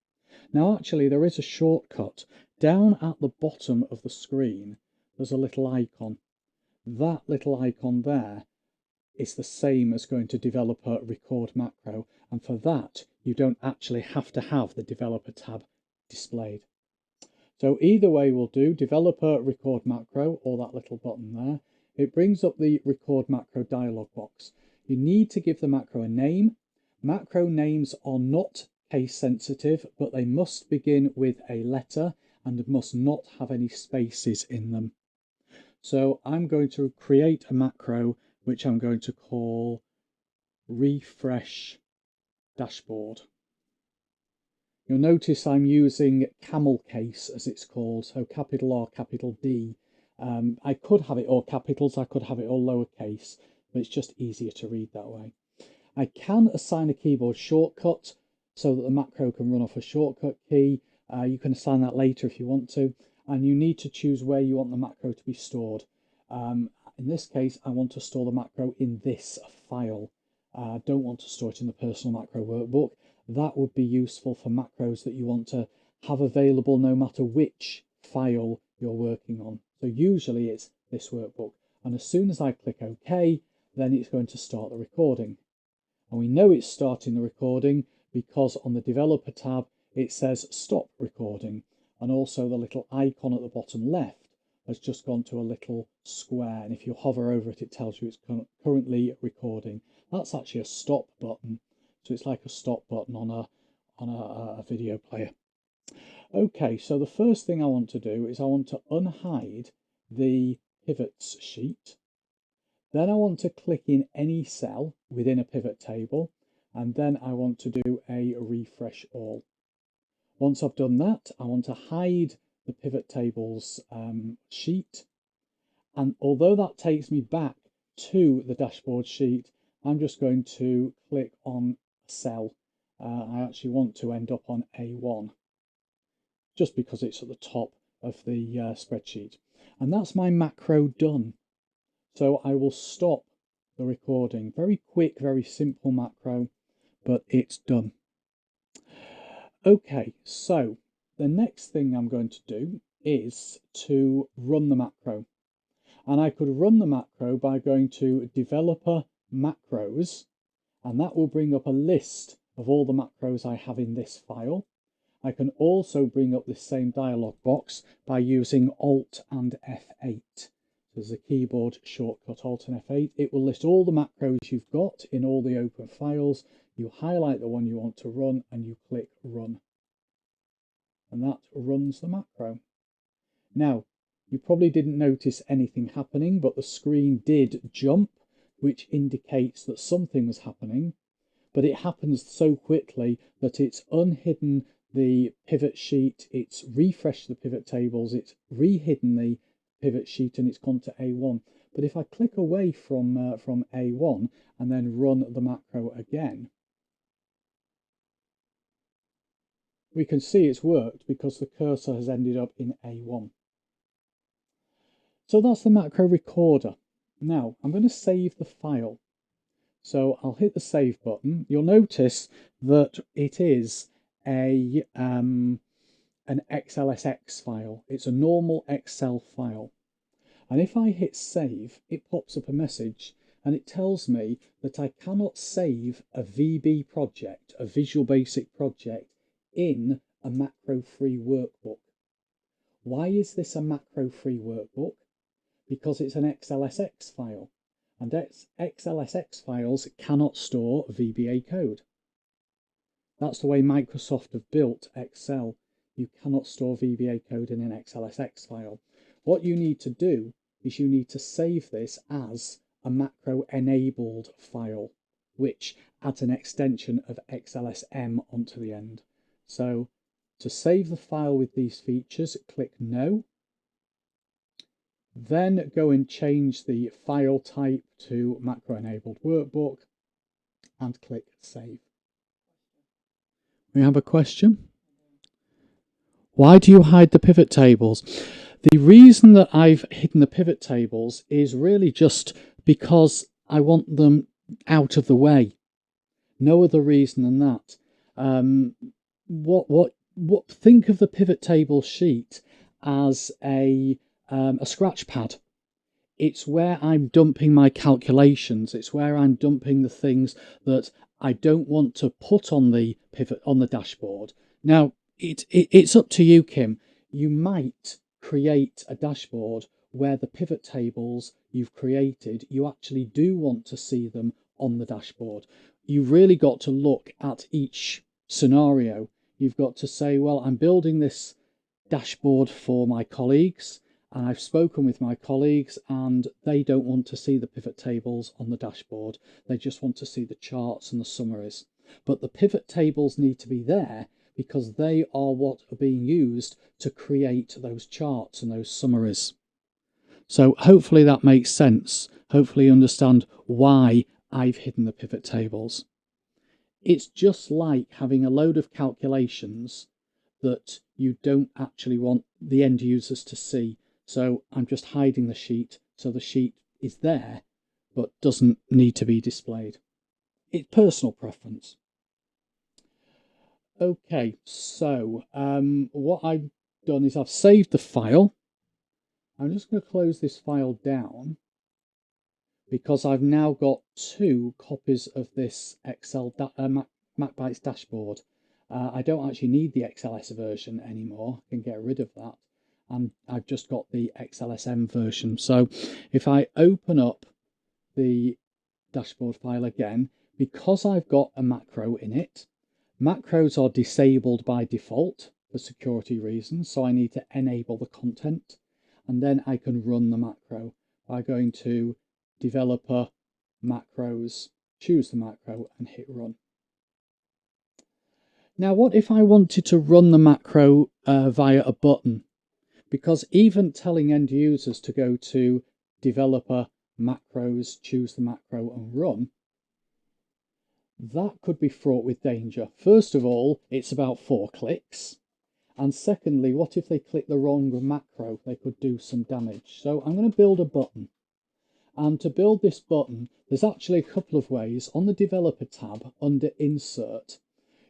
Now actually there is a shortcut. Down at the bottom of the screen there's a little icon. That little icon there is the same as going to developer record macro, and for that you don't actually have to have the developer tab displayed. So either way will do, developer record macro or that little button there. It brings up the record macro dialog box. You need to give the macro a name. Macro names are not case sensitive, but they must begin with a letter and must not have any spaces in them. So I'm going to create a macro which I'm going to call refresh dashboard. You'll notice I'm using camel case as it's called, so capital R, capital D. I could have it all capitals, I could have it all lowercase, but it's just easier to read that way. I can assign a keyboard shortcut so that the macro can run off a shortcut key. You can assign that later if you want to, and you need to choose where you want the macro to be stored. In this case, I want to store the macro in this file. I don't want to store it in the personal macro workbook. That would be useful for macros that you want to have available no matter which file you're working on. So usually it's this workbook. And as soon as I click OK, then it's going to start the recording. And we know it's starting the recording because on the developer tab, it says stop recording. And also the little icon at the bottom left has just gone to a little square. And if you hover over it, it tells you it's currently recording. That's actually a stop button. So it's like a stop button on a video player. Okay, so the first thing I want to do is I want to unhide the pivots sheet. Then I want to click in any cell within a pivot table, and then I want to do a refresh all. Once I've done that, I want to hide the pivot tables sheet. And although that takes me back to the dashboard sheet, I'm just going to click on cell. I actually want to end up on A1 just because it's at the top of the spreadsheet. And that's my macro done. So I will stop the recording. Very quick, very simple macro, but it's done. Okay, so the next thing I'm going to do is to run the macro. And I could run the macro by going to developer macros, and that will bring up a list of all the macros I have in this file. I can also bring up this same dialog box by using Alt and F8. So there's a keyboard shortcut, Alt and F8. It will list all the macros you've got in all the open files. You highlight the one you want to run and you click Run. And that runs the macro. Now, you probably didn't notice anything happening, but the screen did jump, which indicates that something was happening, but it happens so quickly that it's unhidden the pivot sheet, it's refreshed the pivot tables, it's rehidden the pivot sheet, and it's gone to A1. But if I click away from A1 and then run the macro again, we can see it's worked because the cursor has ended up in A1. So that's the macro recorder. Now I'm going to save the file. So I'll hit the save button. You'll notice that it is an XLSX file. It's a normal Excel file. And if I hit save, it pops up a message and it tells me that I cannot save a VB project, a Visual Basic project, in a macro-free workbook. Why is this a macro-free workbook? Because it's an XLSX file, and XLSX files cannot store VBA code. That's the way Microsoft have built Excel. You cannot store VBA code in an XLSX file. What you need to do is you need to save this as a macro-enabled file, which adds an extension of XLSM onto the end. So to save the file with these features, click No. Then go and change the file type to macro-enabled workbook and click Save. We have a question. Why do you hide the pivot tables? The reason that I've hidden the pivot tables is really just because I want them out of the way. No other reason than that. Think of the pivot table sheet as a scratch pad. It's where I'm dumping my calculations. It's where I'm dumping the things that I don't want to put on the pivot on the dashboard. Now, it's up to you, Kim. You might create a dashboard where the pivot tables you've created, you actually do want to see them on the dashboard. You've really got to look at each scenario. You've got to say, well, I'm building this dashboard for my colleagues, and I've spoken with my colleagues and they don't want to see the pivot tables on the dashboard. They just want to see the charts and the summaries. But the pivot tables need to be there because they are what are being used to create those charts and those summaries. So hopefully that makes sense. Hopefully you understand why I've hidden the pivot tables. It's just like having a load of calculations that you don't actually want the end users to see. So I'm just hiding the sheet, so the sheet is there but doesn't need to be displayed. It's personal preference. Okay, so what I've done is I've saved the file. I'm just going to close this file down because I've now got 2 copies of this Excel MacBites dashboard. I don't actually need the XLS version anymore. I can get rid of that. And I've just got the XLSM version. So if I open up the dashboard file again, because I've got a macro in it, macros are disabled by default for security reasons. So I need to enable the content, and then I can run the macro by going to developer macros, choose the macro and hit run. Now, what if I wanted to run the macro via a button? Because even telling end users to go to developer macros, choose the macro and run, that could be fraught with danger. First of all, it's about 4 clicks. And secondly, what if they click the wrong macro? They could do some damage. So I'm going to build a button. And to build this button, there's actually a couple of ways. On the developer tab under insert,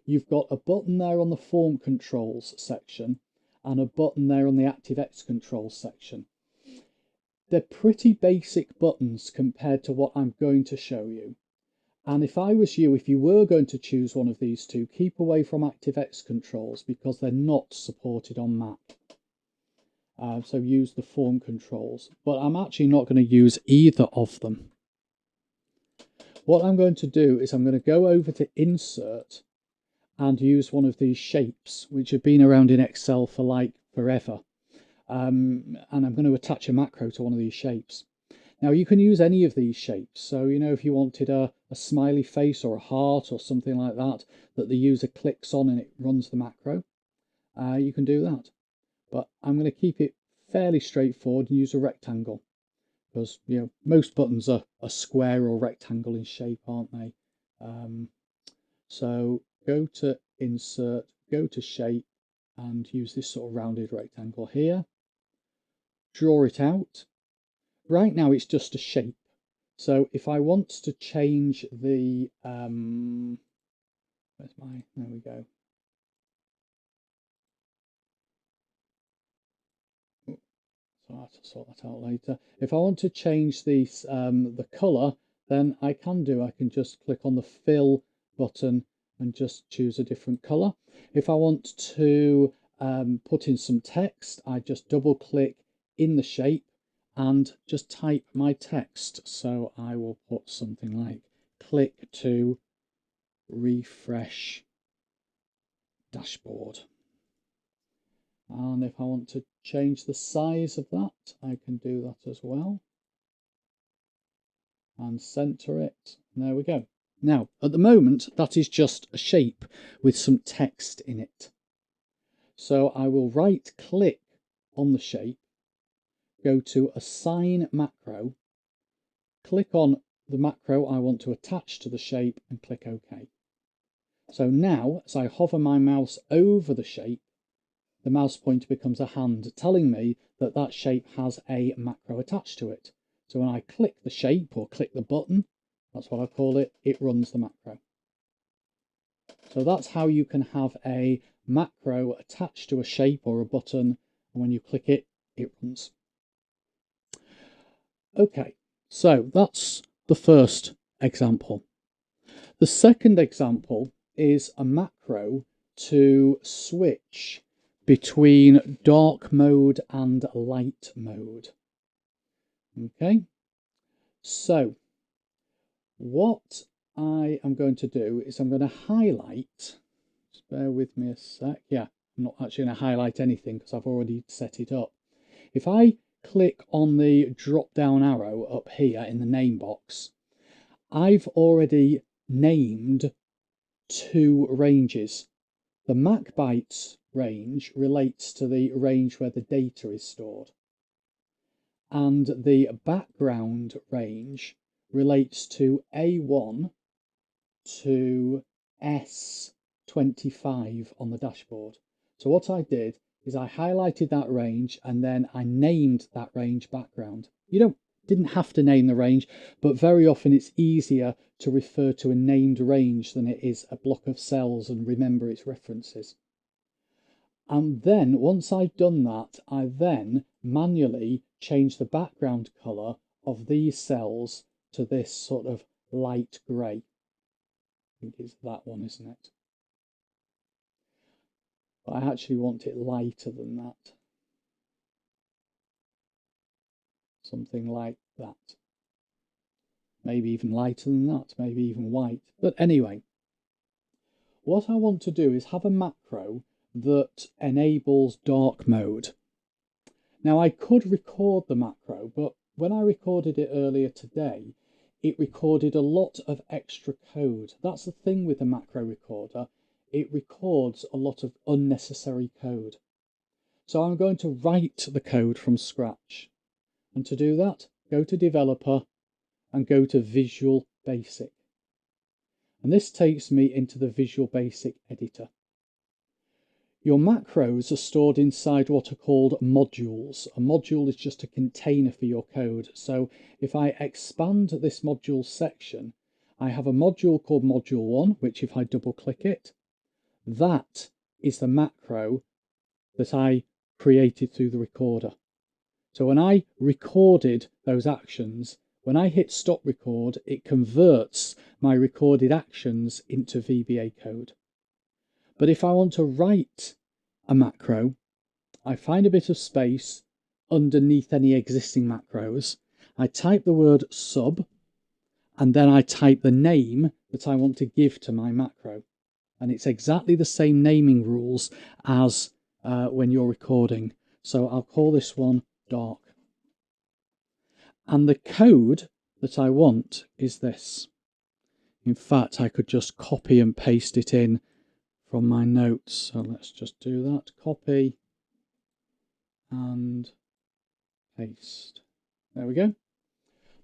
you've got a button there on the form controls section and a button there on the ActiveX controls section. They're pretty basic buttons compared to what I'm going to show you. And if I was you, if you were going to choose one of these two, keep away from ActiveX controls because they're not supported on Mac. So use the form controls, but I'm actually not going to use either of them. What I'm going to do is I'm going to go over to insert and use one of these shapes, which have been around in Excel for like forever. And I'm going to attach a macro to one of these shapes. Now you can use any of these shapes. So, you know, if you wanted a smiley face or a heart or something like that, that the user clicks on and it runs the macro, you can do that. But I'm going to keep it fairly straightforward and use a rectangle because, you know, most buttons are a square or rectangle in shape, aren't they? So go to insert, go to shape and use this sort of rounded rectangle here. Draw it out. Right now it's just a shape. So if I want to change the, there we go. So I'll have to sort that out later. If I want to change the color, then I can do. I can just click on the fill button and just choose a different color. If I want to put in some text, I just double click in the shape and just type my text. So I will put something like click to refresh dashboard. And if I want to change the size of that, I can do that as well. And center it. And there we go. Now, at the moment, that is just a shape with some text in it. So I will right click on the shape, go to assign macro, click on the macro I want to attach to the shape and click OK. So now, as I hover my mouse over the shape, the mouse pointer becomes a hand, telling me that that shape has a macro attached to it. So when I click the shape or click the button, that's what I call it, it runs the macro. So that's how you can have a macro attached to a shape or a button, and when you click it, it runs. Okay, so that's the first example. The second example is a macro to switch between dark mode and light mode. Okay, so what I am going to do is I'm going to highlight, just bear with me a sec. Yeah, I'm not actually going to highlight anything because I've already set it up. If I click on the drop down arrow up here in the name box, I've already named two ranges. The MacBites range relates to the range where the data is stored, and the background range relates to A1 to S25 on the dashboard. So what I did is I highlighted that range and then I named that range background. You didn't have to name the range, but very often it's easier to refer to a named range than it is a block of cells and remember its references. And then once I've done that, I then manually change the background color of these cells to this sort of light gray. I think it's that one, isn't it? But I actually want it lighter than that. Something like that. Maybe even lighter than that, maybe even white. But anyway, what I want to do is have a macro that enables dark mode. Now I could record the macro, but when I recorded it earlier today, it recorded a lot of extra code. That's the thing with the macro recorder. It records a lot of unnecessary code. So I'm going to write the code from scratch. And to do that, go to Developer and go to Visual Basic. And this takes me into the Visual Basic editor. Your macros are stored inside what are called modules. A module is just a container for your code. So if I expand this module section, I have a module called module 1, which if I double click it, that is the macro that I created through the recorder. So when I recorded those actions, when I hit stop record, it converts my recorded actions into VBA code. But if I want to write a macro, I find a bit of space underneath any existing macros. I type the word sub, and then I type the name that I want to give to my macro. And it's exactly the same naming rules as when you're recording. So I'll call this one dark. And the code that I want is this. In fact, I could just copy and paste it in from my notes. So let's just do that. Copy and paste. There we go.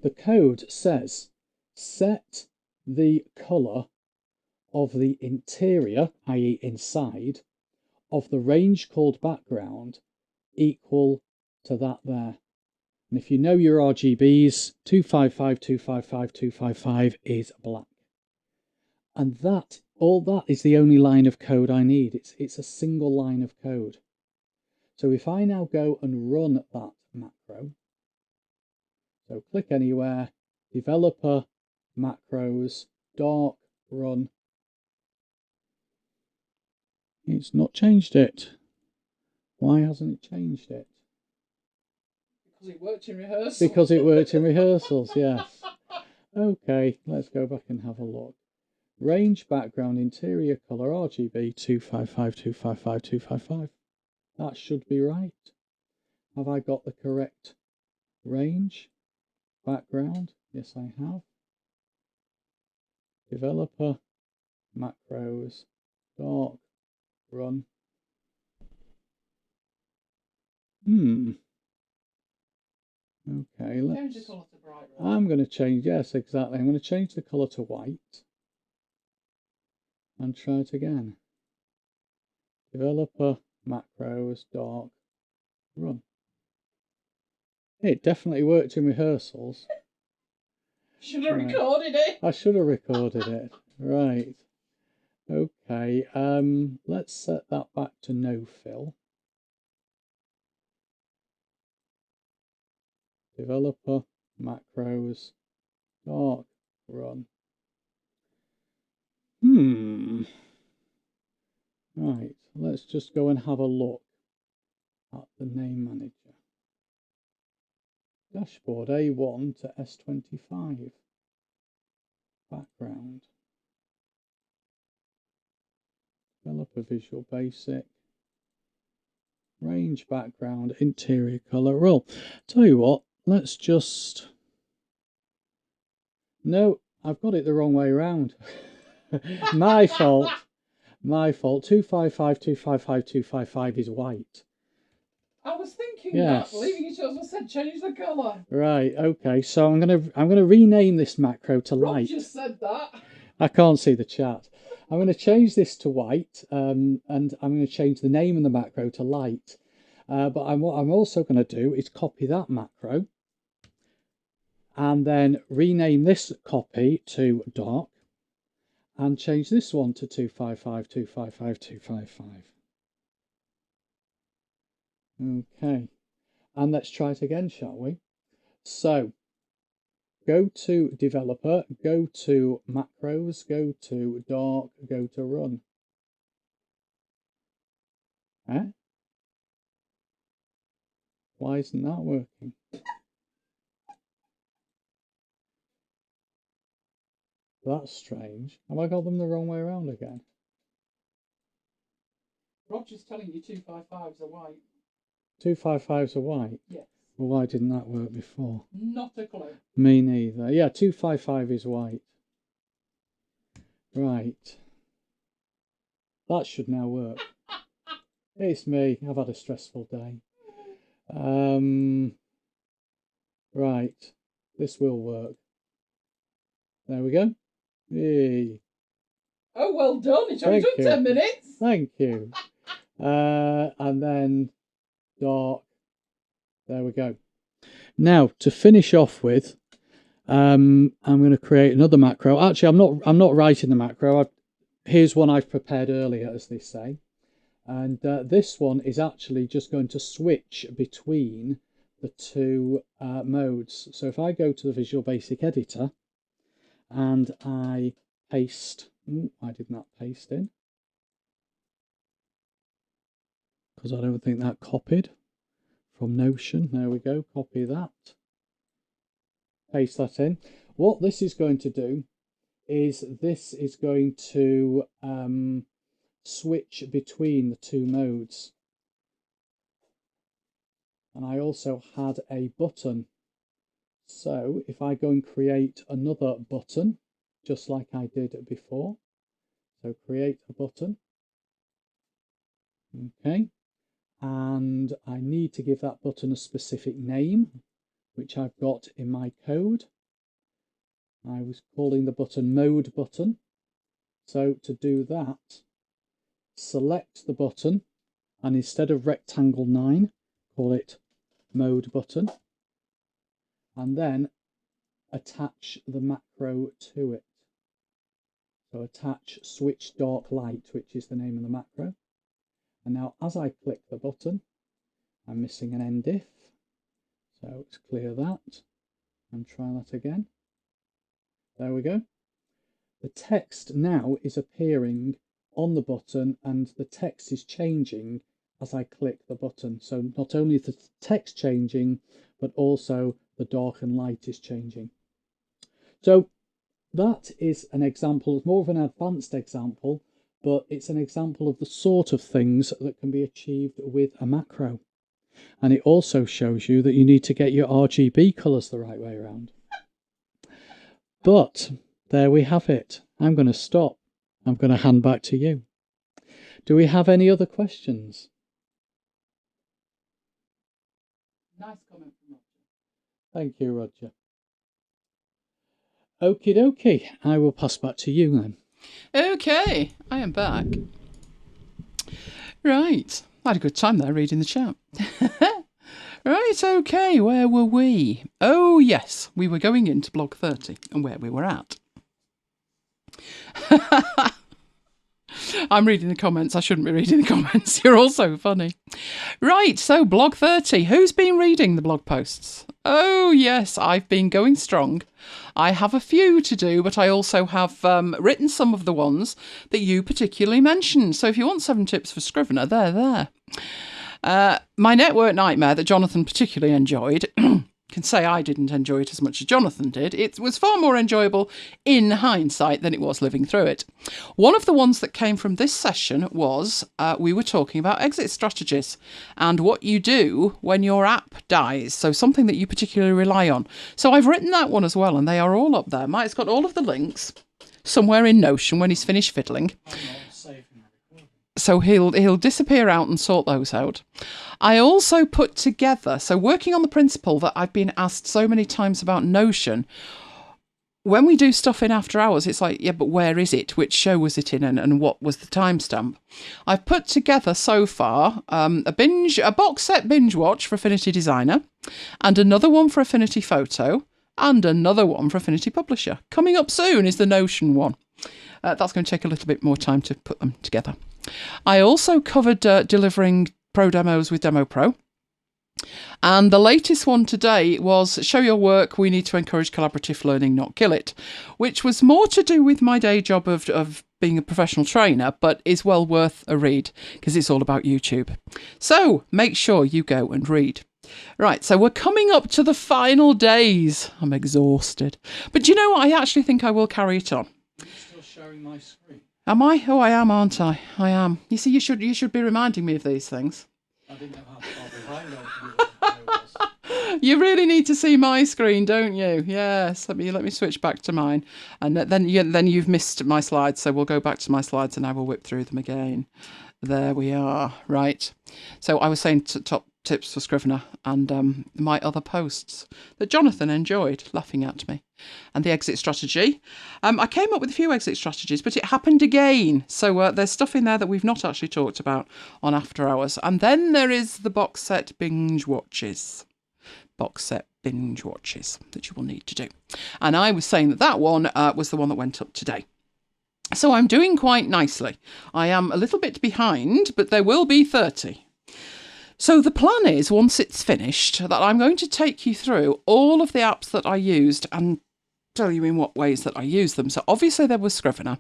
The code says set the color of the interior, i.e. inside, of the range called background equal to that there. And if you know your RGBs, 255, 255, 255 is black. And all that is the only line of code I need. It's a single line of code. So if I now go and run that macro, so click anywhere, developer, macros, dark, run, it's not changed it. Why hasn't it changed it? Because it worked in rehearsals. Because it worked in rehearsals, yes. Okay, let's go back and have a look. Range, background, interior color, RGB, 255, 255, 255. That should be right. Have I got the correct range? Background? Yes, I have. Developer, macros, dark, run. Okay, Change the colour to bright red. I'm going to change, yes, exactly. I'm going to change the colour to white and try it again. Developer, macros, dark, run. It definitely worked in rehearsals. Should have Right. recorded it. I should have recorded it. Right. Okay. Let's set that back to no fill. Developer, macros, dark, run. Right. Let's just go and have a look at the name manager. Dashboard A1 to S25. Background. Developer Visual Basic. Range background, interior color. Well, tell you what, let's just... No, I've got it the wrong way around. My fault. My fault. 255, 255, 255 is white. I was thinking Yes. that, leaving it as I said, change the colour. Right, okay. So I'm gonna rename this macro to Rob light. just said that. I can't see the chat. I'm going to change this to white, and I'm going to change the name of the macro to light. But what I'm also going to do is copy that macro and then rename this copy to dark and change this one to 255, 255, 255. Okay, and let's try it again, shall we? So go to developer, go to macros, go to dark, go to run. Eh? Why isn't that working? That's strange. Have I got them the wrong way around again? Roger's telling you 255s are white. 255s are white? Yes. Well, why didn't that work before? Not a clue. Me neither. Yeah, 255 is white. Right. That should now work. It's me. I've had a stressful day. Right. This will work. There we go. Yay. Oh, well done. It only took 10 minutes. Thank you. And then dark. There we go. Now, to finish off with, I'm going to create another macro. Actually, I'm not writing the macro. Here's one I've prepared earlier, as they say. And this one is actually just going to switch between the two modes. So if I go to the Visual Basic Editor and I paste, I did not paste in because I don't think that copied from Notion. There we go, copy that, paste that in. What this is going to do is this is going to switch between the two modes. And I also had a button. So if I go and create another button, just like I did before. So create a button. Okay. And I need to give that button a specific name, which I've got in my code. I was calling the button mode button. So to do that, select the button and instead of rectangle 9, call it mode button, and then attach the macro to it. So attach switch dark light, which is the name of the macro. And now as I click the button, I'm missing an end if. So let's clear that and try that again. There we go. The text now is appearing on the button and the text is changing as I click the button. So not only is the text changing, but also the dark and light is changing. So that is an example, more of an advanced example, but it's an example of the sort of things that can be achieved with a macro. And it also shows you that you need to get your RGB colours the right way around. But there we have it. I'm going to stop. I'm going to hand back to you. Do we have any other questions? Nice comment from Roger. Thank you, Roger. Okie dokie. I will pass back to you then. Okay, I am back. Right. I had a good time there reading the chat. Right, okay, where were we? Oh, yes, we were going into blog 30 and where we were at. I'm reading the comments. I shouldn't be reading the comments. You're all so funny. Right, so blog 30. Who's been reading the blog posts? Oh, yes, I've been going strong. I have a few to do, but I also have written some of the ones that you particularly mentioned. So if you want 7 tips for Scrivener, they're there. My network nightmare that Jonathan particularly enjoyed, can say I didn't enjoy it as much as Jonathan did. It was far more enjoyable in hindsight than it was living through it. One of the ones that came from this session was we were talking about exit strategies and what you do when your app dies. So something that you particularly rely on. So I've written that one as well, and they are all up there. Mike's got all of the links somewhere in Notion when he's finished fiddling. So he'll disappear out and sort those out. I also put together, so working on the principle that I've been asked so many times about Notion, when we do stuff in after hours, it's like, yeah, but where is it? Which show was it in and what was the timestamp? I've put together so far a box set binge watch for Affinity Designer and another one for Affinity Photo and another one for Affinity Publisher. Coming up soon is the Notion one. That's going to take a little bit more time to put them together. I also covered delivering pro demos with Demo Pro. And the latest one today was Show Your Work, We Need to Encourage Collaborative Learning, Not Kill It, which was more to do with my day job of being a professional trainer, but is well worth a read because it's all about YouTube. So make sure you go and read. Right, so we're coming up to the final days. I'm exhausted. But do you know what? I actually think I will carry it on. Are you still showing my screen? Am I? Oh, I am, aren't I? I am. You see, you should be reminding me of these things. I didn't know how far behind I was. You really need to see my screen, don't you? Yes. Let me switch back to mine, and then you've missed my slides. So we'll go back to my slides, and I will whip through them again. There we are. Right. So I was saying top tips for Scrivener and my other posts that Jonathan enjoyed laughing at me, and the exit strategy. I came up with a few exit strategies, but it happened again. So there's stuff in there that we've not actually talked about on After Hours. And then there is the box set binge watches. Box set binge watches that you will need to do. And I was saying that one was the one that went up today. So I'm doing quite nicely. I am a little bit behind, but there will be 30. So the plan is, once it's finished, that I'm going to take you through all of the apps that I used and tell you in what ways that I use them. So obviously there was Scrivener,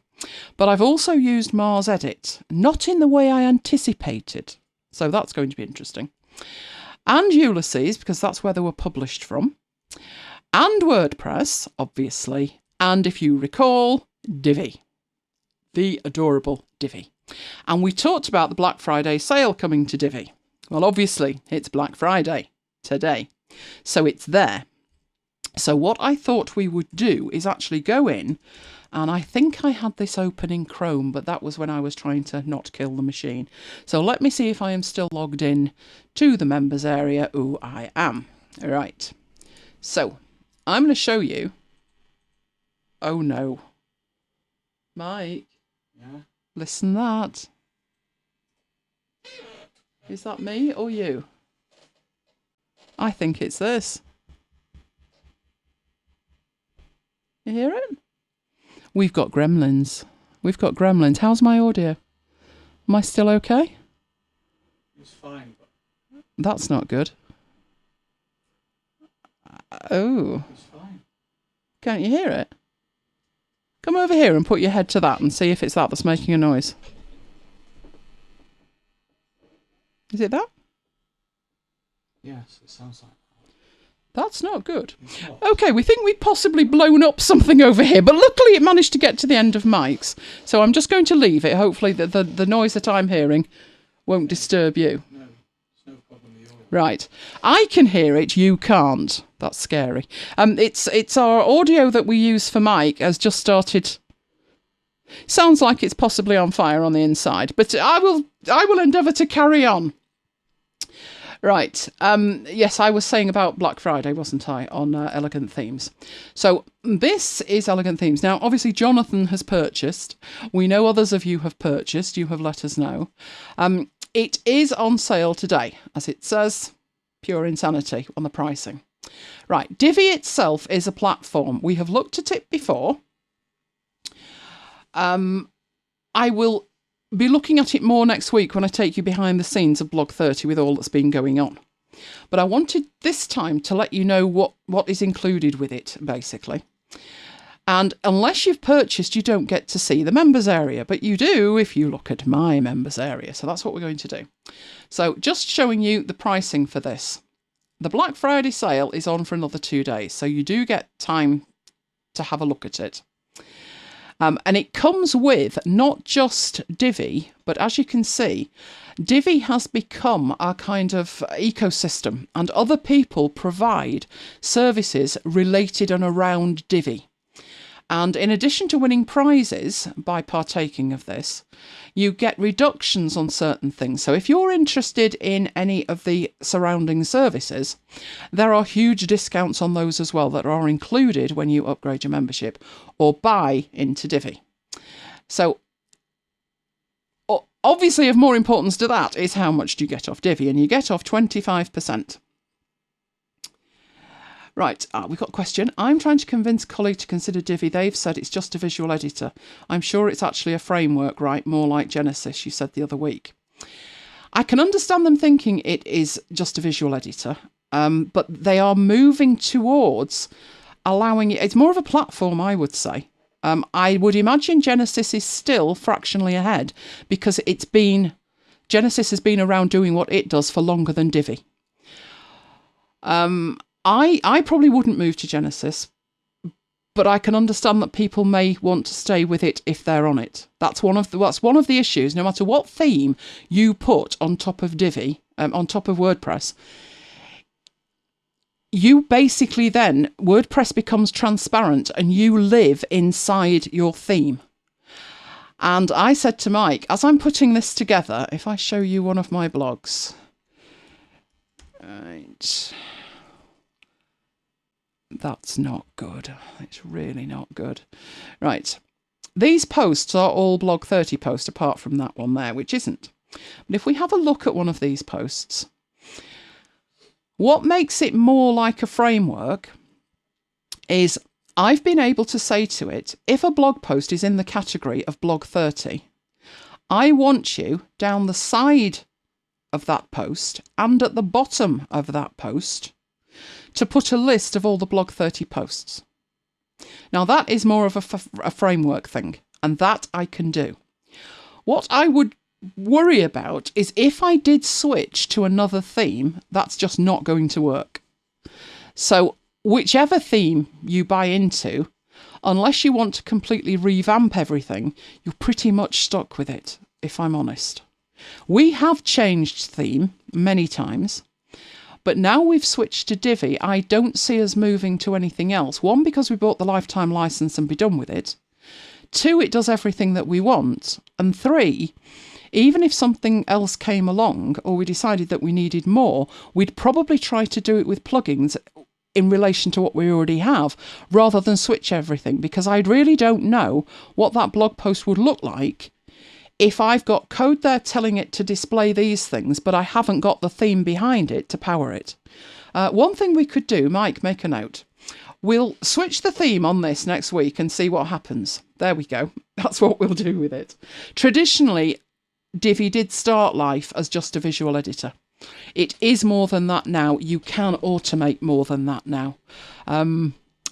but I've also used Mars Edit, not in the way I anticipated. So that's going to be interesting. And Ulysses, because that's where they were published from. And WordPress, obviously. And if you recall, Divi. The adorable Divi. And we talked about the Black Friday sale coming to Divi. Well, obviously, it's Black Friday today, so it's there. So what I thought we would do is actually go in, and I think I had this open in Chrome, but that was when I was trying to not kill the machine. So let me see if I am still logged in to the members area. Ooh, I am. All right. So I'm going to show you. Oh, no. Mike. Yeah? Listen that. Is that me or you? I think it's this. You hear it? We've got gremlins. We've got gremlins. How's my audio? Am I still okay? It's fine, but... That's not good. Oh. It's fine. Can't you hear it? Come over here and put your head to that and see if it's that that's making a noise. Is it that? Yes, it sounds like that. That's not good. It's not. Okay, we think we've possibly blown up something over here, but luckily it managed to get to the end of Mike's. So I'm just going to leave it. Hopefully the noise that I'm hearing won't disturb you. No, it's no problem with yours. Right. I can hear it, you can't. That's scary. It's our audio that we use for Mike has just started. Sounds like it's possibly on fire on the inside, but I will endeavour to carry on. Right. Yes, I was saying about Black Friday, wasn't I, on Elegant Themes. So this is Elegant Themes. Now, obviously, Jonathan has purchased. We know others of you have purchased. You have let us know. it is on sale today, as it says, pure insanity on the pricing. Right, Divi itself is a platform. We have looked at it before. I will be looking at it more next week when I take you behind the scenes of Blog 30 with all that's been going on. But I wanted this time to let you know what is included with it, basically. And unless you've purchased, you don't get to see the members area, but you do if you look at my members area. So that's what we're going to do. So just showing you the pricing for this. The Black Friday sale is on for another 2 days, so you do get time to have a look at it. And it comes with not just Divi, but as you can see, Divi has become a kind of ecosystem, and other people provide services related and around Divi. And in addition to winning prizes by partaking of this, you get reductions on certain things. So if you're interested in any of the surrounding services, there are huge discounts on those as well that are included when you upgrade your membership or buy into Divi. So obviously of more importance to that is how much do you get off Divi, and you get off 25%. Right, we've got a question. I'm trying to convince a colleague to consider Divi. They've said it's just a visual editor. I'm sure it's actually a framework, right? More like Genesis, you said the other week. I can understand them thinking it is just a visual editor, but they are moving towards allowing it. It's more of a platform, I would say. I would imagine Genesis is still fractionally ahead because Genesis has been around doing what it does for longer than Divi. I probably wouldn't move to Genesis, but I can understand that people may want to stay with it if they're on it. That's one of the issues. No matter what theme you put on top of Divi, on top of WordPress, you basically then, WordPress becomes transparent and you live inside your theme. And I said to Mike, as I'm putting this together, if I show you one of my blogs, right. That's not good. It's really not good. Right. These posts are all Blog 30 posts apart from that one there, which isn't. But if we have a look at one of these posts, what makes it more like a framework is I've been able to say to it, if a blog post is in the category of Blog 30, I want you down the side of that post and at the bottom of that post to put a list of all the Blog 30 posts. Now that is more of a framework thing, and that I can do. What I would worry about is if I did switch to another theme, that's just not going to work. So whichever theme you buy into, unless you want to completely revamp everything, you're pretty much stuck with it, if I'm honest. We have changed theme many times, but now we've switched to Divi, I don't see us moving to anything else. One, because we bought the lifetime license and be done with it. Two, it does everything that we want. And three, even if something else came along or we decided that we needed more, we'd probably try to do it with plugins in relation to what we already have, rather than switch everything, because I really don't know what that blog post would look like if I've got code there telling it to display these things, but I haven't got the theme behind it to power it. One thing we could do, Mike, make a note. We'll switch the theme on this next week and see what happens. There we go. That's what we'll do with it. Traditionally, Divi did start life as just a visual editor. It is more than that now. You can automate more than that now.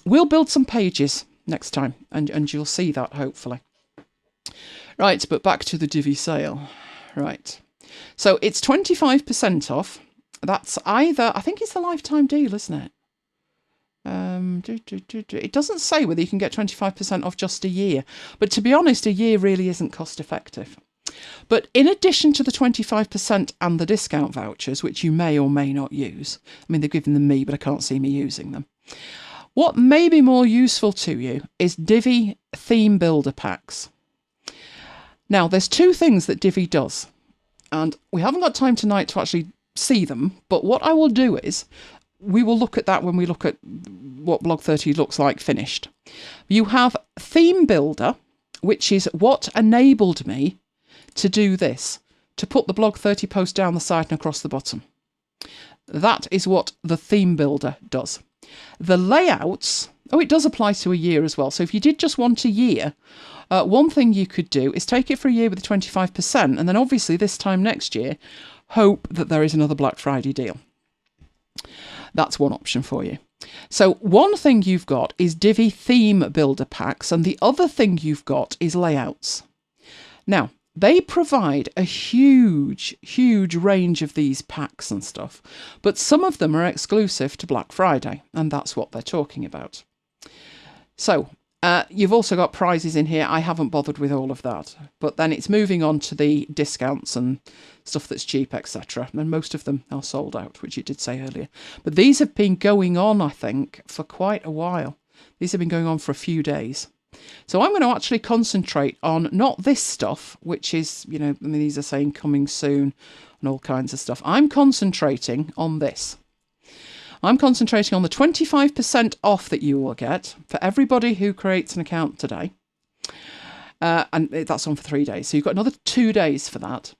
We'll build some pages next time, and you'll see that, hopefully. Right, but back to the Divi sale. Right. So it's 25% off. That's either, I think it's the lifetime deal, isn't it? It doesn't say whether you can get 25% off just a year. But to be honest, a year really isn't cost effective. But in addition to the 25% and the discount vouchers, which you may or may not use, I mean, they've given them me, but I can't see me using them. What may be more useful to you is Divi theme builder packs. Now, there's two things that Divi does, and we haven't got time tonight to actually see them, but what I will do is we will look at that when we look at what Blog 30 looks like finished. You have Theme Builder, which is what enabled me to do this. to put the Blog 30 post down the side and across the bottom. That is what the theme builder does. The layouts, it does apply to a year as well. So if you did just want a year, one thing you could do is take it for a year with the 25%, and then obviously this time next year, hope that there is another Black Friday deal. That's one option for you. So one thing you've got is Divi theme builder packs, and the other thing you've got is layouts. Now, they provide a huge range of these packs and stuff, but some of them are exclusive to Black Friday, and that's what they're talking about. So, you've also got prizes in here. I haven't bothered with all of that, but then it's moving on to the discounts and stuff that's cheap, etc. And most of them are sold out, which you did say earlier. But these have been going on, I think, for quite a while. These have been going on for a few days. So I'm going to actually concentrate on not this stuff, which is, you know, I mean, these are saying coming soon and all kinds of stuff. I'm concentrating on this. I'm concentrating on the 25% off that you will get for everybody who creates an account today. And that's on for 3 days. So you've got another 2 days for that.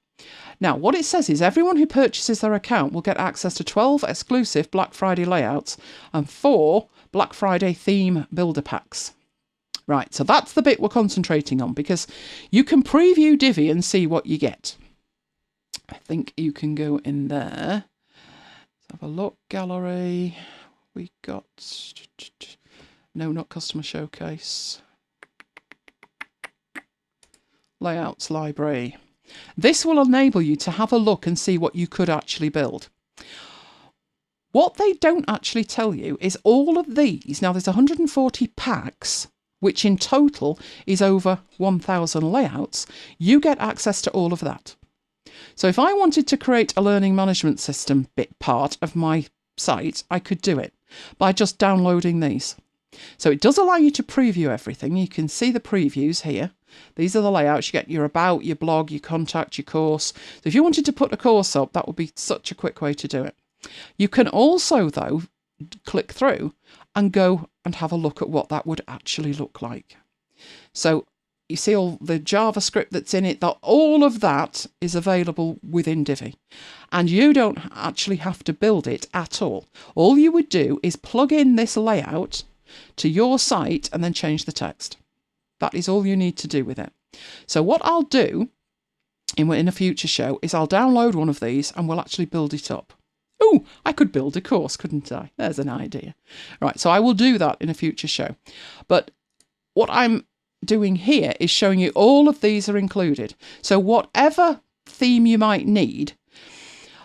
Now, what it says is everyone who purchases their account will get access to 12 exclusive Black Friday layouts and 4 Black Friday theme builder packs. Right, so that's the bit we're concentrating on, because you can preview Divi and see what you get. I think you can go in there. Let's have a look. Gallery. We got... No, not customer showcase. Layouts library. This will enable you to have a look and see what you could actually build. What they don't actually tell you is all of these. Now, there's 140 packs, which in total is over 1,000 layouts. You get access to all of that. So if I wanted to create a learning management system bit part of my site, I could do it by just downloading these. So it does allow you to preview everything. You can see the previews here. These are the layouts. You get your about, your blog, your contact, your course. So if you wanted to put a course up, that would be such a quick way to do it. You can also, though, click through and go and have a look at what that would actually look like. So you see all the JavaScript that's in it, that all of that is available within Divi. And you don't actually have to build it at all. All you would do is plug in this layout to your site and then change the text. That is all you need to do with it. So what I'll do in a future show is I'll download one of these and we'll actually build it up. Oh, I could build a course, couldn't I? There's an idea. Right, so I will do that in a future show. But what I'm doing here is showing you all of these are included. So whatever theme you might need,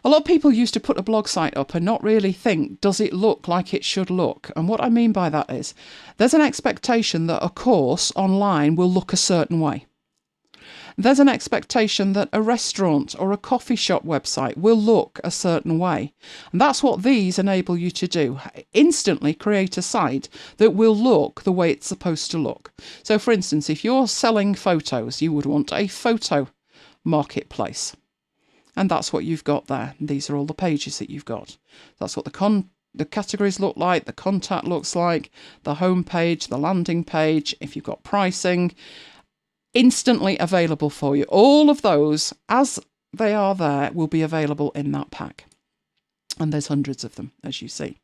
a lot of people used to put a blog site up and not really think, does it look like it should look? And what I mean by that is there's an expectation that a course online will look a certain way. There's an expectation that a restaurant or a coffee shop website will look a certain way. And that's what these enable you to do. Instantly create a site that will look the way it's supposed to look. So for instance, if you're selling photos, you would want a photo marketplace. And that's what you've got there. These are all the pages that you've got. That's what the categories look like, the contact looks like, the home page, the landing page, if you've got pricing, instantly available for you. All of those, as they are there, will be available in that pack. And there's hundreds of them, as you see.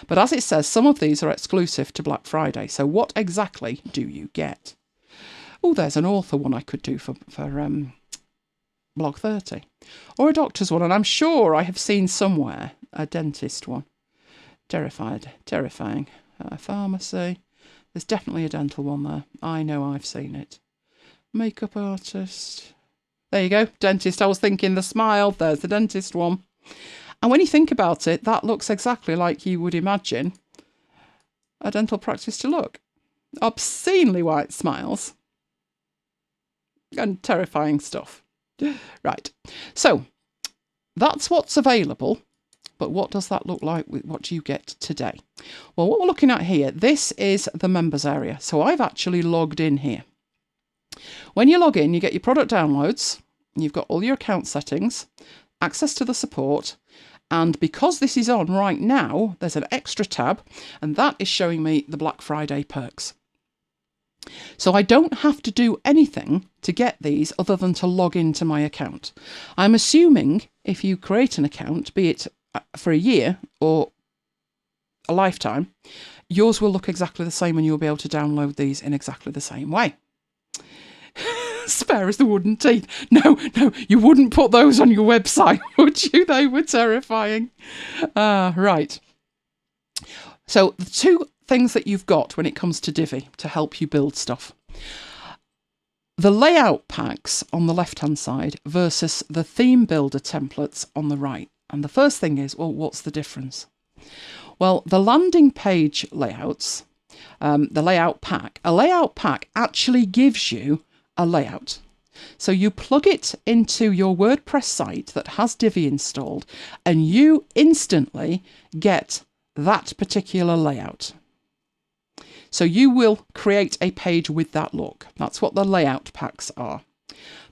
But as it says, some of these are exclusive to Black Friday. So what exactly do you get? Oh, there's an author one I could do for Blog 30. Or a doctor's one, and I'm sure I have seen somewhere a dentist one. Terrifying. Pharmacy. There's definitely a dental one there. I know I've seen it. Makeup artist. There you go, dentist. I was thinking the smile. There's the dentist one. And when you think about it, that looks exactly like you would imagine a dental practice to look. Obscenely white smiles. And terrifying stuff. Right, so that's what's available, but what does that look like with what you get today? Well, what we're looking at here, this is the members area. So I've actually logged in here. When you log in, you get your product downloads, you've got all your account settings, access to the support, and because this is on right now, there's an extra tab, and that is showing me the Black Friday perks. So I don't have to do anything to get these other than to log into my account. I'm assuming if you create an account, be it for a year or a lifetime, yours will look exactly the same and you'll be able to download these in exactly the same way. Spare as the wooden teeth. No, you wouldn't put those on your website, would you? They were terrifying. Right. So the two things that you've got when it comes to Divi to help you build stuff. The layout packs on the left-hand side versus the theme builder templates on the right. And the first thing is, well, what's the difference? Well, the landing page layouts, the layout pack, a layout pack actually gives you a layout. So you plug it into your WordPress site that has Divi installed and you instantly get that particular layout. So you will create a page with that look. That's what the layout packs are.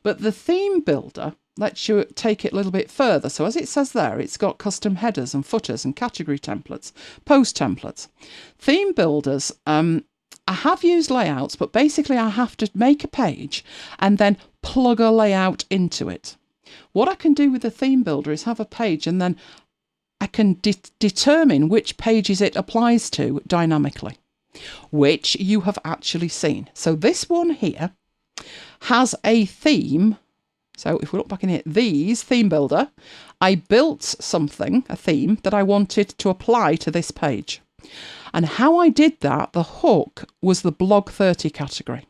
But the theme builder lets you take it a little bit further. So as it says there, it's got custom headers and footers and category templates, post templates. Theme builders, I have used layouts, but basically I have to make a page and then plug a layout into it. What I can do with the theme builder is have a page and then I can determine which pages it applies to dynamically, which you have actually seen. So this one here has a theme. So if we look back in here, these theme builder, I built something, a theme that I wanted to apply to this page. And how I did that, the hook was the blog 30 category.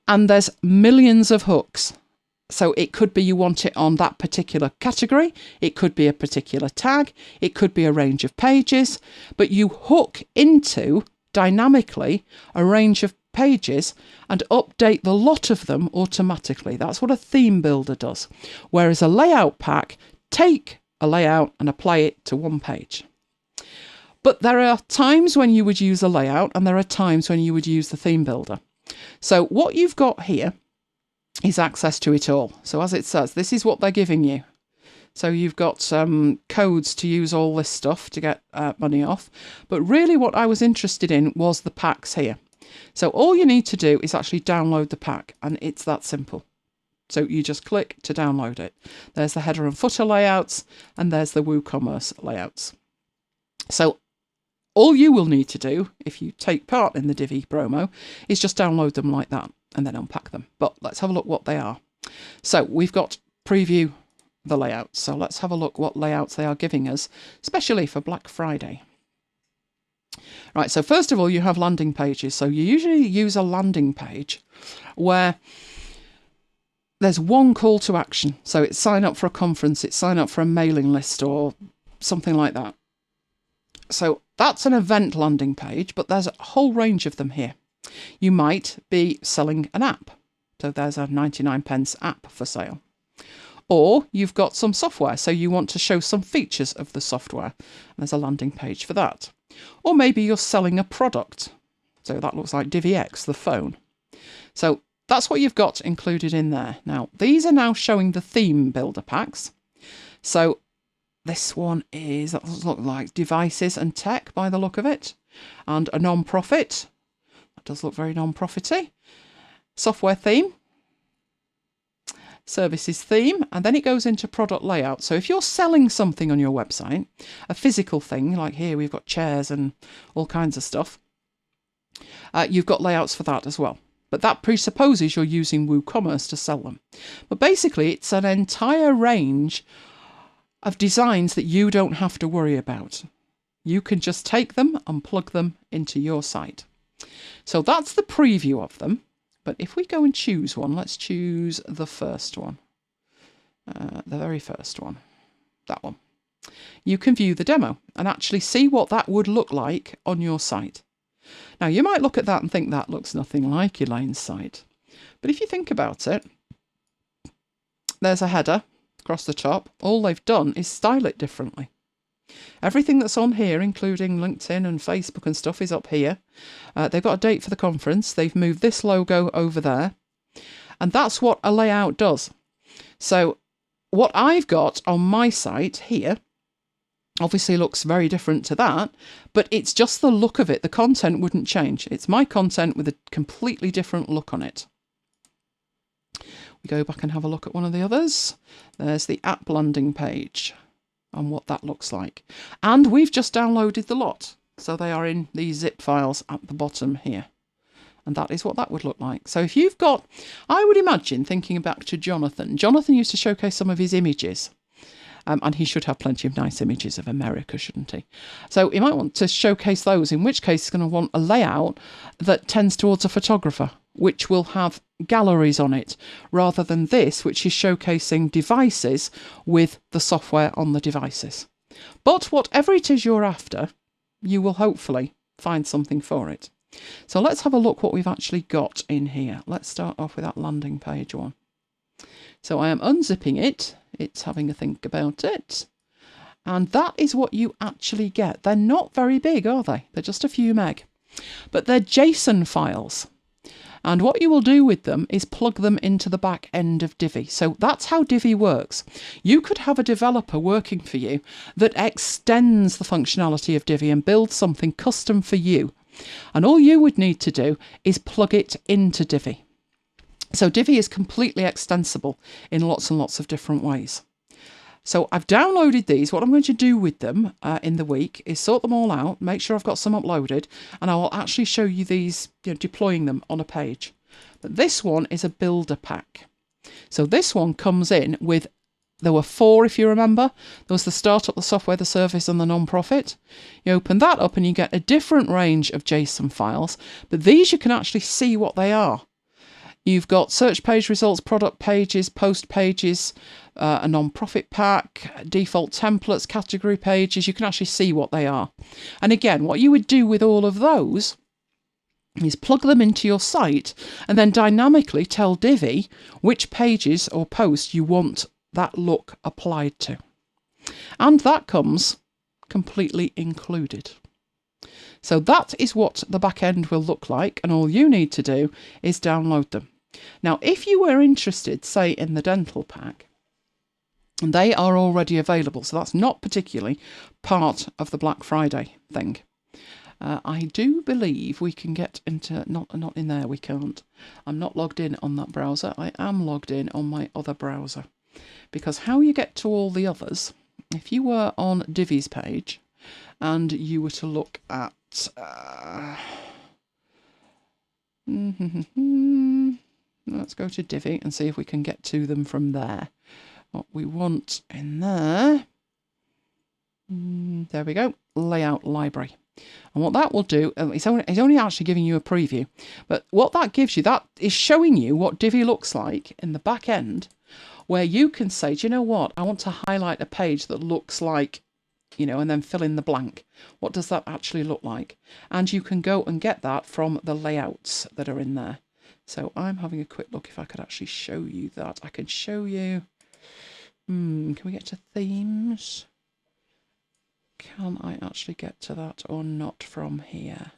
And there's millions of hooks. So it could be you want it on that particular category, it could be a particular tag, it could be a range of pages, but you hook into dynamically a range of pages and update the lot of them automatically. That's what a theme builder does. Whereas a layout pack, take a layout and apply it to one page. But there are times when you would use a layout and there are times when you would use the theme builder. So what you've got here is access to it all. So as it says, this is what they're giving you. So you've got some codes to use all this stuff to get money off. But really what I was interested in was the packs here. So all you need to do is actually download the pack, and it's that simple. So you just click to download it. There's the header and footer layouts, and there's the WooCommerce layouts. So all you will need to do, if you take part in the Divi promo, is just download them like that and then unpack them. But let's have a look what they are. So we've got preview the layouts. So let's have a look what layouts they are giving us, especially for Black Friday. Right, so first of all, you have landing pages. So you usually use a landing page where there's one call to action. So it's sign up for a conference, it's sign up for a mailing list or something like that. So that's an event landing page, but there's a whole range of them here. You might be selling an app. So there's a 99p app for sale. Or you've got some software, so you want to show some features of the software. There's a landing page for that. Or maybe you're selling a product. So that looks like DiviX, the phone. So that's what you've got included in there. Now, these are now showing the theme builder packs. So this one is, that does look like devices and tech by the look of it. And a non-profit. That does look very non-profity. Software theme. Services theme, and then it goes into product layout. So if you're selling something on your website, a physical thing, like here we've got chairs and all kinds of stuff, you've got layouts for that as well. But that presupposes you're using WooCommerce to sell them. But basically, it's an entire range of designs that you don't have to worry about. You can just take them and plug them into your site. So that's the preview of them. But if we go and choose one, let's choose the first one. The very first one. That one. You can view the demo and actually see what that would look like on your site. Now, you might look at that and think that looks nothing like Elaine's site. But if you think about it, there's a header across the top. All they've done is style it differently. Everything that's on here, including LinkedIn and Facebook and stuff, is up here. They've got a date for the conference. They've moved this logo over there. And that's what a layout does. So what I've got on my site here Obviously looks very different to that, but it's just the look of it. The content wouldn't change. It's my content with a completely different look on it. We go back and have a look at one of the others. There's the app landing page and what that looks like. And we've just downloaded the lot. So they are in these zip files at the bottom here. And that is what that would look like. So if you've got, I would imagine, thinking back to Jonathan. Jonathan used to showcase some of his images. And he should have plenty of nice images of America, shouldn't he? So he might want to showcase those, in which case he's going to want a layout that tends towards a photographer, which will have galleries on it, rather than this, which is showcasing devices with the software on the devices. But whatever it is you're after, you will hopefully find something for it. So let's have a look what we've actually got in here. Let's start off with that landing page one. So I am unzipping it. It's having a think about it. And that is what you actually get. They're not very big, are they? They're just a few meg. But they're JSON files. And what you will do with them is plug them into the back end of Divi. So that's how Divi works. You could have a developer working for you that extends the functionality of Divi and builds something custom for you. And all you would need to do is plug it into Divi. So Divi is completely extensible in lots and lots of different ways. So I've downloaded these. What I'm going to do with them in the week is sort them all out, make sure I've got some uploaded, and I will actually show you these, deploying them on a page. But this one is a builder pack. So this one comes in with, there were 4 if you remember. There was the startup, the software, the service, and the non-profit. You open that up and you get a different range of JSON files, but these you can actually see what they are. You've got search page results, product pages, post pages, a non-profit pack, default templates, category pages. You can actually see what they are. And again, what you would do with all of those is plug them into your site and then dynamically tell Divi which pages or posts you want that look applied to. And that comes completely included. So that is what the back end will look like, and all you need to do is download them. Now, if you were interested, say, in the dental pack, they are already available, so that's not particularly part of the Black Friday thing. I do believe we can get into, not in there, we can't. I'm not logged in on that browser. I am logged in on my other browser. Because how you get to all the others, if you were on Divi's page and you were to look at let's go to Divi and see if we can get to them from there. What we want in there, there we go, layout library. And what that will do, it's only actually giving you a preview, but what that gives you, that is showing you what Divi looks like in the back end, where you can say, do you know what, I want to highlight a page that looks like, and then fill in the blank. What does that actually look like? And you can go and get that from the layouts that are in there. So I'm having a quick look if I could actually show you that. I can show you, can we get to themes? Can I actually get to that or not from here?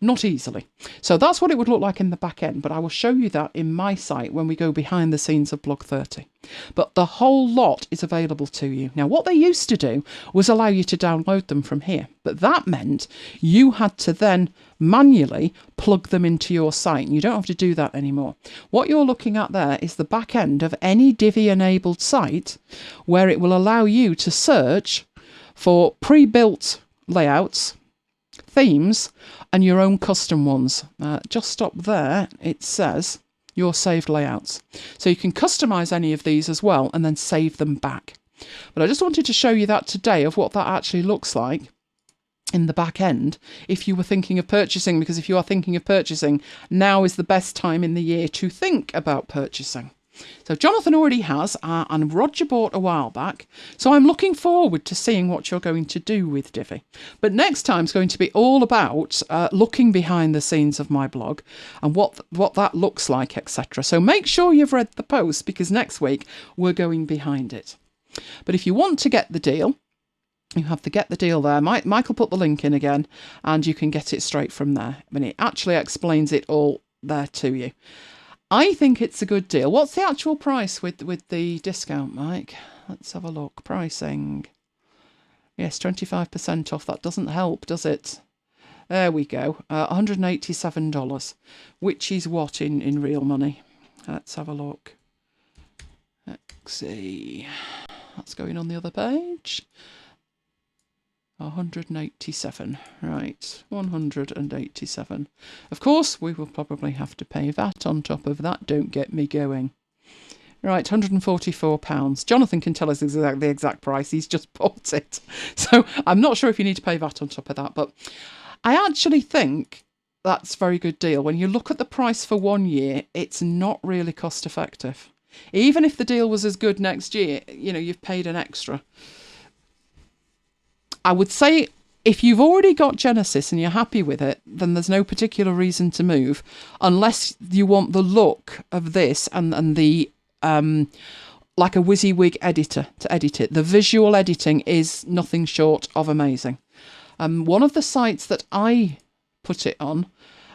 Not easily. So that's what it would look like in the back end, but I will show you that in my site when we go behind the scenes of Blog 30. But the whole lot is available to you. Now, what they used to do was allow you to download them from here, but that meant you had to then manually plug them into your site, and you don't have to do that anymore. What you're looking at there is the back end of any Divi-enabled site, where it will allow you to search for pre-built layouts, themes, and your own custom ones. Just stop there. It says your saved layouts. So you can customize any of these as well and then save them back. But I just wanted to show you that today of what that actually looks like in the back end if you were thinking of purchasing, because if you are thinking of purchasing, now is the best time in the year to think about purchasing. So Jonathan already has, and Roger bought a while back. So I'm looking forward to seeing what you're going to do with Divi. But next time is going to be all about looking behind the scenes of my blog and what that looks like, etc. So make sure you've read the post, because next week we're going behind it. But if you want to get the deal, you have to get the deal there. Michael put the link in again, and you can get it straight from there. I mean, it actually explains it all there to you. I think it's a good deal. What's the actual price with the discount, Mike? Let's have a look. Pricing. Yes, 25% off. That doesn't help, does it? There we go. $187, which is what in real money? Let's have a look. Let's see. That's going on the other page. 187. Right, 187. Of course, we will probably have to pay VAT on top of that. Don't get me going. Right, £144. Jonathan can tell us the exact price. He's just bought it. So I'm not sure if you need to pay VAT on top of that, but I actually think that's a very good deal. When you look at the price for 1 year, it's not really cost effective. Even if the deal was as good next year, you know, you've paid an extra. I would say if you've already got Genesis and you're happy with it, then there's no particular reason to move, unless you want the look of this and the like a WYSIWYG editor to edit it. The visual editing is nothing short of amazing. One of the sites that I put it on,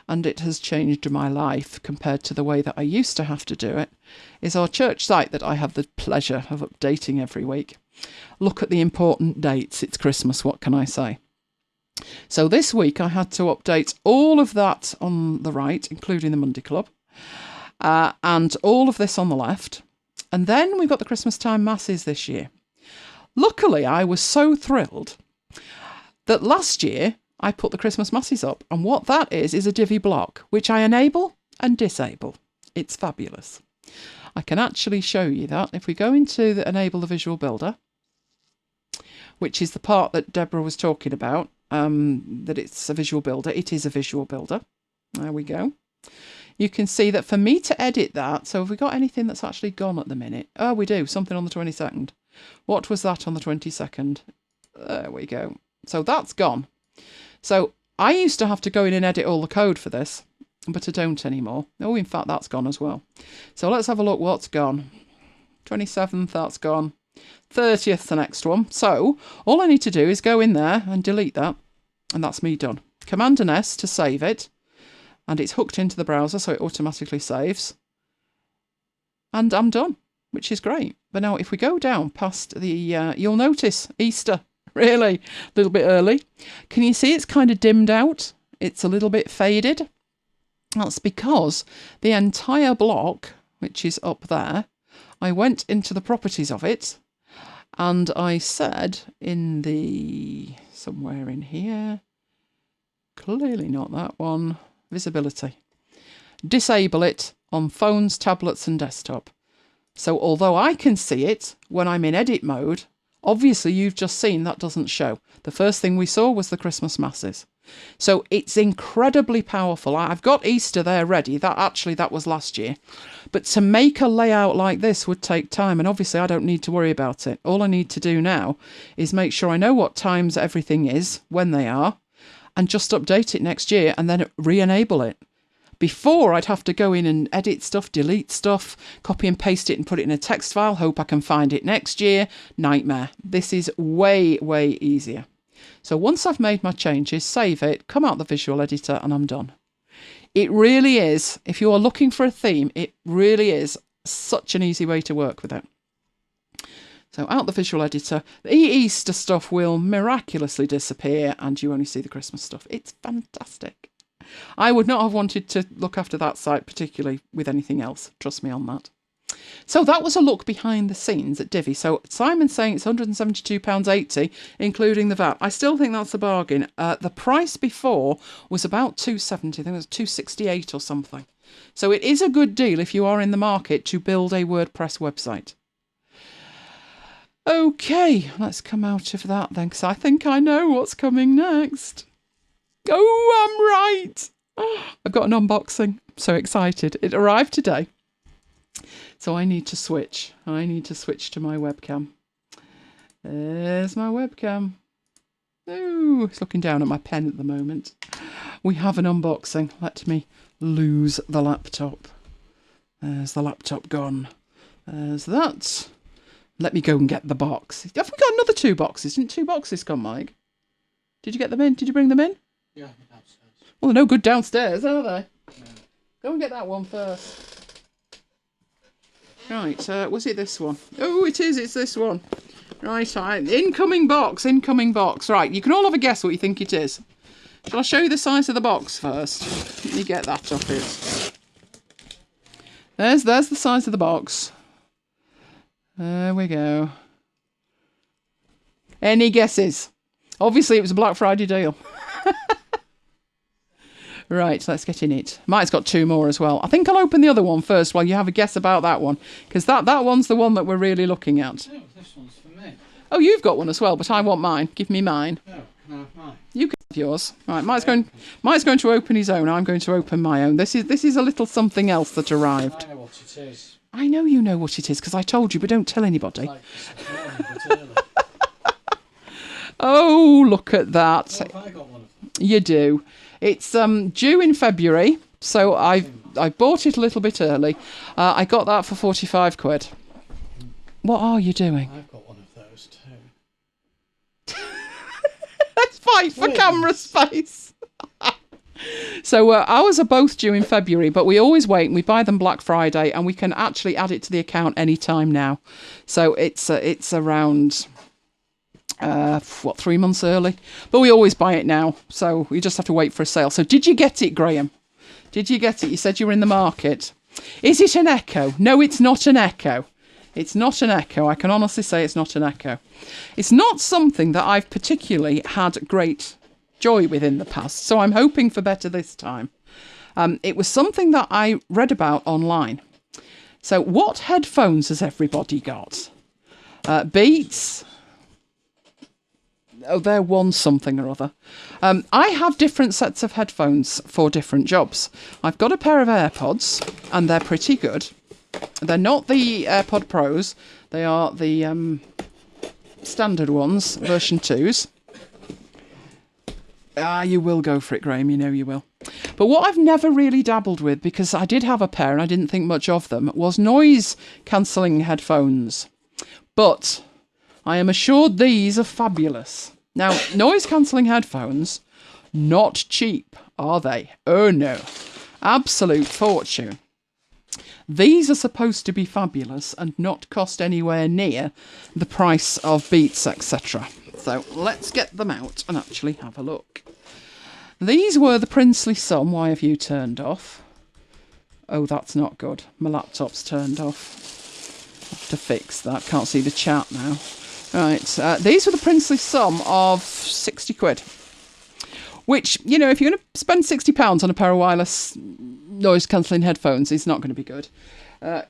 and it has changed my life compared to the way that I used to have to do it, is our church site that I have the pleasure of updating every week. Look at the important dates. It's Christmas, what can I say? So this week I had to update all of that on the right, including the Monday Club, and all of this on the left. And then we've got the Christmas time masses this year. Luckily, I was so thrilled that last year I put the Christmas masses up, and what that is a Divi block, which I enable and disable. It's fabulous. I can actually show you that if we go into the Enable the Visual Builder, which is the part that Deborah was talking about, that it's a visual builder. It is a visual builder. There we go. You can see that for me to edit that, so have we got anything that's actually gone at the minute? Oh, we do. Something on the 22nd. What was that on the 22nd? There we go. So that's gone. So I used to have to go in and edit all the code for this, but I don't anymore. Oh, in fact, that's gone as well. So let's have a look what's gone. 27th, that's gone. 30th, the next one. So all I need to do is go in there and delete that, and that's me done. Command and S to save it, and it's hooked into the browser, so it automatically saves. And I'm done, which is great. But now if we go down past the, you'll notice Easter, really, a little bit early. Can you see it's kind of dimmed out? It's a little bit faded. That's because the entire block, which is up there, I went into the properties of it, and I said in the, somewhere in here, clearly not that one, visibility, disable it on phones, tablets and desktop. So although I can see it when I'm in edit mode, obviously you've just seen that doesn't show. The first thing we saw was the Christmas masses. So it's incredibly powerful. I've got Easter there ready. That was last year. But to make a layout like this would take time, and obviously I don't need to worry about it. All I need to do now is make sure I know what times everything is, when they are, and just update it next year and then re-enable it. Before, I'd have to go in and edit stuff, delete stuff, copy and paste it and put it in a text file, hope I can find it next year. Nightmare. This is way, way easier. So once I've made my changes, save it, come out the visual editor, and I'm done. It really is, if you are looking for a theme, it really is such an easy way to work with it. So out the visual editor, the Easter stuff will miraculously disappear and you only see the Christmas stuff. It's fantastic. I would not have wanted to look after that site particularly with anything else. Trust me on that. So that was a look behind the scenes at Divi. So Simon's saying it's £172.80, including the VAT. I still think that's a bargain. The price before was about £270. I think it was £268 or something. So it is a good deal if you are in the market to build a WordPress website. Okay, let's come out of that then, because I think I know what's coming next. Oh, I'm right. I've got an unboxing. I'm so excited. It arrived today. So I need to switch. I need to switch to my webcam. There's my webcam. Oh, it's looking down at my pen at the moment. We have an unboxing. Let me lose the laptop. There's the laptop gone. There's that. Let me go and get the box. Have we got another 2 boxes? Didn't 2 boxes come, Mike? Did you get them in? Did you bring them in? Yeah, downstairs. Well, they're no good downstairs, are they? No. Go and get that one first. Right, was it this one? Oh, it is, it's this one. Right, incoming box. Right, you can all have a guess what you think it is. Shall I show you the size of the box first? Let me get that off it. There's the size of the box. There we go. Any guesses? Obviously, it was a Black Friday deal. Right, let's get in it. Mike's got 2 more as well. I think I'll open the other one first while you have a guess about that one. Because that one's the one that we're really looking at. No, this one's for me. Oh, you've got one as well, but I want mine. Give me mine. No, can I have mine? You can have yours. Right, Mike's going to open his own. I'm going to open my own. This is a little something else that arrived. I know what it is. I know you know what it is because I told you, but don't tell anybody. Like this morning, but early. Oh, look at that. What have I got one of them? You do. It's due in February, so I bought it a little bit early. I got that for 45 quid. What are you doing? I've got one of those too. Let's fight for camera space. So ours are both due in February, but we always wait and we buy them Black Friday, and we can actually add it to the account any time now. So it's around 3 months early, but we always buy it now, so we just have to wait for a sale. So did you get it, Graham? Did you get it? You said you were in the market. Is it an Echo? No, it's not an Echo. It's not an Echo. I can honestly say it's not an Echo. It's not something that I've particularly had great joy with in the past, so I'm hoping for better this time. It was something that I read about online. So what headphones has everybody got? Beats. Oh, they're one something or other. I have different sets of headphones for different jobs. I've got a pair of AirPods, and they're pretty good. They're not the AirPod Pros. They are the standard ones, version 2s. You will go for it, Graham. You know you will. But what I've never really dabbled with, because I did have a pair and I didn't think much of them, was noise-cancelling headphones. But I am assured these are fabulous. Now, noise-cancelling headphones, not cheap, are they? Oh no. Absolute fortune. These are supposed to be fabulous and not cost anywhere near the price of Beats, etc. So let's get them out and actually have a look. These were the princely sum. Why have you turned off? Oh, that's not good. My laptop's turned off. Have to fix that. Can't see the chat now. Right, these were the princely sum of 60 quid. Which, you know, if you're going to spend £60 on a pair of wireless noise-cancelling headphones, it's not going to be good.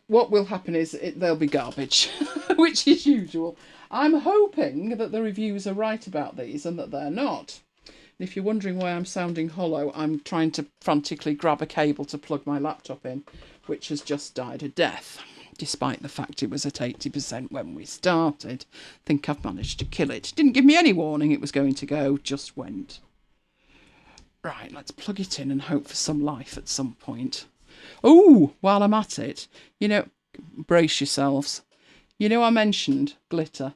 What will happen is they'll be garbage, which is usual. I'm hoping that the reviews are right about these and that they're not. And if you're wondering why I'm sounding hollow, I'm trying to frantically grab a cable to plug my laptop in, which has just died a death. Despite the fact it was at 80% when we started. I think I've managed to kill it. Didn't give me any warning it was going to go, just went. Right, let's plug it in and hope for some life at some point. Oh, while I'm at it, you know, brace yourselves. You know I mentioned glitter,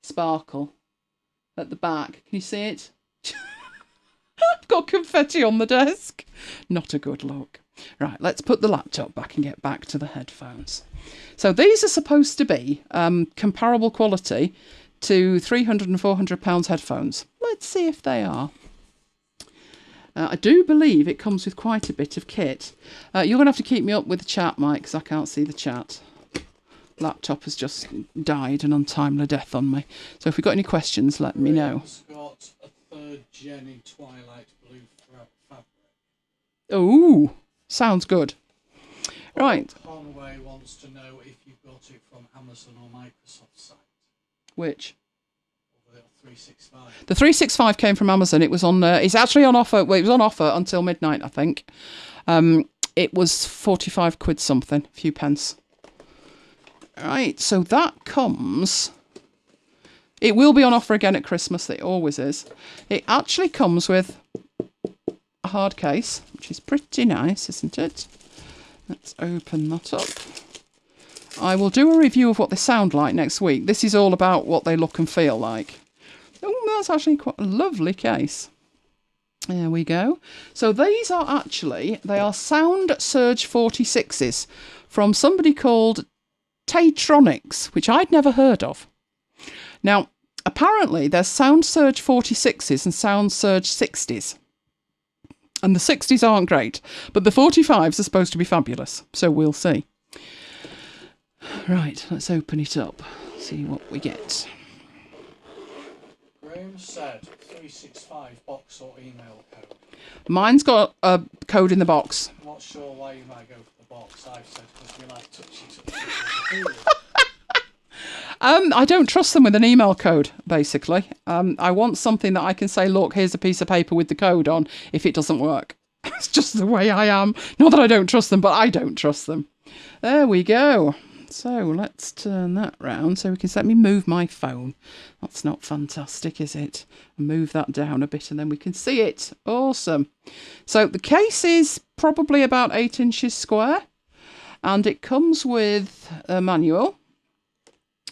sparkle, at the back. Can you see it? I've got confetti on the desk. Not a good look. Right, let's put the laptop back and get back to the headphones. So these are supposed to be comparable quality to £300 and £400 headphones. Let's see if they are. I do believe it comes with quite a bit of kit. You're going to have to keep me up with the chat, Mike, because I can't see the chat. Laptop has just died an untimely death on me. So if you've got any questions, let me know. It's got a 3rd gen in Twilight Blue fabric. Ooh, sounds good. Right. Conway wants to know if you've got it from Amazon or Microsoft site. Which? Or the 365. The 365 came from Amazon. It was on. It's actually on offer. Well, it was on offer until midnight, I think. It was 45 quid something, a few pence. Right, so that comes. It will be on offer again at Christmas. It always is. It actually comes with a hard case, which is pretty nice, isn't it? Let's open that up. I will do a review of what they sound like next week. This is all about what they look and feel like. Oh, that's actually quite a lovely case. There we go. So these are actually, they are Sound Surge 46s from somebody called Taytronics, which I'd never heard of. Now, apparently there's Sound Surge 46s and Sound Surge 60s. And the 60s aren't great, but the 45s are supposed to be fabulous. So we'll see. Right, let's open it up. See what we get. Graham said 365 box or email code. Mine's got a code in the box. Not sure why you might go for the box. I've said because you like touchy. I don't trust them with an email code, basically. I want something that I can say, look, here's a piece of paper with the code on if it doesn't work. It's just the way I am. Not that I don't trust them, but I don't trust them. There we go. So let's turn that round so we can let me move my phone. That's not fantastic, is it? Move that down a bit and then we can see it. Awesome. So the case is probably about 8 inches square and it comes with a manual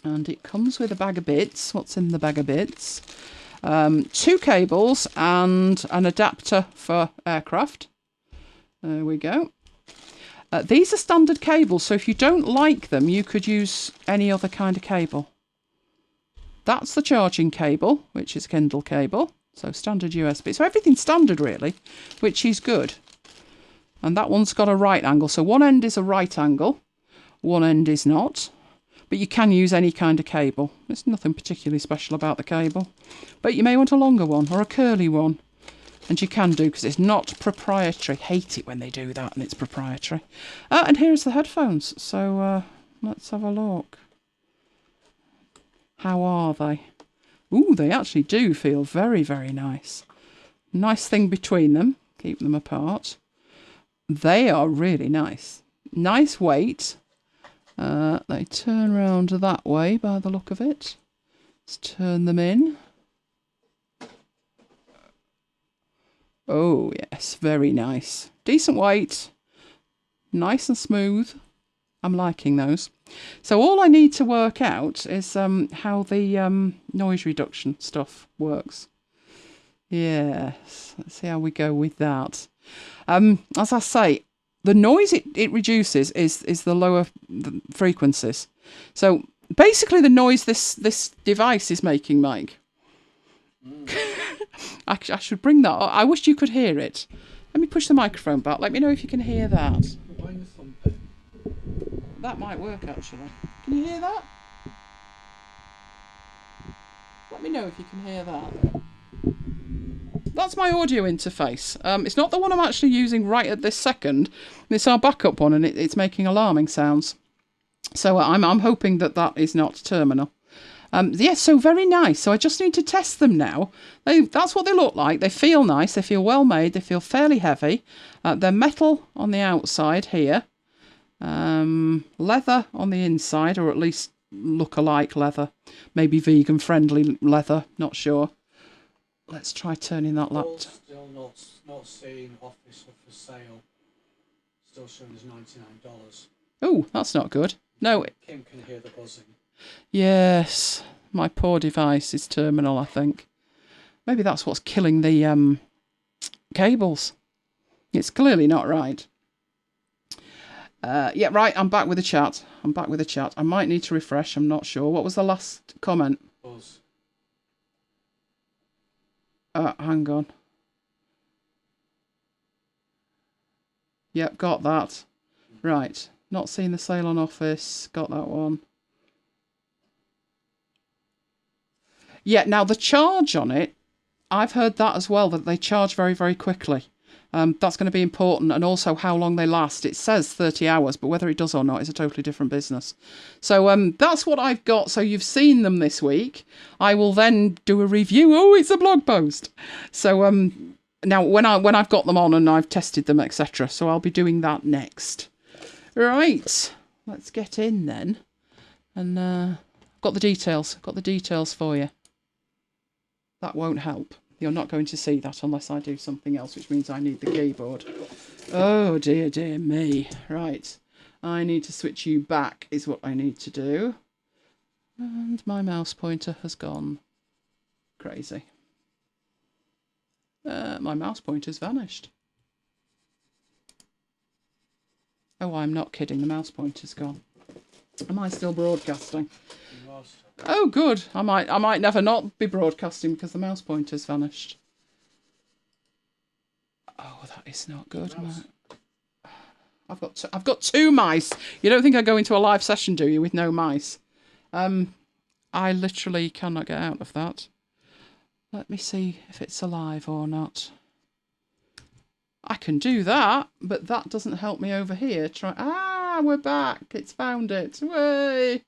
and it comes with a bag of bits. What's in the bag of bits? 2 cables and an adapter for aircraft. There we go. These are standard cables, so if you don't like them, you could use any other kind of cable. That's the charging cable, which is Kindle cable, so standard USB. So everything's standard, really, which is good. And that one's got a right angle, so one end is a right angle, one end is not. But you can use any kind of cable. There's nothing particularly special about the cable. But you may want a longer one or a curly one. And you can do because it's not proprietary. Hate it when they do that and it's proprietary. And here's the headphones. So let's have a look. How are they? Ooh, they actually do feel very, very nice. Nice thing between them. Keep them apart. They are really nice. Nice weight. They turn round that way by the look of it. Let's turn them in. Oh, yes, very nice. Decent weight, nice and smooth. I'm liking those. So all I need to work out is how the noise reduction stuff works. Yes, let's see how we go with that. As I say, the noise it reduces is the lower frequencies. So basically the noise this device is making, Mike. I should bring that up. I wish you could hear it. Let me push the microphone back. Let me know if you can hear that. That might work, actually. Can you hear that? Let me know if you can hear that. That's my audio interface. It's not the one I'm actually using right at this second. It's our backup one, and it's making alarming sounds. So I'm hoping that is not terminal. Yes, so very nice. So I just need to test them now. That's what they look like. They feel nice. They feel well made. They feel fairly heavy. They're metal on the outside here. Leather on the inside, or at least look-alike leather. Maybe vegan-friendly leather. Not sure. Let's try turning that laptop. Still not seeing office for sale. Still showing as $99. Oh, that's not good. No. Kim can hear the buzzing. Yes, my poor device is terminal, I think. Maybe that's what's killing the cables. It's clearly not right. Yeah, right, I'm back with the chat. I might need to refresh, I'm not sure. What was the last comment? Buzz. Hang on. Yep, got that. Right, not seen the sale on Office. Got that one. Yeah, now the charge on it, I've heard that as well, that they charge very, very quickly. That's going to be important, and also how long they last. It says 30 hours, but whether it does or not is a totally different business. So that's what I've got. So you've seen them this week. I will then do a review. Oh, it's a blog post. So now when I've got them on and I've tested them, etc. So I'll be doing that next. Right, let's get in then. And got the details. Got the details for you. That won't help. You're not going to see that unless I do something else, which means I need the keyboard. Oh, dear me. Right. I need to switch you back is what I need to do. And my mouse pointer has gone crazy. My mouse pointer's vanished. Oh, I'm not kidding. The mouse pointer's gone. Am I still broadcasting? You are Oh, good. I might never not be broadcasting because the mouse pointer's vanished. Oh, that is not good, Matt. I've got two mice. You don't think I go into a live session, do you, with no mice? I literally cannot get out of that. Let me see if it's alive or not. I can do that, but that doesn't help me over here. We're back. It's found it. Way.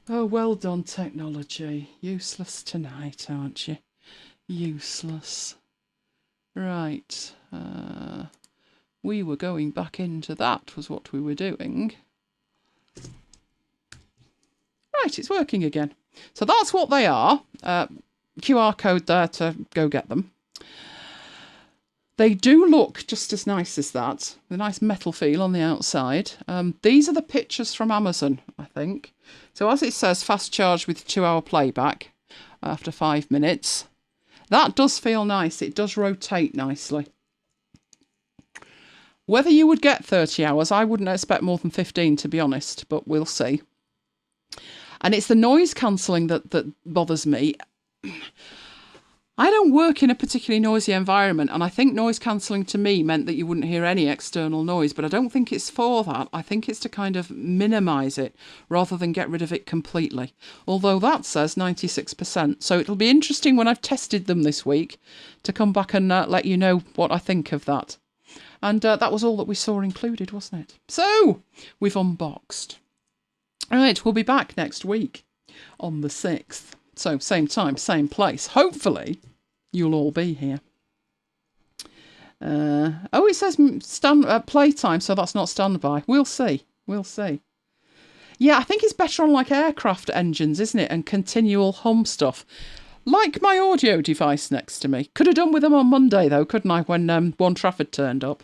Oh, well done, technology. Useless tonight, aren't you? Useless. Right. We were going back into that, was what we were doing. Right, it's working again. So that's what they are. QR code there to go get them. They do look just as nice as that. The nice metal feel on the outside. These are the pictures from Amazon, I think. So as it says, fast charge with 2-hour playback after 5 minutes. That does feel nice. It does rotate nicely. Whether you would get 30 hours, I wouldn't expect more than 15, to be honest, but we'll see. And it's the noise cancelling that bothers me. I don't work in a particularly noisy environment, and I think noise cancelling to me meant that you wouldn't hear any external noise, but I don't think it's for that. I think it's to kind of minimise it rather than get rid of it completely. Although that says 96%, so it'll be interesting when I've tested them this week to come back and let you know what I think of that. And that was all that we saw included, wasn't it? So, we've unboxed. All right, we'll be back next week on the 6th. So, same time, same place. Hopefully, you'll all be here. It says playtime, so that's not standby. We'll see. We'll see. Yeah, I think it's better on like aircraft engines, isn't it? And continual hum stuff. Like my audio device next to me. Could have done with them on Monday, though, couldn't I, when One Trafford turned up.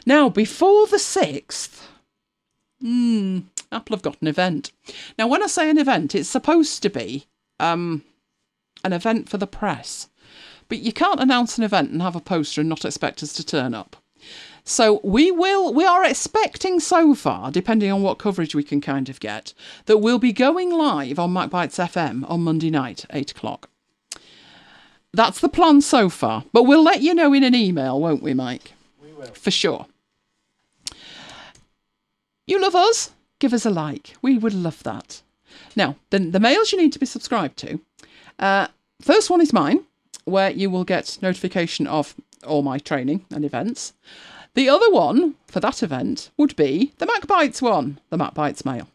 Now, before the 6th... Apple have got an event. Now, when I say an event, it's supposed to be an event for the press. But you can't announce an event and have a poster and not expect us to turn up. So we are expecting so far, depending on what coverage we can kind of get, that we'll be going live on MacBites FM on Monday night, 8 o'clock. That's the plan so far. But we'll let you know in an email, won't we, Mike? We will. For sure. You love us? Give us a like. We would love that. Now, the mails you need to be subscribed to. First one is mine, where you will get notification of all my training and events. The other one for that event would be the MacBites one, the MacBites mail.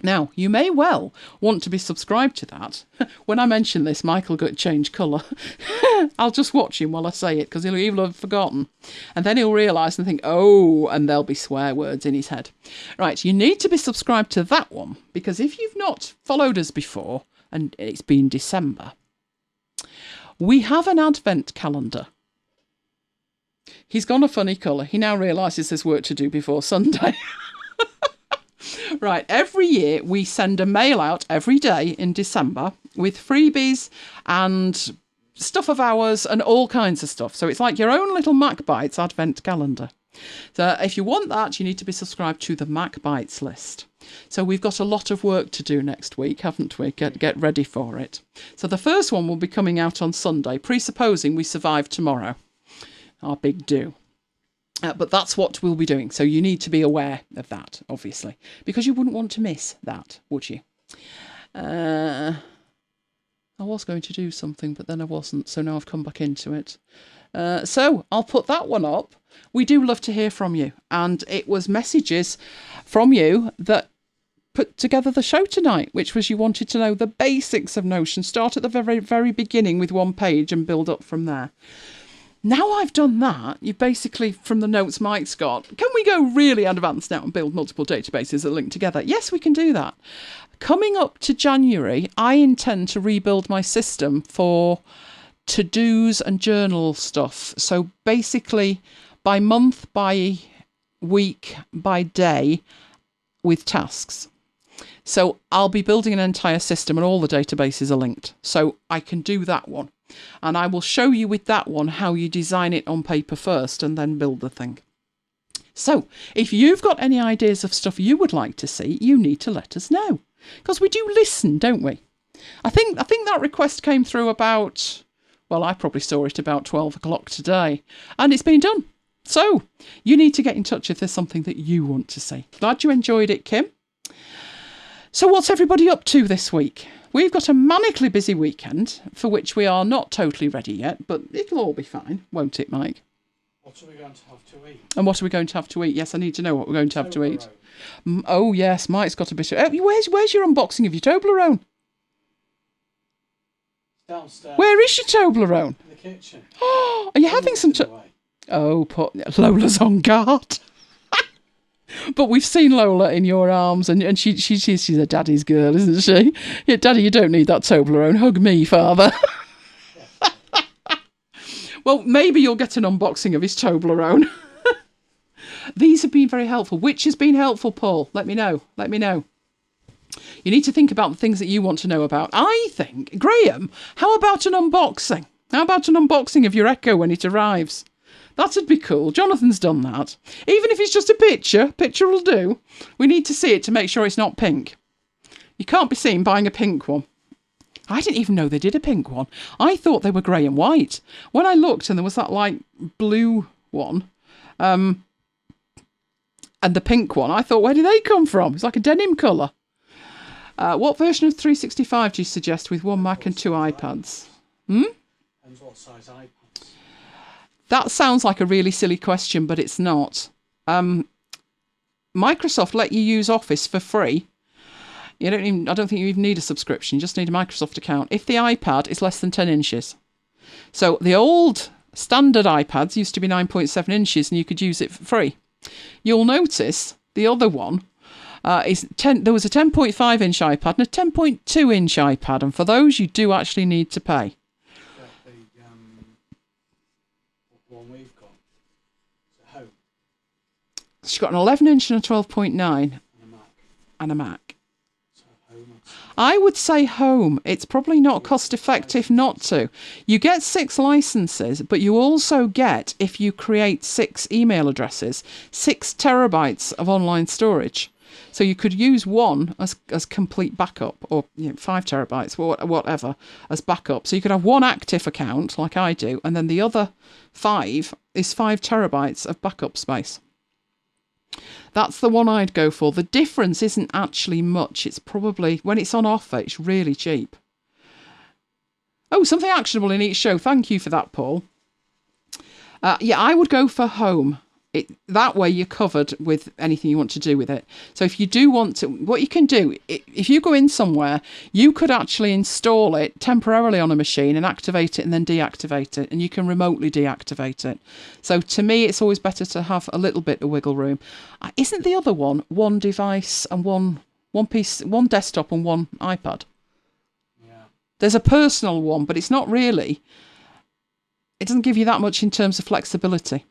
Now, you may well want to be subscribed to that. When I mention this, Michael got change colour. I'll just watch him while I say it, because he'll have forgotten. And then he'll realise and think, oh, and there'll be swear words in his head. Right, you need to be subscribed to that one, because if you've not followed us before, and it's been December, we have an advent calendar. He's gone a funny colour. He now realises there's work to do before Sunday. Right, every year we send a mail out every day in December with freebies and stuff of ours and all kinds of stuff. So it's like your own little MacBites advent calendar. So if you want that, you need to be subscribed to the MacBites list. So we've got a lot of work to do next week, haven't we? Get ready for it. So the first one will be coming out on Sunday, presupposing we survive tomorrow. Our big do. But that's what we'll be doing. So you need to be aware of that, obviously, because you wouldn't want to miss that, would you? I was going to do something, but then I wasn't. So now I've come back into it. So I'll put that one up. We do love to hear from you. And it was messages from you that put together the show tonight, which was you wanted to know the basics of Notion. Start at the very, very beginning with one page and build up from there. Now I've done that, you basically, from the notes Mike's got, can we go really advanced now and build multiple databases that link together? Yes, we can do that. Coming up to January, I intend to rebuild my system for to-dos and journal stuff. So basically, by month, by week, by day, with tasks. So I'll be building an entire system and all the databases are linked. So I can do that one. And I will show you with that one how you design it on paper first and then build the thing. So if you've got any ideas of stuff you would like to see, you need to let us know. Because we do listen, don't we? I think that request came through about, well, I probably saw it about 12 o'clock today, and it's been done. So you need to get in touch if there's something that you want to see. Glad you enjoyed it, Kim. So what's everybody up to this week? We've got a manically busy weekend, for which we are not totally ready yet, but it'll all be fine, won't it, Mike? What are we going to have to eat? And what are we going to have to eat? Yes, I need to know what we're going to have to eat. Oh, yes, Mike's got a bit of... where's your unboxing of your Toblerone? Downstairs. Where is your Toblerone? In the kitchen. Oh, are you having some... Oh, Lola's on guard. But we've seen Lola in your arms, and she's a daddy's girl, isn't she? Yeah, Daddy, you don't need that Toblerone. Hug me, Father. Well, maybe you'll get an unboxing of his Toblerone. These have been very helpful. Which has been helpful, Paul? Let me know. Let me know. You need to think about the things that you want to know about. I think, Graham, how about an unboxing? How about an unboxing of your Echo when it arrives? That'd be cool. Jonathan's done that. Even if it's just a picture will do. We need to see it to make sure it's not pink. You can't be seen buying a pink one. I didn't even know they did a pink one. I thought they were grey and white. When I looked and there was that like blue one, and the pink one, I thought, where did they come from? It's like a denim colour. What version of 365 do you suggest with one Mac and two iPads? And what size iPads? That sounds like a really silly question, but it's not. Microsoft let you use Office for free. I don't think you even need a subscription. You just need a Microsoft account. If the iPad is less than 10 inches. So the old standard iPads used to be 9.7 inches and you could use it for free. You'll notice the other one is 10. There was a 10.5 inch iPad and a 10.2 inch iPad. And for those, you do actually need to pay. The one we've got is at home. She's got an 11 inch and a 12.9 and a Mac. I would say home. It's probably not cost effective not to. You get 6 licenses, but you also get, if you create 6 email addresses, 6 terabytes of online storage. So you could use one as complete backup, or 5 terabytes, or whatever, as backup. So you could have one active account, like I do, and then the other 5 is 5 terabytes of backup space. That's the one I'd go for. The difference isn't actually much. It's probably, when it's on offer, it's really cheap. Oh, something actionable in each show. Thank you for that, Paul. Yeah, I would go for home. That way you're covered with anything you want to do with it. So if you do want to, what you can do, if you go in somewhere, you could actually install it temporarily on a machine and activate it and then deactivate it. And you can remotely deactivate it. So to me, it's always better to have a little bit of wiggle room. Isn't the other one device and one piece, one desktop and one iPad? Yeah. There's a personal one, but it's not really. It doesn't give you that much in terms of flexibility.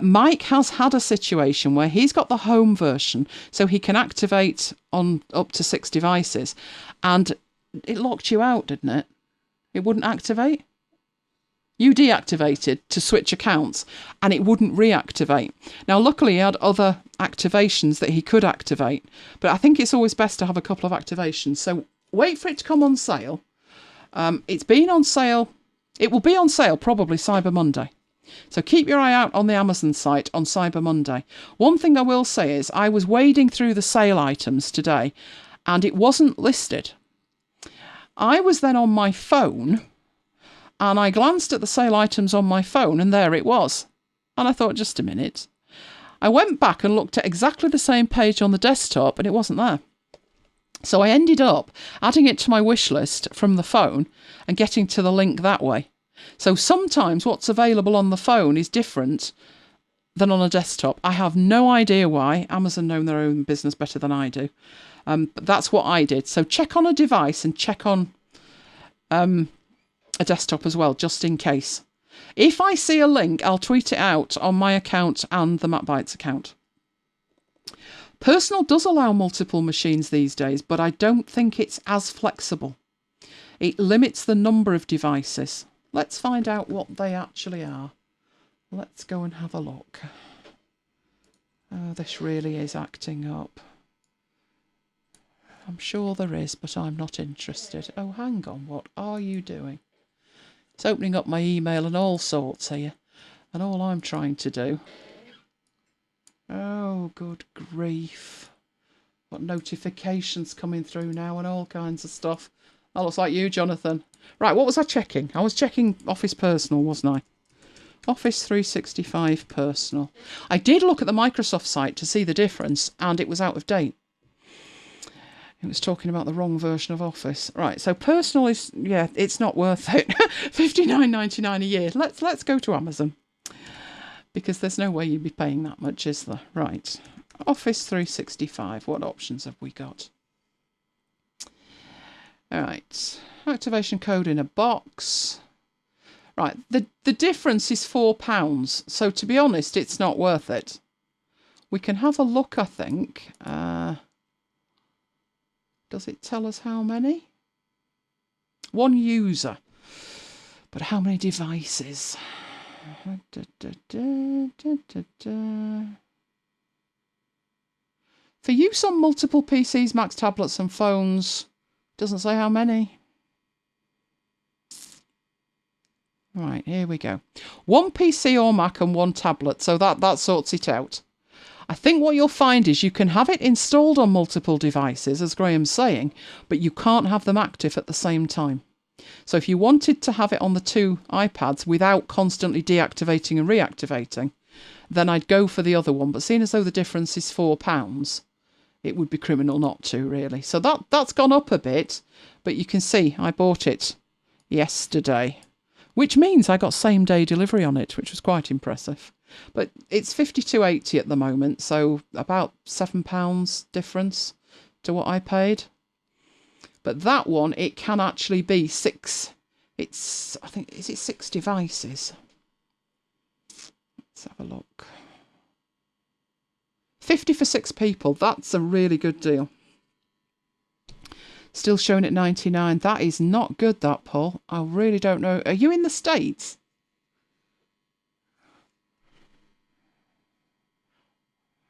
Mike has had a situation where he's got the home version, so he can activate on up to 6 devices, and it locked you out, didn't it? It wouldn't activate. You deactivated to switch accounts, and it wouldn't reactivate. Now, luckily, he had other activations that he could activate, but I think it's always best to have a couple of activations. So wait for it to come on sale. It's been on sale. It will be on sale probably Cyber Monday. So keep your eye out on the Amazon site on Cyber Monday. One thing I will say is I was wading through the sale items today and it wasn't listed. I was then on my phone and I glanced at the sale items on my phone and there it was. And I thought, just a minute. I went back and looked at exactly the same page on the desktop and it wasn't there. So I ended up adding it to my wish list from the phone and getting to the link that way. So sometimes what's available on the phone is different than on a desktop. I have no idea why. Amazon know their own business better than I do. But that's what I did. So check on a device and check on a desktop as well, just in case. If I see a link, I'll tweet it out on my account and the MacBites account. Personal does allow multiple machines these days, but I don't think it's as flexible. It limits the number of devices. Let's find out what they actually are. Let's go and have a look. Oh, this really is acting up. I'm sure there is, but I'm not interested. Oh, hang on. What are you doing? It's opening up my email and all sorts here. And all I'm trying to do... Oh, good grief. Got notifications coming through now and all kinds of stuff. That looks like you, Jonathan. Right, what was I checking? I was checking Office Personal, wasn't I? Office 365 Personal. I did look at the Microsoft site to see the difference, and it was out of date. It was talking about the wrong version of Office. Right, so Personal is, yeah, it's not worth it. $59.99 a year. Let's go to Amazon. Because there's no way you'd be paying that much, is there? Right. Office 365. What options have we got? All right. Activation code in a box. Right. The difference is £4. So to be honest, it's not worth it. We can have a look, I think. Does it tell us how many? One user. But how many devices? For use on multiple PCs, Macs, tablets and phones, doesn't say how many. Right, here we go. One PC or Mac and one tablet, so that sorts it out. I think what you'll find is you can have it installed on multiple devices, as Graham's saying, but you can't have them active at the same time. So if you wanted to have it on the two iPads without constantly deactivating and reactivating, then I'd go for the other one. But seeing as though the difference is £4, it would be criminal not to, really. So that's gone up a bit, but you can see I bought it yesterday, which means I got same-day delivery on it, which was quite impressive. But it's $52.80 at the moment, so about £7 difference to what I paid. But that one, it can actually be six. I think, is it 6 devices? Let's have a look. 50 for 6 people. That's a really good deal. Still showing at 99. That is not good, that, Paul. I really don't know. Are you in the States?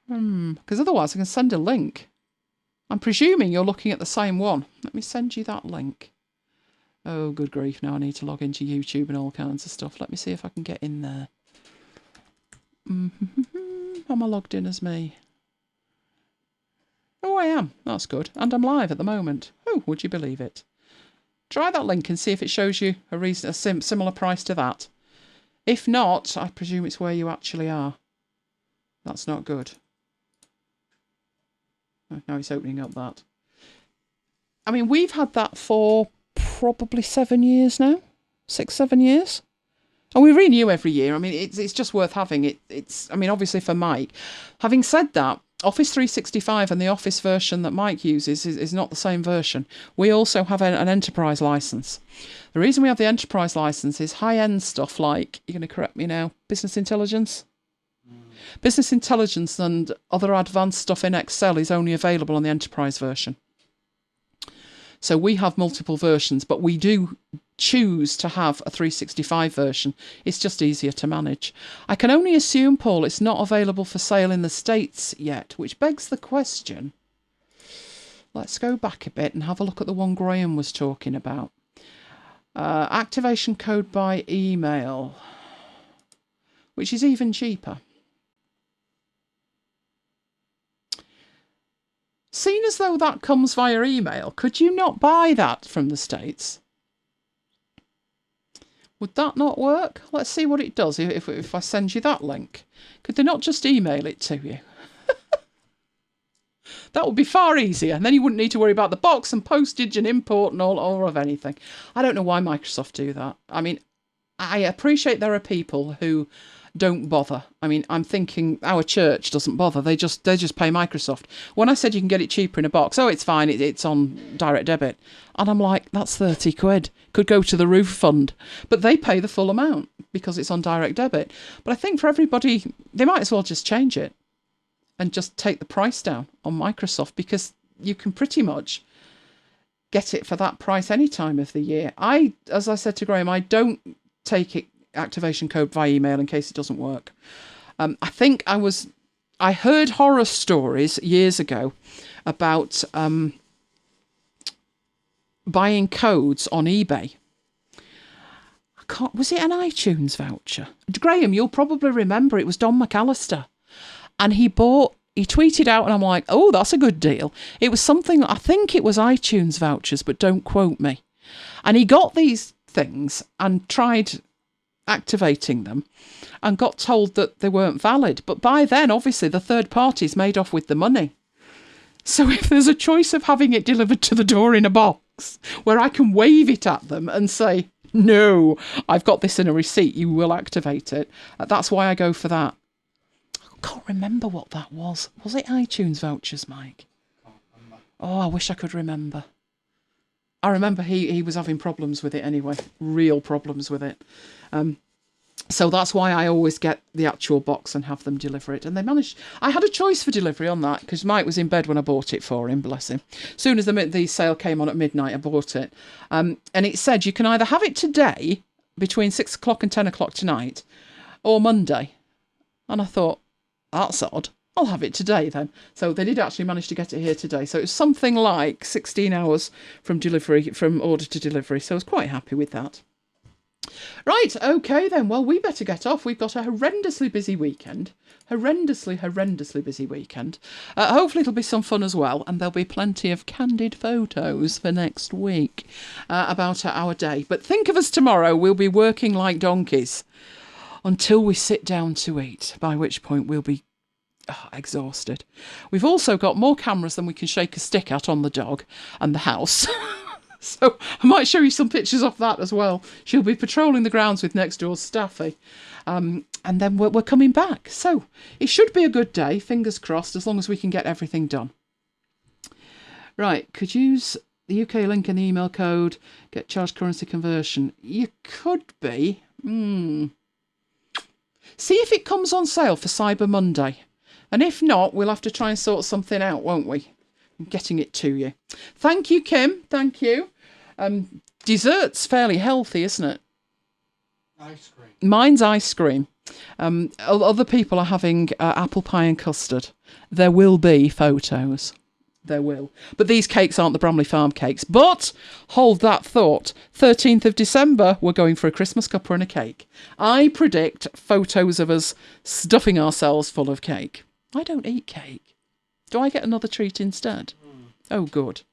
Because otherwise I can send a link. I'm presuming you're looking at the same one. Let me send you that link. Oh, good grief. Now I need to log into YouTube and all kinds of stuff. Let me see if I can get in there. Am I logged in as me? Oh, I am. That's good. And I'm live at the moment. Oh, would you believe it? Try that link and see if it shows you a similar price to that. If not, I presume it's where you actually are. That's not good. Now it's opening up that. I mean, we've had that for probably 7 years now. 6, 7 years. And we renew every year. I mean, it's just worth having it. I mean, obviously for Mike. Having said that, Office 365 and the Office version that Mike uses is not the same version. We also have an enterprise license. The reason we have the enterprise license is high-end stuff like, you're going to correct me now, business intelligence? Business intelligence and other advanced stuff in Excel is only available on the enterprise version. So we have multiple versions, but we do choose to have a 365 version. It's just easier to manage. I can only assume, Paul, it's not available for sale in the States yet, which begs the question. Let's go back a bit and have a look at the one Graham was talking about. Activation code by email, which is even cheaper. Seen as though that comes via email, could you not buy that from the States? Would that not work? Let's see what it does if I send you that link. Could they not just email it to you? That would be far easier. And then you wouldn't need to worry about the box and postage and import and all of anything. I don't know why Microsoft do that. I mean, I appreciate there are people who don't bother. I mean, I'm thinking our church doesn't bother. They just pay Microsoft. When I said you can get it cheaper in a box, oh, it's fine. It's on direct debit. And I'm like, that's 30 quid. Could go to the roof fund. But they pay the full amount because it's on direct debit. But I think for everybody, they might as well just change it and just take the price down on Microsoft, because you can pretty much get it for that price any time of the year. As I said to Graham, I don't take it activation code via email in case it doesn't work. I think I heard horror stories years ago about buying codes on eBay. Was it an iTunes voucher? Graham, you'll probably remember it was Don McAllister. And he tweeted out, and I'm like, oh, that's a good deal. It was something, I think it was iTunes vouchers, but don't quote me. And he got these things and tried activating them and got told that they weren't valid. But by then, obviously, the third party's made off with the money. So if there's a choice of having it delivered to the door in a box where I can wave it at them and say, no, I've got this in a receipt, you will activate it. That's why I go for that. I can't remember what that was. Was it iTunes vouchers, Mike? Oh, I wish I could remember. I remember he was having problems with it anyway, real problems with it. So that's why I always get the actual box and have them deliver it. And they managed. I had a choice for delivery on that because Mike was in bed when I bought it for him, bless him. As soon as the sale came on at midnight, I bought it. And it said you can either have it today between 6 o'clock and 10 o'clock tonight or Monday. And I thought, that's odd. I'll have it today then. So they did actually manage to get it here today. So it was something like 16 hours from order to delivery. So I was quite happy with that. Right, okay then. Well, we better get off. We've got a horrendously busy weekend. Horrendously busy weekend. Hopefully it'll be some fun as well. And there'll be plenty of candid photos for next week about our day. But think of us tomorrow. We'll be working like donkeys until we sit down to eat, by which point we'll be exhausted. We've also got more cameras than we can shake a stick at on the dog and the house. So I might show you some pictures of that as well. She'll be patrolling the grounds with next door's Staffy. And then we're coming back. So it should be a good day, fingers crossed, as long as we can get everything done. Right, could use the UK link and the email code, get charged currency conversion. You could be. See if it comes on sale for Cyber Monday. And if not, we'll have to try and sort something out, won't we? I'm getting it to you. Thank you, Kim. Thank you. Dessert's fairly healthy, isn't it? Ice cream. Mine's ice cream. Other people are having apple pie and custard. There will be photos. There will. But these cakes aren't the Bramley Farm cakes. But hold that thought. 13th of December, we're going for a Christmas cuppa and a cake. I predict photos of us stuffing ourselves full of cake. I don't eat cake. Do I get another treat instead? Oh, good.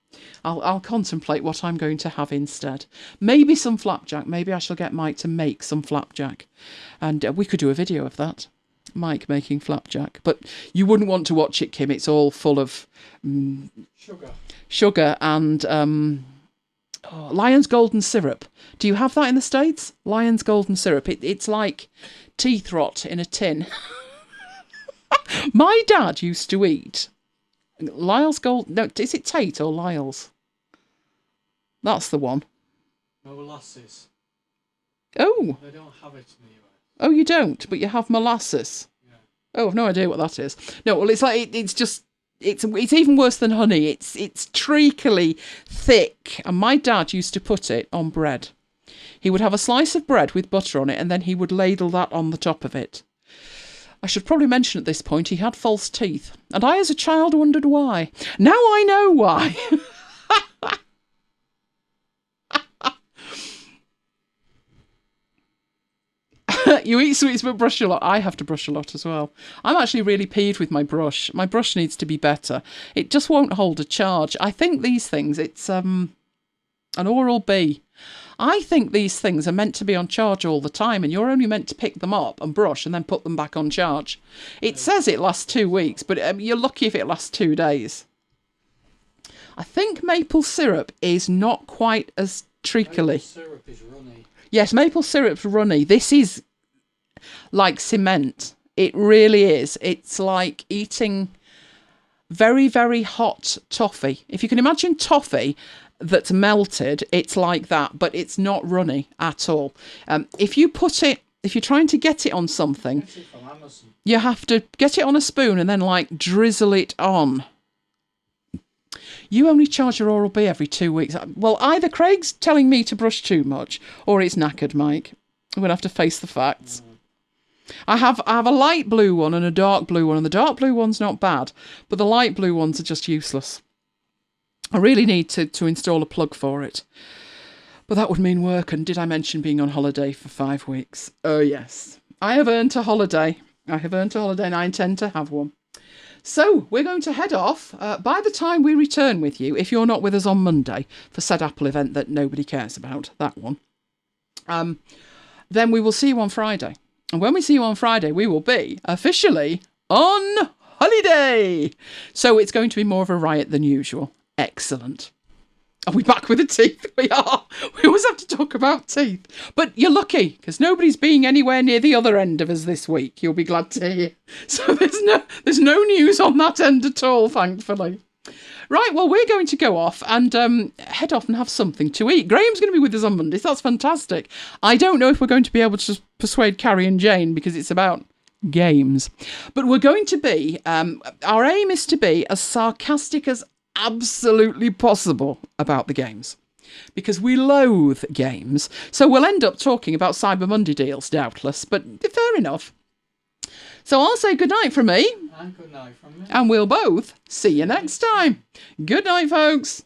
I'll contemplate what I'm going to have instead. Maybe some flapjack. Maybe I shall get Mike to make some flapjack. And we could do a video of that. Mike making flapjack. But you wouldn't want to watch it, Kim. It's all full of sugar and Lion's Golden Syrup. Do you have that in the States? Lion's Golden Syrup. It's like teeth rot in a tin. My dad used to eat Lyle's Gold. No, is it Tate or Lyle's? That's the one. Molasses. Oh. They don't have it in the US. Oh, you don't, but you have molasses. Yeah. Oh, I've no idea what that is. No, well, it's like it's even worse than honey. It's treacly thick, and my dad used to put it on bread. He would have a slice of bread with butter on it, and then he would ladle that on the top of it. I should probably mention at this point he had false teeth, and I as a child wondered why. Now I know why. You eat sweets but brush a lot. I have to brush a lot as well. I'm actually really peeved with my brush. My brush needs to be better. It just won't hold a charge. I think these things, it's an Oral-B. I think these things are meant to be on charge all the time, and you're only meant to pick them up and brush and then put them back on charge. It says it lasts 2 weeks, but you're lucky if it lasts 2 days. I think maple syrup is not quite as treacly. Maple syrup is runny. Yes, maple syrup's runny. This is like cement. It really is. It's like eating very, very hot toffee. If you can imagine toffee that's melted, it's like that, but it's not runny at all. If you're trying to get it on something, you have to get it on a spoon and then like drizzle it on. You only charge your Oral-B every 2 weeks. Well, either Craig's telling me to brush too much, or it's knackered, Mike. I'm going to have to face the facts. I have a light blue one and a dark blue one, and the dark blue one's not bad, but the light blue ones are just useless. I really need to install a plug for it. But that would mean work, and did I mention being on holiday for 5 weeks? Oh, yes. I have earned a holiday. And I intend to have one. So, we're going to head off. By the time we return with you, if you're not with us on Monday, for said Apple event that nobody cares about, that one, then we will see you on Friday. And when we see you on Friday, we will be officially on holiday. So it's going to be more of a riot than usual. Excellent. Are we back with the teeth? We are. We always have to talk about teeth. But you're lucky, because nobody's being anywhere near the other end of us this week. You'll be glad to hear. So there's no news on that end at all, thankfully. Right, well, we're going to go off and head off and have something to eat. Graham's going to be with us on Monday, so that's fantastic. I don't know if we're going to be able to persuade Carrie and Jane, because it's about games. But we're going to be, our aim is to be as sarcastic as absolutely possible about the games, because we loathe games. So we'll end up talking about Cyber Monday deals, doubtless, but fair enough. So I'll say good night from me. And good night from me. And we'll both see you next time. Good night, folks.